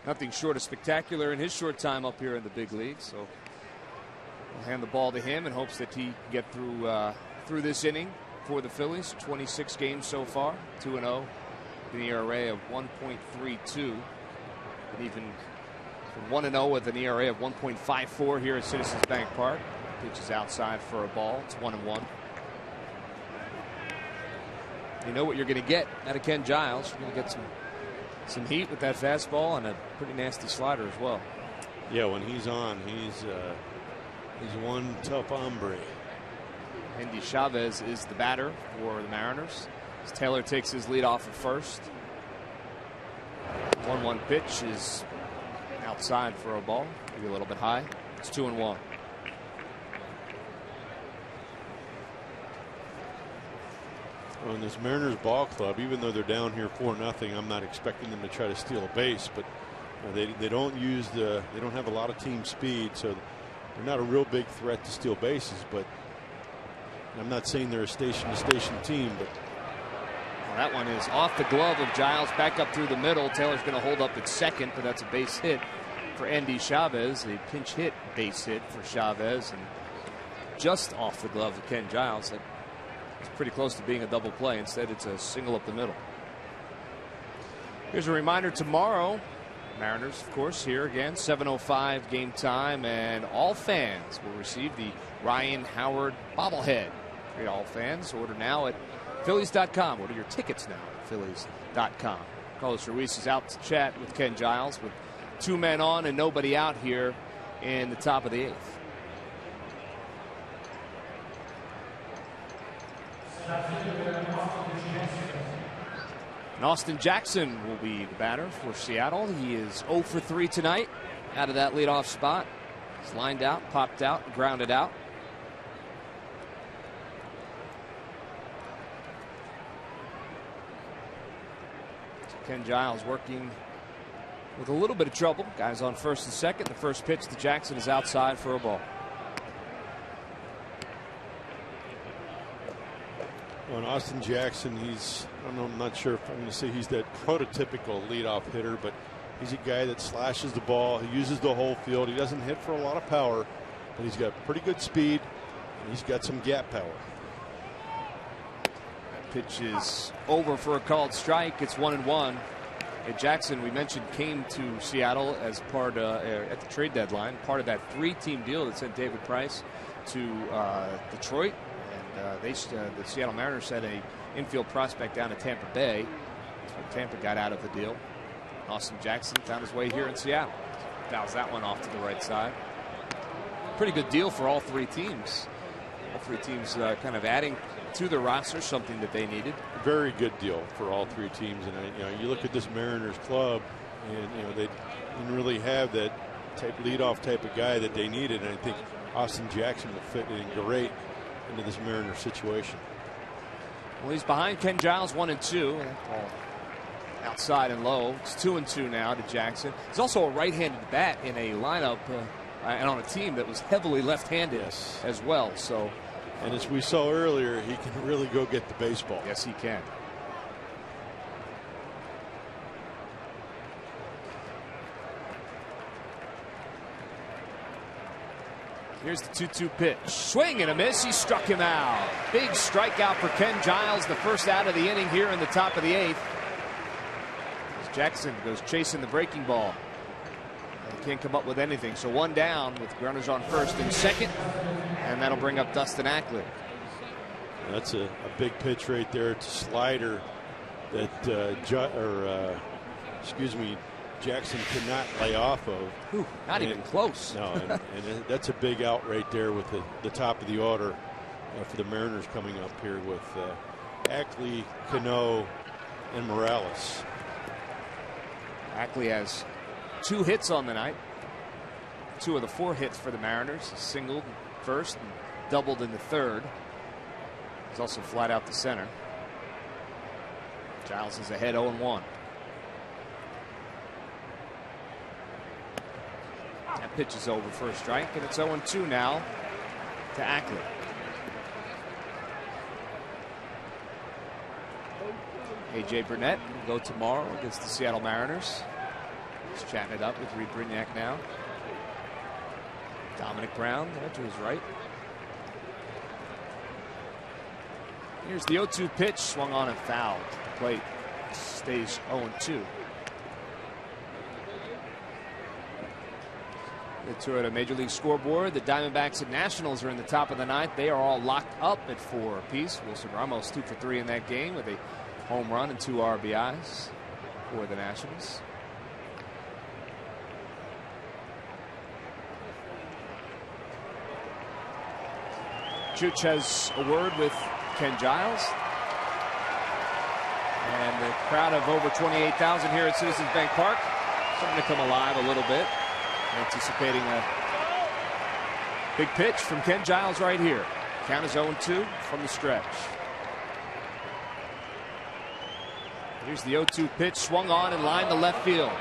E: nothing short of spectacular in his short time up here in the big league. So we'll hand the ball to him in hopes that he can get through this inning for the Phillies. 26 games so far, 2-0, an ERA of 1.32, and even 1-0 with an ERA of 1.54 here at Citizens Bank Park. Pitch is outside for a ball. It's 1-1. You know what you're going to get out of Ken Giles. You're going to get some heat with that fastball and a pretty nasty slider as well.
C: Yeah, when he's on, he's one tough hombre.
E: Andy Chavez is the batter for the Mariners. As Taylor takes his lead off at first. 1-1 pitch is outside for a ball, maybe a little bit high. It's 2-1.
C: Well, in this Mariners ball club, even though they're down here 4-0, I'm not expecting them to try to steal a base, but they don't have a lot of team speed, so they're not a real big threat to steal bases. But I'm not saying they're a station-to-station team, but
E: that one is off the glove of Giles, back up through the middle. Taylor's going to hold up at second, but that's a base hit for Andy Chavez. A pinch hit base hit for Chavez, and just off the glove of Ken Giles. It's pretty close to being a double play. Instead, it's a single up the middle. Here's a reminder tomorrow. Mariners, of course, here again, 7:05 game time, and all fans will receive the Ryan Howard bobblehead. For all fans, order now at Phillies.com. Order your tickets now at Phillies.com. Carlos Ruiz is out to chat with Ken Giles with 2 men on and nobody out here in the top of the 8th. And Austin Jackson will be the batter for Seattle. He is 0 for 3 tonight out of that leadoff spot. He's lined out, popped out, grounded out. So Ken Giles working with a little bit of trouble. Guys on first and second. The first pitch to Jackson is outside for a ball.
C: Well, and Austin Jackson, I'm not sure if I'm going to say he's that prototypical leadoff hitter, but he's a guy that slashes the ball. He uses the whole field. He doesn't hit for a lot of power, but he's got pretty good speed, and he's got some gap power.
E: That pitch is over for a called strike. It's 1-1. And Jackson, we mentioned, came to Seattle as part at the trade deadline, part of that 3-team deal that sent David Price to Detroit. The Seattle Mariners had a infield prospect down at Tampa Bay. So Tampa got out of the deal. Austin Jackson found his way here in Seattle. Fouls that one off to the right side. Pretty good deal for all 3 teams. All 3 teams kind of adding to the roster, something that they needed.
C: Very good deal for all 3 teams. And you look at this Mariners club, and they didn't really have that leadoff type of guy that they needed. And I think Austin Jackson will fit in great into this Mariners situation.
E: Well, he's behind Ken Giles 1-2. Outside and low. It's 2-2 now to Jackson. He's also a right-handed bat in a lineup and on a team that was heavily left-handed as well. So,
C: and as we saw earlier, he can really go get the baseball.
E: Yes, he can. Here's the 2-2 pitch. Swing and a miss. He struck him out. Big strikeout for Ken Giles. The first out of the inning here in the top of the 8th. As Jackson goes chasing the breaking ball. And can't come up with anything. So 1 down with runners on first and second. And that'll bring up Dustin Ackley.
C: That's a big pitch right there. It's a slider that Jackson could not lay off of.
E: Not even close.
C: No, and that's a big out right there with the top of the order for the Mariners coming up here with Ackley, Cano, and Morales.
E: Ackley has 2 hits on the night. 2 of the 4 hits for the Mariners. He singled first and doubled in the third. He's also flat out to center. Giles is ahead 0-1. That pitch is over for a strike, and it's 0-2 now to Ackley. A.J. Burnett will go tomorrow against the Seattle Mariners. He's chatting it up with Reed Brignac now. Dominic Brown there to his right. Here's the 0-2 pitch, swung on and fouled. The plate stays 0-2. Get to it, a Major League scoreboard. The Diamondbacks and Nationals are in the top of the ninth. They are all locked up at 4 apiece. Wilson Ramos 2 for 3 in that game with a home run and 2 RBIs for the Nationals. Chooch has a word with Ken Giles. And the crowd of over 28,000 here at Citizens Bank Park starting to come alive a little bit. Anticipating a big pitch from Ken Giles right here. Count is 0-2 from the stretch. Here's the 0-2 pitch, swung on and lined to left field.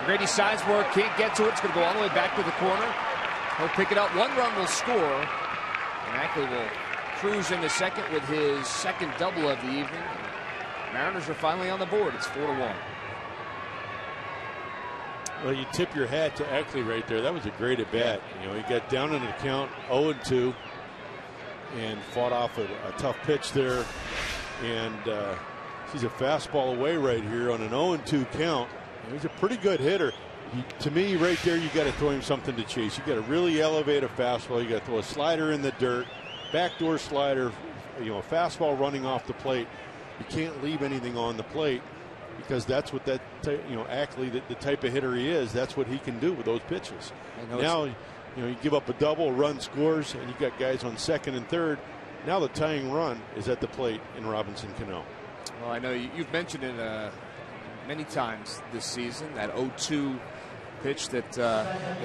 E: Grady Sizemore can't get to it. It's going to go all the way back to the corner. He'll pick it up. 1 run will score. And Ackley will cruise into second with his second double of the evening. Mariners are finally on the board. It's 4-1.
C: Well, you tip your hat to Ackley right there. That was a great at bat. You know, he got down in the count 0-2 and fought off a tough pitch there. And he's a fastball away right here on an 0-2 count. And he's a pretty good hitter. To me, right there, you got to throw him something to chase. You got to really elevate a fastball. You got to throw a slider in the dirt, backdoor slider, you know, a fastball running off the plate. You can't leave anything on the plate because that's what that, you know, Ackley, the type of hitter he is, that's what he can do with those pitches. Now, you know, you give up a double, a run scores, and you got guys on second and third. Now the tying run is at the plate in Robinson Cano.
E: Well, I know you've mentioned it many times this season, that 0-2 pitch that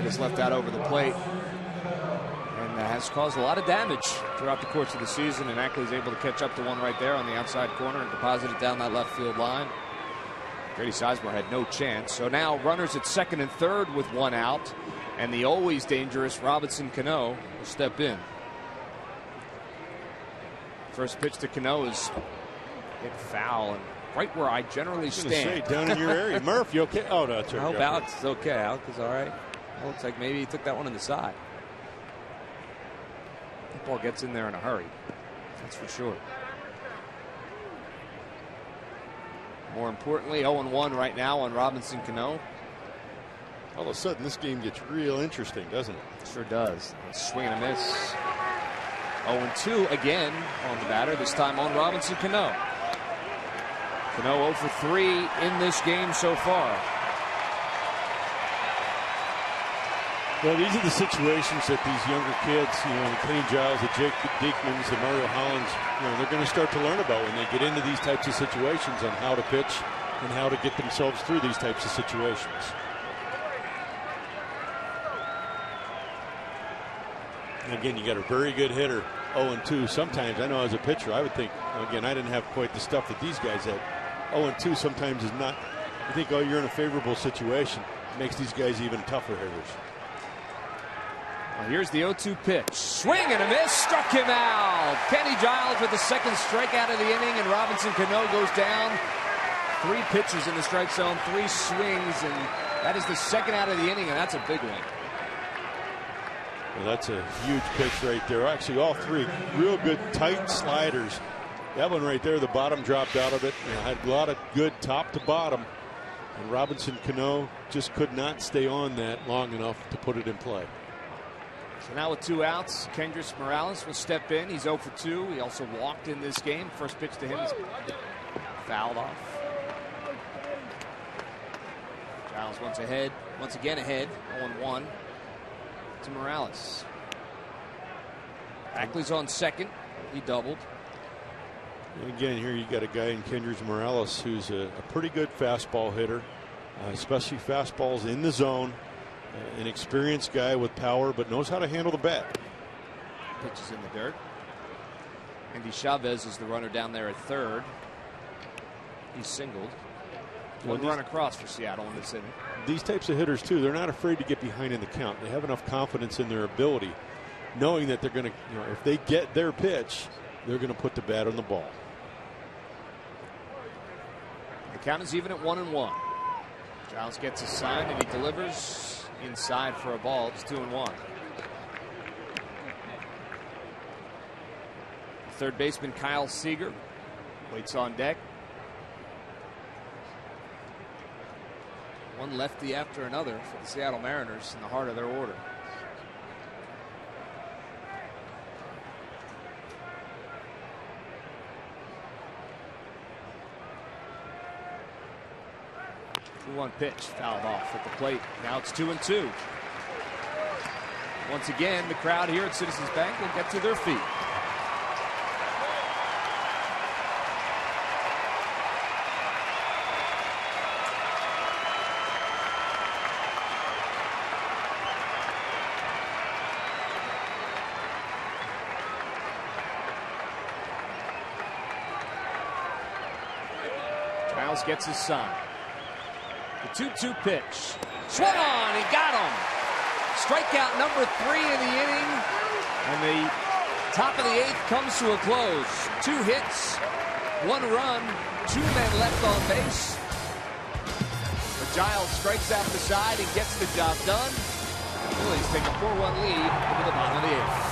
E: is left out over the plate and has caused a lot of damage throughout the course of the season, and Ackley's able to catch up to one right there on the outside corner and deposit it down that left field line. Grady Sizemore had no chance. So now runners at second and third with 1 out, and the always dangerous Robinson Cano will step in. First pitch to Cano is hit foul and right where I generally stand.
C: Say, down in your area. Murph, you okay? Oh, no, that's right.
G: I hope Alex is okay. Alex is all right. It looks like maybe he took that one in the side.
E: The ball gets in there in a hurry. That's for sure. More importantly, 0-1 right now on Robinson Cano.
C: All of a sudden, this game gets real interesting, doesn't it?
E: Sure does. Swing and a miss. 0-2 again on the batter, this time on Robinson Cano. Cano 0 for 3 in this game so far.
C: Well, these are the situations that these younger kids, you know, the Kenny Giles, the Jake Diekmans, the Mario Hollands, you know, they're going to start to learn about when they get into these types of situations on how to pitch and how to get themselves through these types of situations. And again, you got a very good hitter, 0-2. Sometimes, I know as a pitcher, I would think, again, I didn't have quite the stuff that these guys had. 0-2 sometimes is not, you think, oh, you're in a favorable situation. It makes these guys even tougher hitters.
E: Well, here's the 0-2 pitch. Swing and a miss. Struck him out. Kenny Giles with the second strikeout of the inning, and Robinson Cano goes down. 3 pitches in the strike zone, 3 swings, and that is the second out of the inning, and that's a big one.
C: Well, that's a huge pitch right there. Actually, all 3 real good tight sliders. That one right there, the bottom dropped out of it. You know, had a lot of good top to bottom, and Robinson Cano just could not stay on that long enough to put it in play.
E: So now with 2 outs, Kendrys Morales will step in. He's 0 for 2. He also walked in this game. First pitch to him is fouled off. Giles once again ahead, 0-1 to Morales. Ackley's on second. He doubled.
C: And again, here you got a guy in Kendrys Morales who's a pretty good fastball hitter, especially fastballs in the zone. An experienced guy with power, but knows how to handle the bat.
E: Pitches in the dirt. Andy Chavez is the runner down there at third. He's singled. One run across for Seattle in this inning.
C: These types of hitters, too, they're not afraid to get behind in the count. They have enough confidence in their ability, knowing that they're going to, you know, if they get their pitch, they're going to put the bat on the ball.
E: count is even at 1-1. Giles gets a sign and he delivers inside for a ball. It's 2-1. Third baseman Kyle Seager waits on deck. One lefty after another for the Seattle Mariners in the heart of their order. One pitch fouled off at the plate. Now it's 2-2. Once again, the crowd here at Citizens Bank will get to their feet. Giles gets his sign. The 2-2 pitch. Swung on, he got him. Strikeout number 3 in the inning. And the top of the 8th comes to a close. 2 hits, 1 run, 2 men left on base. But Giles strikes out the side and gets the job done. The Phillies take a 4-1 lead over the bottom of the 8th.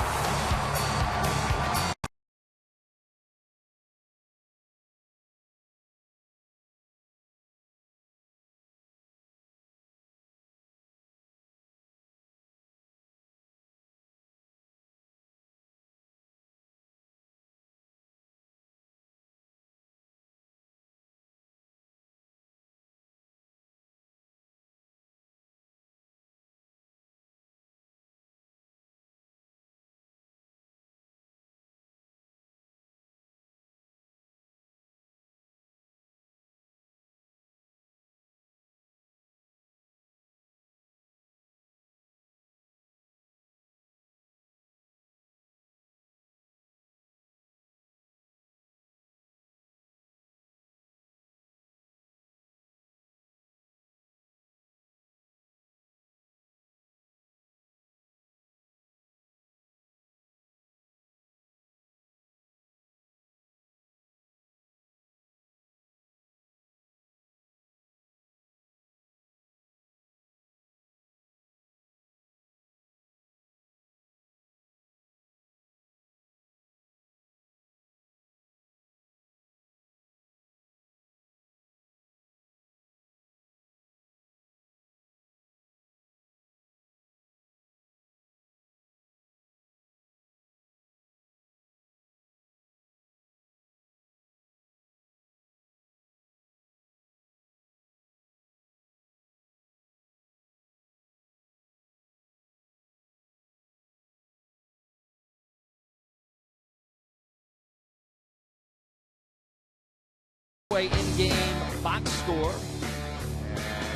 E: In-game box score.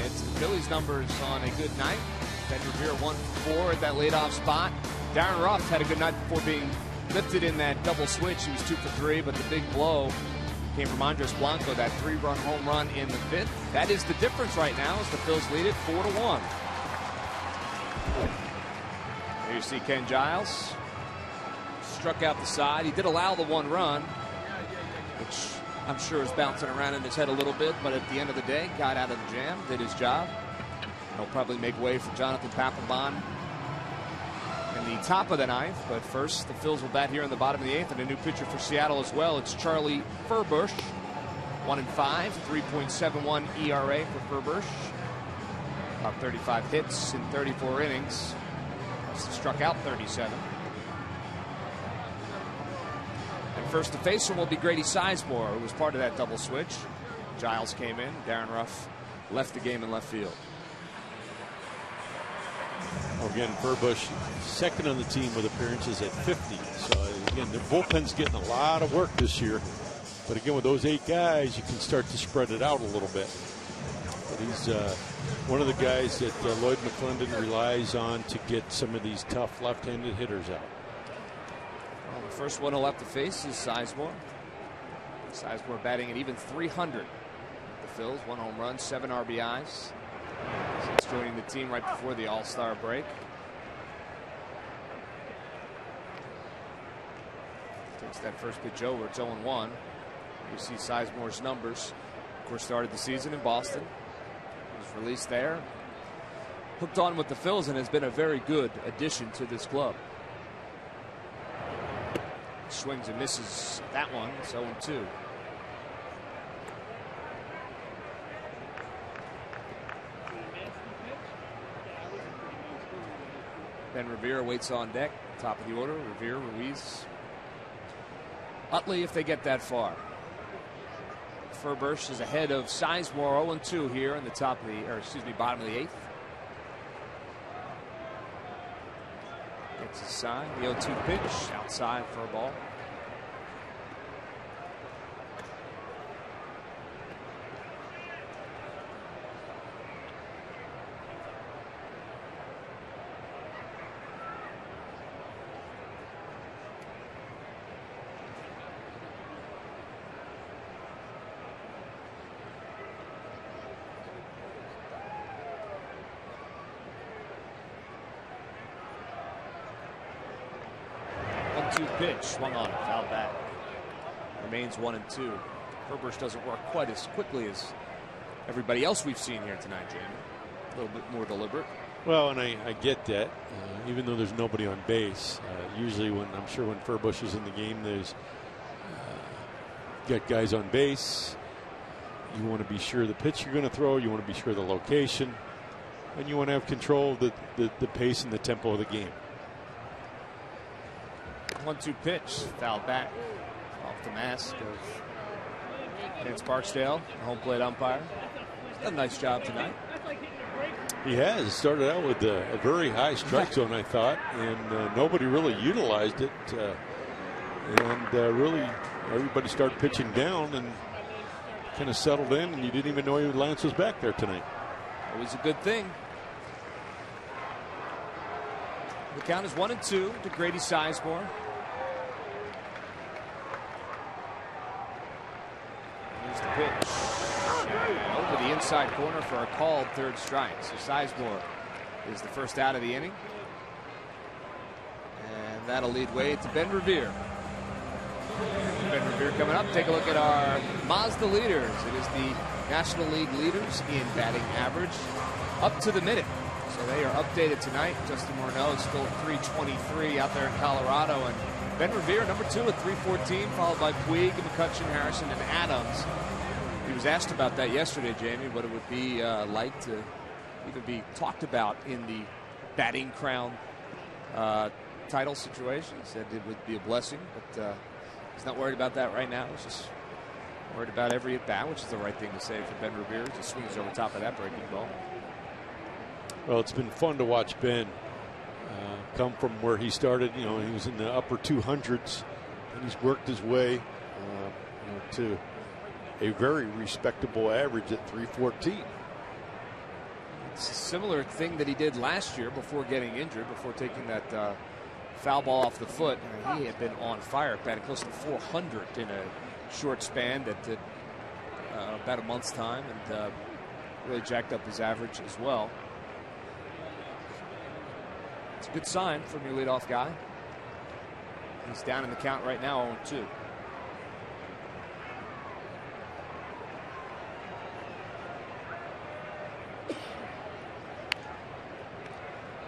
E: It's the Phillies numbers on a good night. Ben Revere 1 for 4 at that leadoff spot. Darren Ruff had a good night before being lifted in that double switch. He was 2 for 3, but the big blow came from Andres Blanco, that 3-run home run in the 5th. That is the difference right now as the Phillies lead it 4-1. There you see Ken Giles. Struck out the side. He did allow the 1 run, which I'm sure is bouncing around in his head a little bit, but at the end of the day, got out of the jam, did his job. He'll probably make way for Jonathan Papelbon in the top of the 9th. But first, the Phils will bat here in the bottom of the 8th, and a new pitcher for Seattle as well. It's Charlie Furbush, 1-5, 3.71 ERA for Furbush. About 35 hits in 34 innings. Struck out 37. First to face him will be Grady Sizemore, who was part of that double switch. Giles came in. Darren Ruff left the game in left field.
C: Again, Furbush second on the team with appearances at 50. So again, the bullpen's getting a lot of work this year. But again, with those 8 guys, you can start to spread it out a little bit. But he's one of the guys that Lloyd McClendon relies on to get some of these tough left-handed hitters out.
E: Well, the first one he'll have to face is Sizemore. Sizemore batting at even 300. The Phils, 1 home run, 7 RBIs. Since joining the team right before the All-Star break. Takes that first pitch over. It's 0-1. You see Sizemore's numbers. course, started the season in Boston. Was released there. Hooked on with the Phils and has been a very good addition to this club. Swings and misses that one. 0-2. Ben Revere waits on deck. Top of the order. Revere, Ruiz, Utley if they get that far. Furbush is ahead of Sizemore. 0-2 here in the top of the, or excuse me, bottom of the 8th. Gets his sign. The 0-2 pitch outside for a ball. Pitch swung on, foul back. Remains 1-2. Furbush doesn't work quite as quickly as everybody else we've seen here tonight, Jamie. A little bit more deliberate.
C: Well, and I get that, even though there's nobody on base. Usually, when Furbush is in the game, there's got guys on base. You want to be sure the pitch you're going to throw. You want to be sure the location, and you want to have control of the pace and the tempo of the game.
E: 1-2 pitch, foul back off the mask of Vince Barksdale, the home plate umpire. He's done a nice job tonight.
C: He has started out with a very high strike zone, I thought, and nobody really utilized it. Really, everybody started pitching down and kind of settled in, and you didn't even know Lance was back there tonight.
E: Always a good thing. The count is 1-2 to Grady Sizemore. Here's the pitch. Over the inside corner for a called third strike. So Sizemore is the first out of the inning. And that'll lead way to Ben Revere. Ben Revere coming up. Take a look at our Mazda leaders. It is the National League leaders in batting average up to the minute. So they are updated tonight. Justin Morneau is still at 323 out there in Colorado. And Ben Revere, number 2 at 314, followed by Puig, McCutcheon, Harrison, and Adams. He was asked about that yesterday, Jamie, what it would be like to even be talked about in the batting crown title situation. He said it would be a blessing, but he's not worried about that right now. He's just worried about every at-bat, which is the right thing to say for Ben Revere. He just swings over top of that breaking ball.
C: Well, it's been fun to watch Ben come from where he started. He was in the upper 200s, and he's worked his way to a very respectable average at 314.
E: It's a similar thing that he did last year before getting injured, before taking that foul ball off the foot. He had been on fire, batting close to 400 in a short span that did about a month's time, and really jacked up his average as well. It's a good sign from your leadoff guy. He's down in the count right now, 0-2.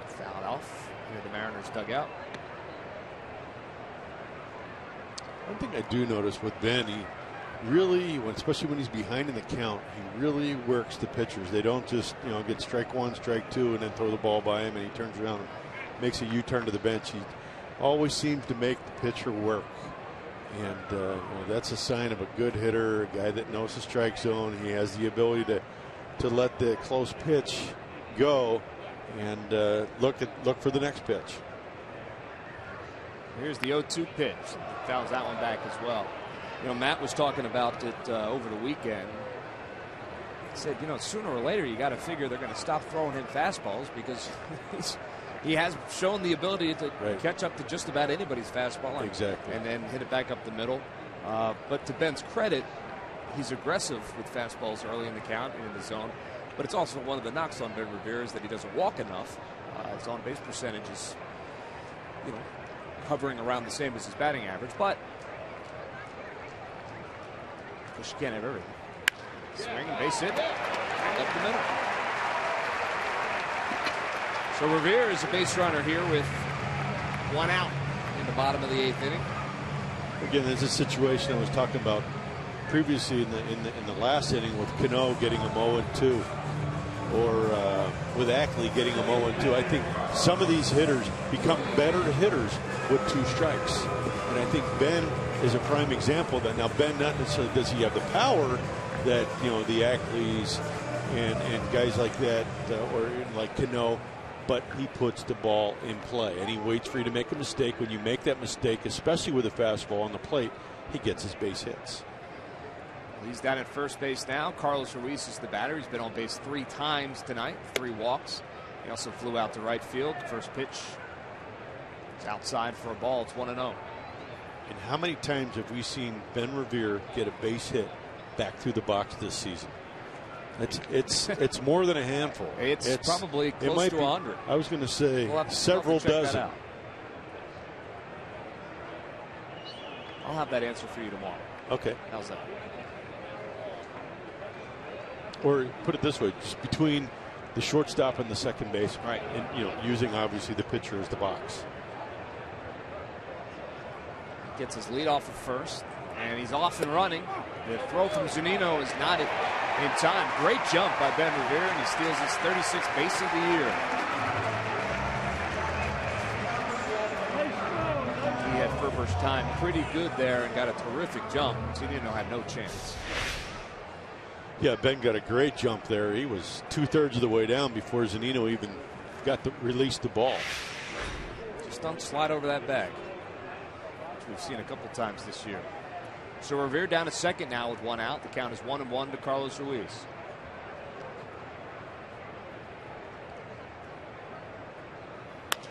E: Fouled off near the Mariners dugout.
C: One thing I do notice with Ben, he really, especially when he's behind in the count, he really works the pitchers. They don't just get strike 1, strike 2, and then throw the ball by him, and he turns around and makes a U-turn to the bench. He always seems to make the pitcher work, and that's a sign of a good hitter, a guy that knows the strike zone. He has the ability to let the close pitch go and look for the next pitch.
E: Here's the 0-2 pitch. Fouls that one back as well. Matt was talking about it over the weekend. He said, sooner or later you got to figure they're going to stop throwing him fastballs because he has shown the ability to catch up to just about anybody's fastball.
C: Exactly.
E: And then hit it back up the middle. But to Ben's credit, he's aggressive with fastballs early in the count and in the zone. But it's also one of the knocks on Ben Revere is that he doesn't walk enough. His on-base percentage is, hovering around the same as his batting average. But you can't have everything. Swing, base hit, up the middle. So Revere is a base runner here with 1 out in the bottom of the 8th inning.
C: Again, there's a situation I was talking about previously in the last inning with Cano getting him 0-2, or with Ackley getting him 0-2. I think some of these hitters become better hitters with 2 strikes, and I think Ben is a prime example of that. Now, Ben, not necessarily does he have the power that the Ackleys and guys like that, or like Cano, but he puts the ball in play and he waits for you to make a mistake. When you make that mistake, especially with a fastball on the plate, he gets his base hits.
E: He's down at first base now. Carlos Ruiz is the batter. He's been on base 3 times tonight, 3 walks. He also flew out to right field. First pitch is outside for a ball. It's 1-0.
C: And how many times have we seen Ben Revere get a base hit back through the box this season? It's more than a handful.
E: It's probably close to 100.
C: I was going to say several dozen.
E: I'll have that answer for you tomorrow.
C: Okay.
E: How's that?
C: Or put it this way, just between the shortstop and the second base,
E: right?
C: And using obviously the pitcher as the box.
E: Gets his lead off at first, and he's off and running. The throw from Zunino is not in time. Great jump by Ben Revere, and he steals his 36th base of the year. He had Ferber's time pretty good there and got a terrific jump. Zunino had no chance.
C: Yeah, Ben got a great jump there. He was 2/3 of the way down before Zunino even got to release the ball.
E: Just don't slide over that bag, which we've seen a couple times this year. So Revere down at second now with 1 out. The count is 1-1 to Carlos Ruiz.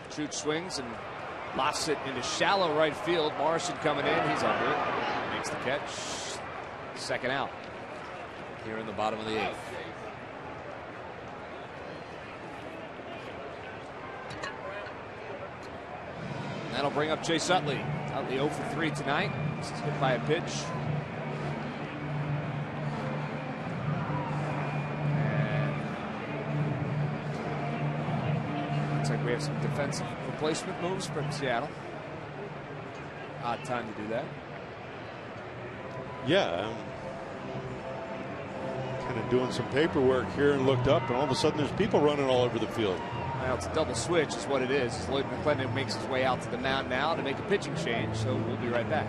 E: Chooch swings and lofts it into shallow right field. Morrison coming in. He's under it. Makes the catch. Second out here in the bottom of the 8th. And that'll bring up Chase Utley. Utley 0 for 3 tonight. This is hit by a pitch. And looks like we have some defensive replacement moves from Seattle. Odd time to do that.
C: Yeah. Kind of doing some paperwork here and looked up, and all of a sudden there's people running all over the field.
E: Well, it's a double switch is what it is. Lloyd McClendon makes his way out to the mound now to make a pitching change, so we'll be right back.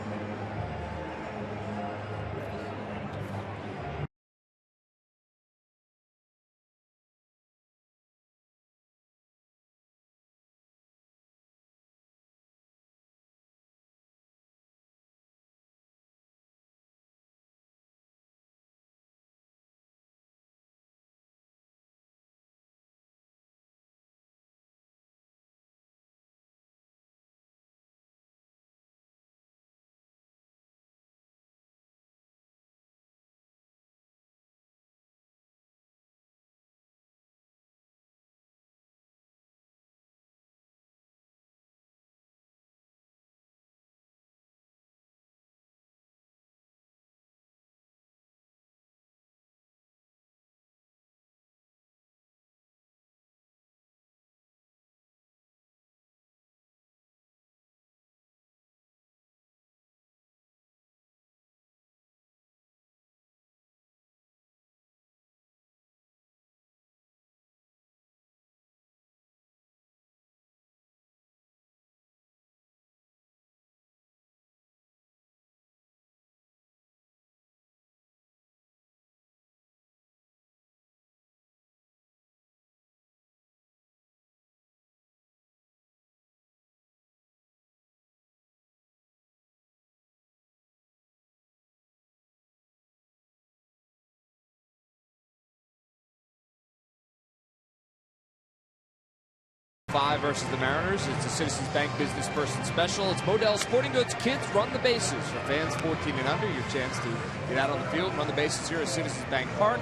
E: Five versus the Mariners. It's a Citizens Bank Business Person Special. It's Modell Sporting Goods. Kids run the bases. For fans 14 and under, your chance to get out on the field, run the bases here at Citizens Bank Park.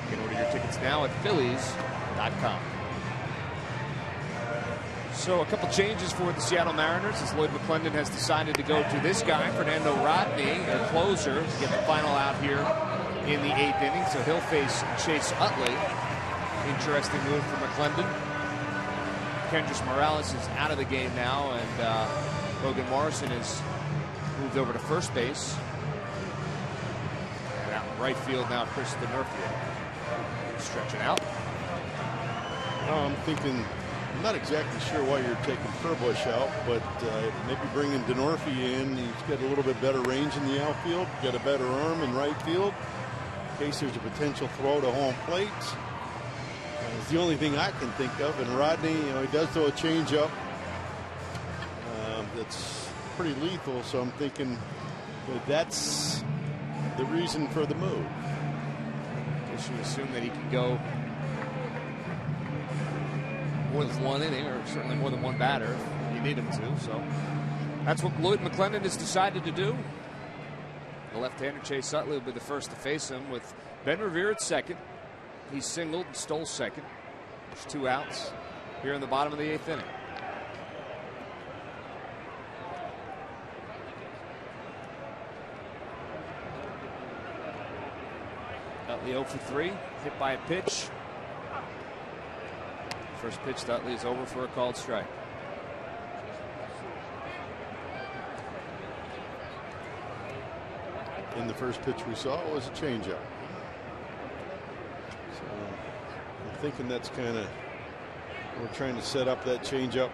E: You can order your tickets now at Phillies.com. So a couple changes for the Seattle Mariners as Lloyd McClendon has decided to go to this guy, Fernando Rodney, their closer, to get the final out here in the 8th inning, so he'll face Chase Utley. Interesting move for McClendon. Kendrys Morales is out of the game now, and Logan Morrison has moved over to first base. And out in right field now, Chris Denorfia stretching out.
B: I'm thinking, I'm not exactly sure why you're taking Furbush out, but maybe bringing Denorfia in. He's got a little bit better range in the outfield, got a better arm in right field, in case there's a potential throw to home plate. It's the only thing I can think of. And Rodney, he does throw a changeup that's pretty lethal. So I'm thinking that's the reason for the move.
E: I guess you assume that he can go more than one inning, or certainly more than one batter if you need him to. So that's what Lloyd McClendon has decided to do. The left-hander Chase Utley will be the first to face him, with Ben Revere at second. He singled and stole second. There's 2 outs here in the bottom of the 8th inning. Utley 0 for 3, hit by a pitch. First pitch to Utley is over for a called strike.
B: And the first pitch we saw was a changeup. So I'm thinking that's kind of, we're trying to set up that changeup.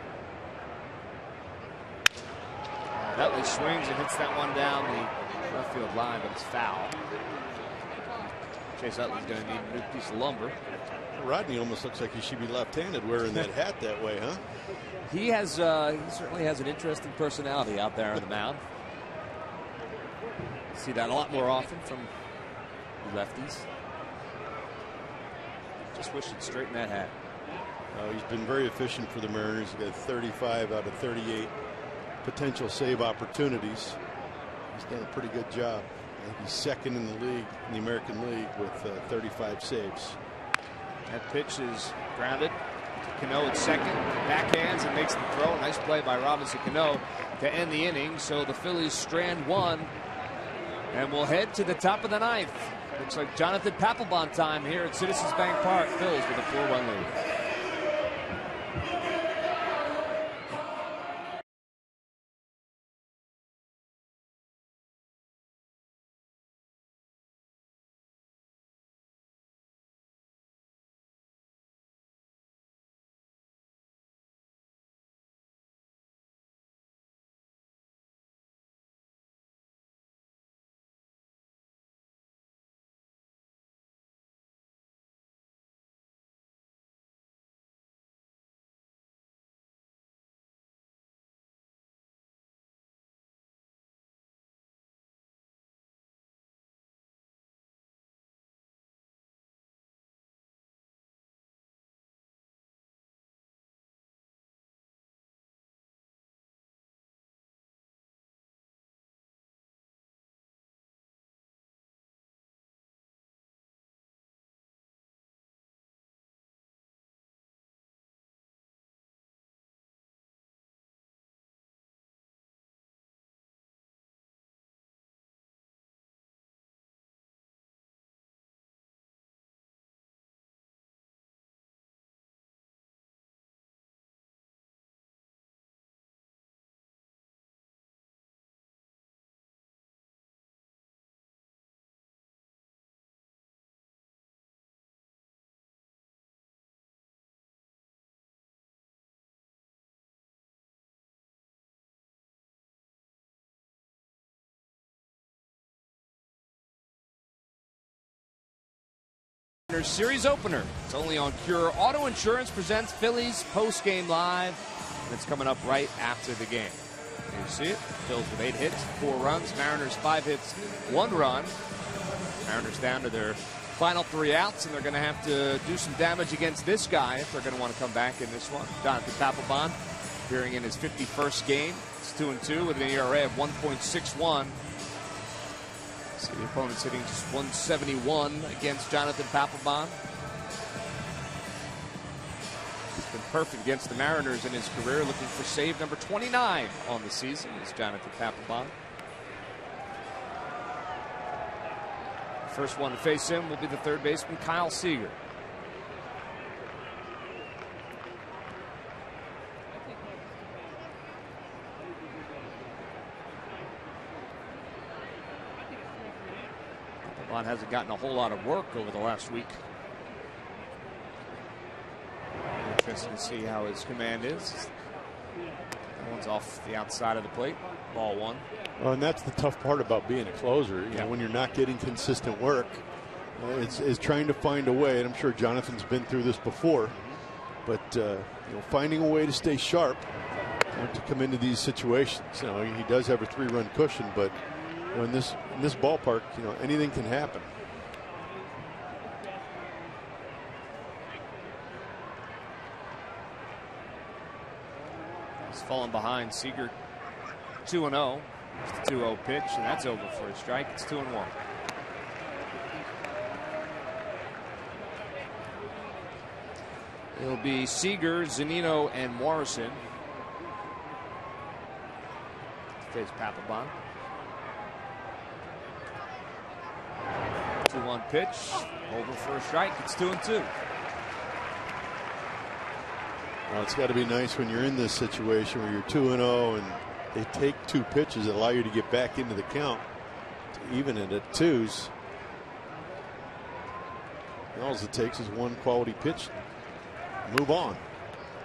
E: Utley swings and hits that one down the left field line, but it's foul. Chase Utley's going to need a new piece of lumber.
B: Rodney almost looks like he should be left-handed wearing that hat that way, huh?
G: He has, he certainly has an interesting personality out there on the mound. See that a lot more often from lefties. Just wish he'd straighten that hat.
B: He's been very efficient for the Mariners. He got 35 out of 38 potential save opportunities. He's done a pretty good job. I think he's second in the league, in the American League, with 35 saves.
E: That pitch is grounded. Cano at second, backhands and makes the throw. Nice play by Robinson Cano to end the inning. So the Phillies strand one, and we'll head to the top of the 9th. Looks like Jonathan Papelbon time here at Citizens Bank Park. Phillies with a 4-1 lead. Series opener. It's only on Cure Auto Insurance presents Phillies post-game live. And it's coming up right after the game. Here you see it. Phillies with 8 hits, 4 runs. Mariners 5 hits, 1 run. Mariners down to their final 3 outs, and they're going to have to do some damage against this guy if they're going to want to come back in this one. Jonathan Papelbon appearing in his 51st game. It's 2-2 with an ERA of 1.61. See the opponent's hitting just 171 against Jonathan Papelbon. He's been perfect against the Mariners in his career, looking for save number 29 on the season is Jonathan Papelbon. First one to face him will be the third baseman, Kyle Seager. Papelbon hasn't gotten a whole lot of work over the last week. Interesting to see how his command is. That one's off the outside of the plate. Ball one.
C: Well, and that's the tough part about being a closer. You know, when you're not getting consistent work, it's trying to find a way. And I'm sure Jonathan's been through this before, but you know, finding a way to stay sharp to come into these situations. You know, he does have a 3-run cushion, but you know, in this ballpark, you know, anything can happen.
E: He's fallen behind. Seager 2-0. It's the 2-0 pitch, and that's over for a strike. It's 2-1. It'll be Seager, Zunino, and Morrison. Face Papelbon. 2-1 pitch. Over for a strike. It's 2-2.
C: Well, it's got to be nice when you're in this situation where you're 2-0 and they take 2 pitches that allow you to get back into the count to even it at 2s. All it takes is 1 quality pitch. Move on.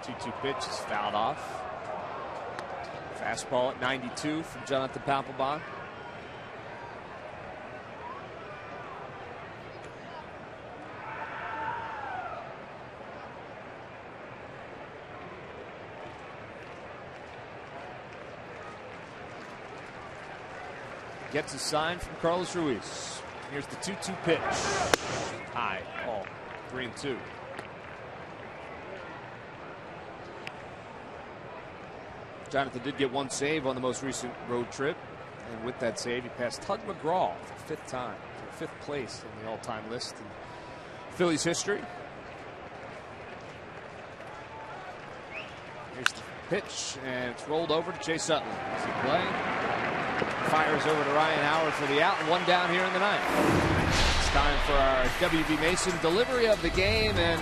E: 2-2 pitch is fouled off. Fastball at 92 from Jonathan Papelbon. Gets a sign from Carlos Ruiz. Here's the 2-2 pitch. High ball. 3-2. Jonathan did get 1 save on the most recent road trip, and with that save, he passed Tug McGraw for the 5th time, for 5th place in the all-time list in Phillies history. Here's the pitch, and it's rolled over to Chase Utley. As he play, fires over to Ryan Howard for the out, and 1 down here in the 9th. It's time for our W.B. Mason delivery of the game, and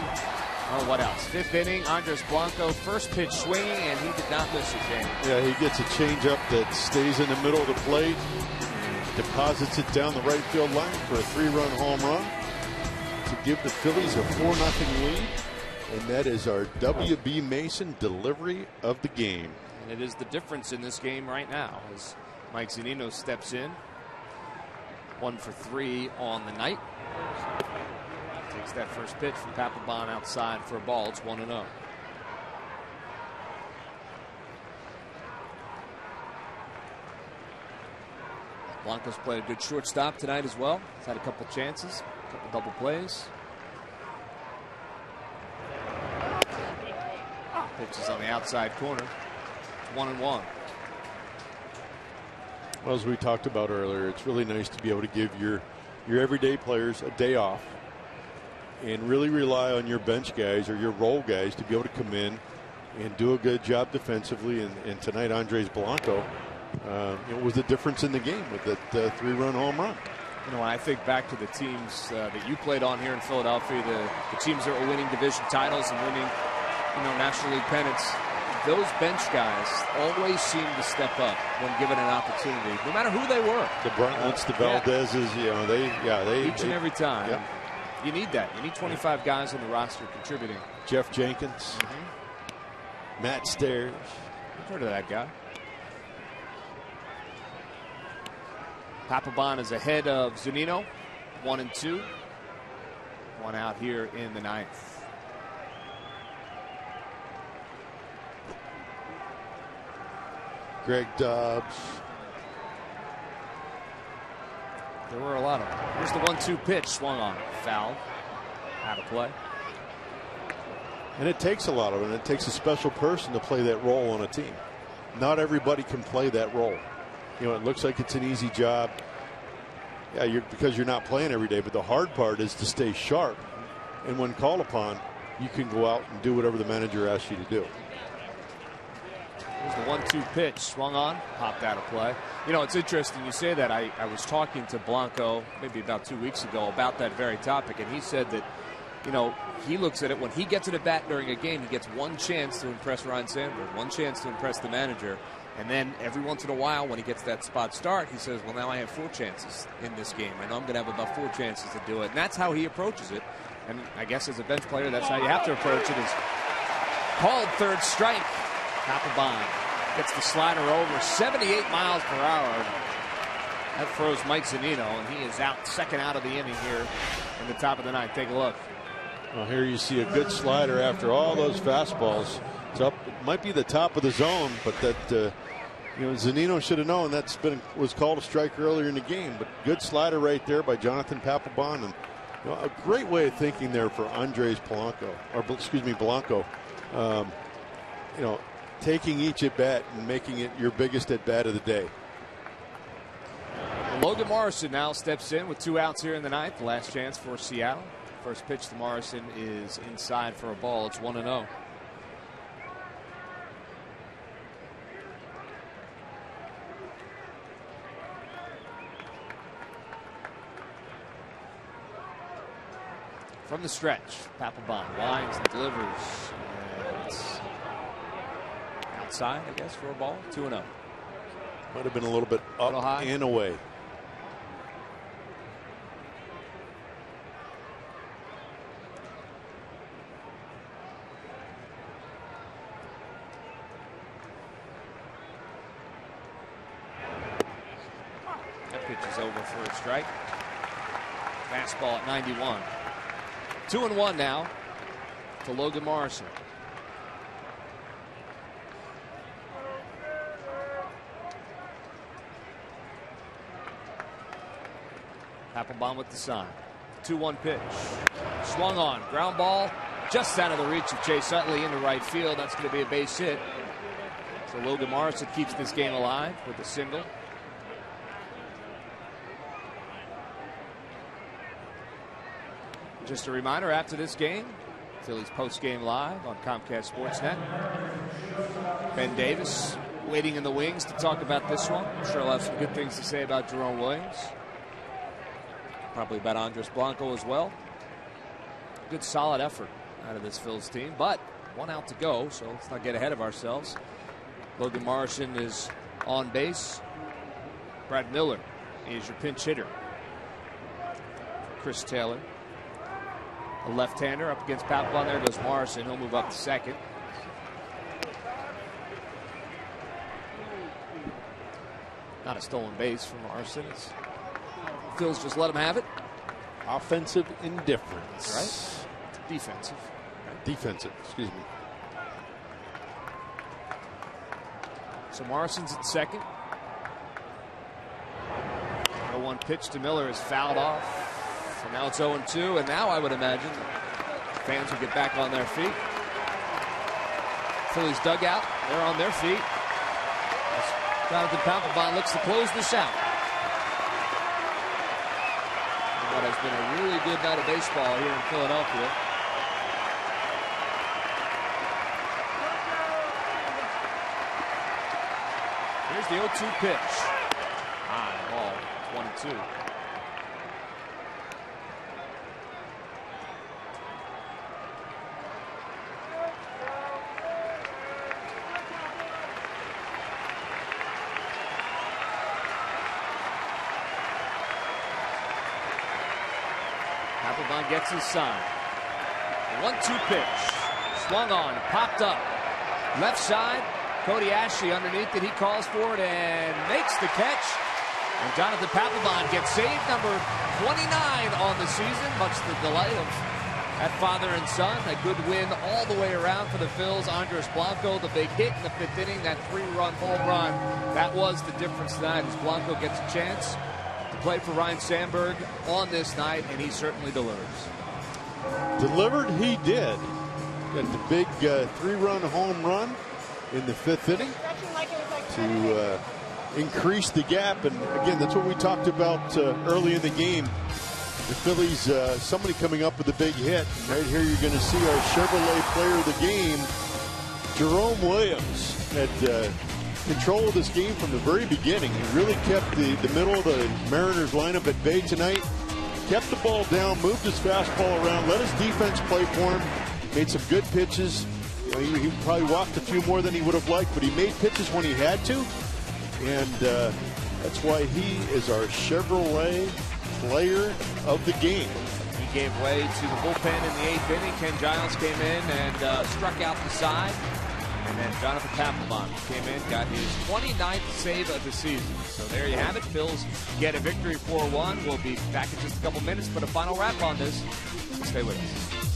E: oh, what else? 5th inning, Andres Blanco, first pitch swinging, and he did not miss it, Jamie.
C: Yeah, he gets a changeup that stays in the middle of the plate, and deposits it down the right field line for a 3-run home run to give the Phillies a 4-0 lead. And that is our W.B. Mason delivery of the game.
E: And it is the difference in this game right now as Mike Zunino steps in. 1 for 3 on the night. Takes that first pitch from Papelbon outside for a ball. It's 1-0. Blanco's played a good shortstop tonight as well. He's had a couple chances, a couple double plays. Pitch is on the outside corner. 1-1.
C: Well, as we talked about earlier, it's really nice to be able to give your everyday players a day off and really rely on your bench guys or your role guys to be able to come in and do a good job defensively. And tonight, Andres Blanco was the difference in the game with that 3-run home run.
E: You know, when I think back to the teams that you played on here in Philadelphia, the teams that were winning division titles and winning, National League pennants, those bench guys always seem to step up when given an opportunity, no matter who they were.
C: The Brontlets, the Valdezes, they
E: each and every time. Yeah. You need that. You need 25 guys on the roster contributing.
C: Jeff Jenkins, Matt Stairs.
E: I've heard of that guy. Papelbon is ahead of Zunino, 1-2. 1 out here in the 9th.
C: Greg Dobbs.
E: There were a lot of them. Here's the 1-2 pitch, swung on, foul, out of play.
C: And it takes a lot of it. It takes a special person to play that role on a team. Not everybody can play that role. It looks like it's an easy job. Yeah, because you're not playing every day. But the hard part is to stay sharp. And when called upon, you can go out and do whatever the manager asks you to do.
E: Here's the 1-2 pitch. Swung on, popped out of play. You know, it's interesting you say that. I was talking to Blanco maybe about 2 weeks ago about that very topic, and he said that, you know, he looks at it when he gets at a bat during a game, he gets one chance to impress Ryan Sandberg, one chance to impress the manager. And then every once in a while, when he gets that spot start, he says, well, now I have 4 chances in this game. I know I'm going to have about 4 chances to do it. And that's how he approaches it. And I guess as a bench player, that's how you have to approach it. Is called third strike. Papelbon gets the slider over 78 miles per hour. That froze Mike Zunino, and he is out, second out of the inning here in the top of the ninth. Take a look.
C: Well, here you see a good slider after all those fastballs. It's up. It might be the top of the zone, but that you know, Zunino should have known was called a strike earlier in the game. But good slider right there by Jonathan Papelbon, and you know, a great way of thinking there for Andres Blanco. You know, taking each at bat and making it your biggest at bat of the day.
E: Logan Morrison now steps in with 2 outs here in the ninth. Last chance for Seattle. First pitch to Morrison is inside for a ball. It's 1-0. From the stretch, Papelbon winds and delivers. And it's outside, I guess, for a ball. 2-0.
C: Might have been a little bit up
E: high
C: and away.
E: That pitch is over for a strike. Fastball at 91. 2-1 now to Logan Morrison. Papelbon with the sign. 2-1 pitch. Swung on. Ground ball just out of the reach of Chase Utley into right field. That's going to be a base hit. So Logan Morrison keeps this game alive with a single. Just a reminder, after this game, Phillies post-game live on Comcast Sportsnet. Ben Davis waiting in the wings to talk about this one. I'm sure he'll have some good things to say about Jerome Williams. Probably about Andres Blanco as well. Good solid effort out of this Phillies team, but 1 out to go, so let's not get ahead of ourselves. Logan Morrison is on base. Brad Miller is your pinch hitter. Chris Taylor, a left-hander, up against Papelbon. There goes Morrison. He'll move up to second. Not a stolen base from Morrison. Phil's just let him have it.
C: Offensive indifference.
E: Right? Defensive.
C: Defensive, excuse me.
E: So Morrison's at second. 0-1 pitch to Miller is fouled off. So now it's 0-2, and now I would imagine fans will get back on their feet. Phillies dugout, they're on their feet. Jonathan Papelbon looks to close this out. What has been a really good night of baseball here in Philadelphia. Here's the 0-2 pitch. High ball, 1-2. Papelbon gets his sign. 1-2 pitch. Swung on, popped up. Left side. Cody Ashley underneath it. He calls for it and makes the catch. And Jonathan Papelbon gets save number 29 on the season, much to the delight of that father and son. A good win all the way around for the Phils. Andres Blanco, the big hit in the 5th inning, that 3-run home run. That was the difference tonight as Blanco gets a chance to play for Ryan Sandberg on this night, and he certainly delivers.
C: Delivered, he did. Got the big 3-run home run in the 5th inning to increase the gap. And again, that's what we talked about early in the game. The Phillies, somebody coming up with a big hit. And right here, you're going to see our Chevrolet player of the game, Jerome Williams. had control of this game from the very beginning. He really kept the middle of the Mariners lineup at bay tonight. Kept the ball down, moved his fastball around, let his defense play for him. Made some good pitches. You know, he probably walked a few more than he would have liked, but he made pitches when he had to. And that's why he is our Chevrolet player of the game.
E: He gave way to the bullpen in the 8th inning. Ken Giles came in and struck out the side. And then Jonathan Papelbon came in, got his 29th save of the season. So there you have it. Phils get a victory 4-1. We'll be back in just a couple minutes, but a final wrap on this. Stay with us.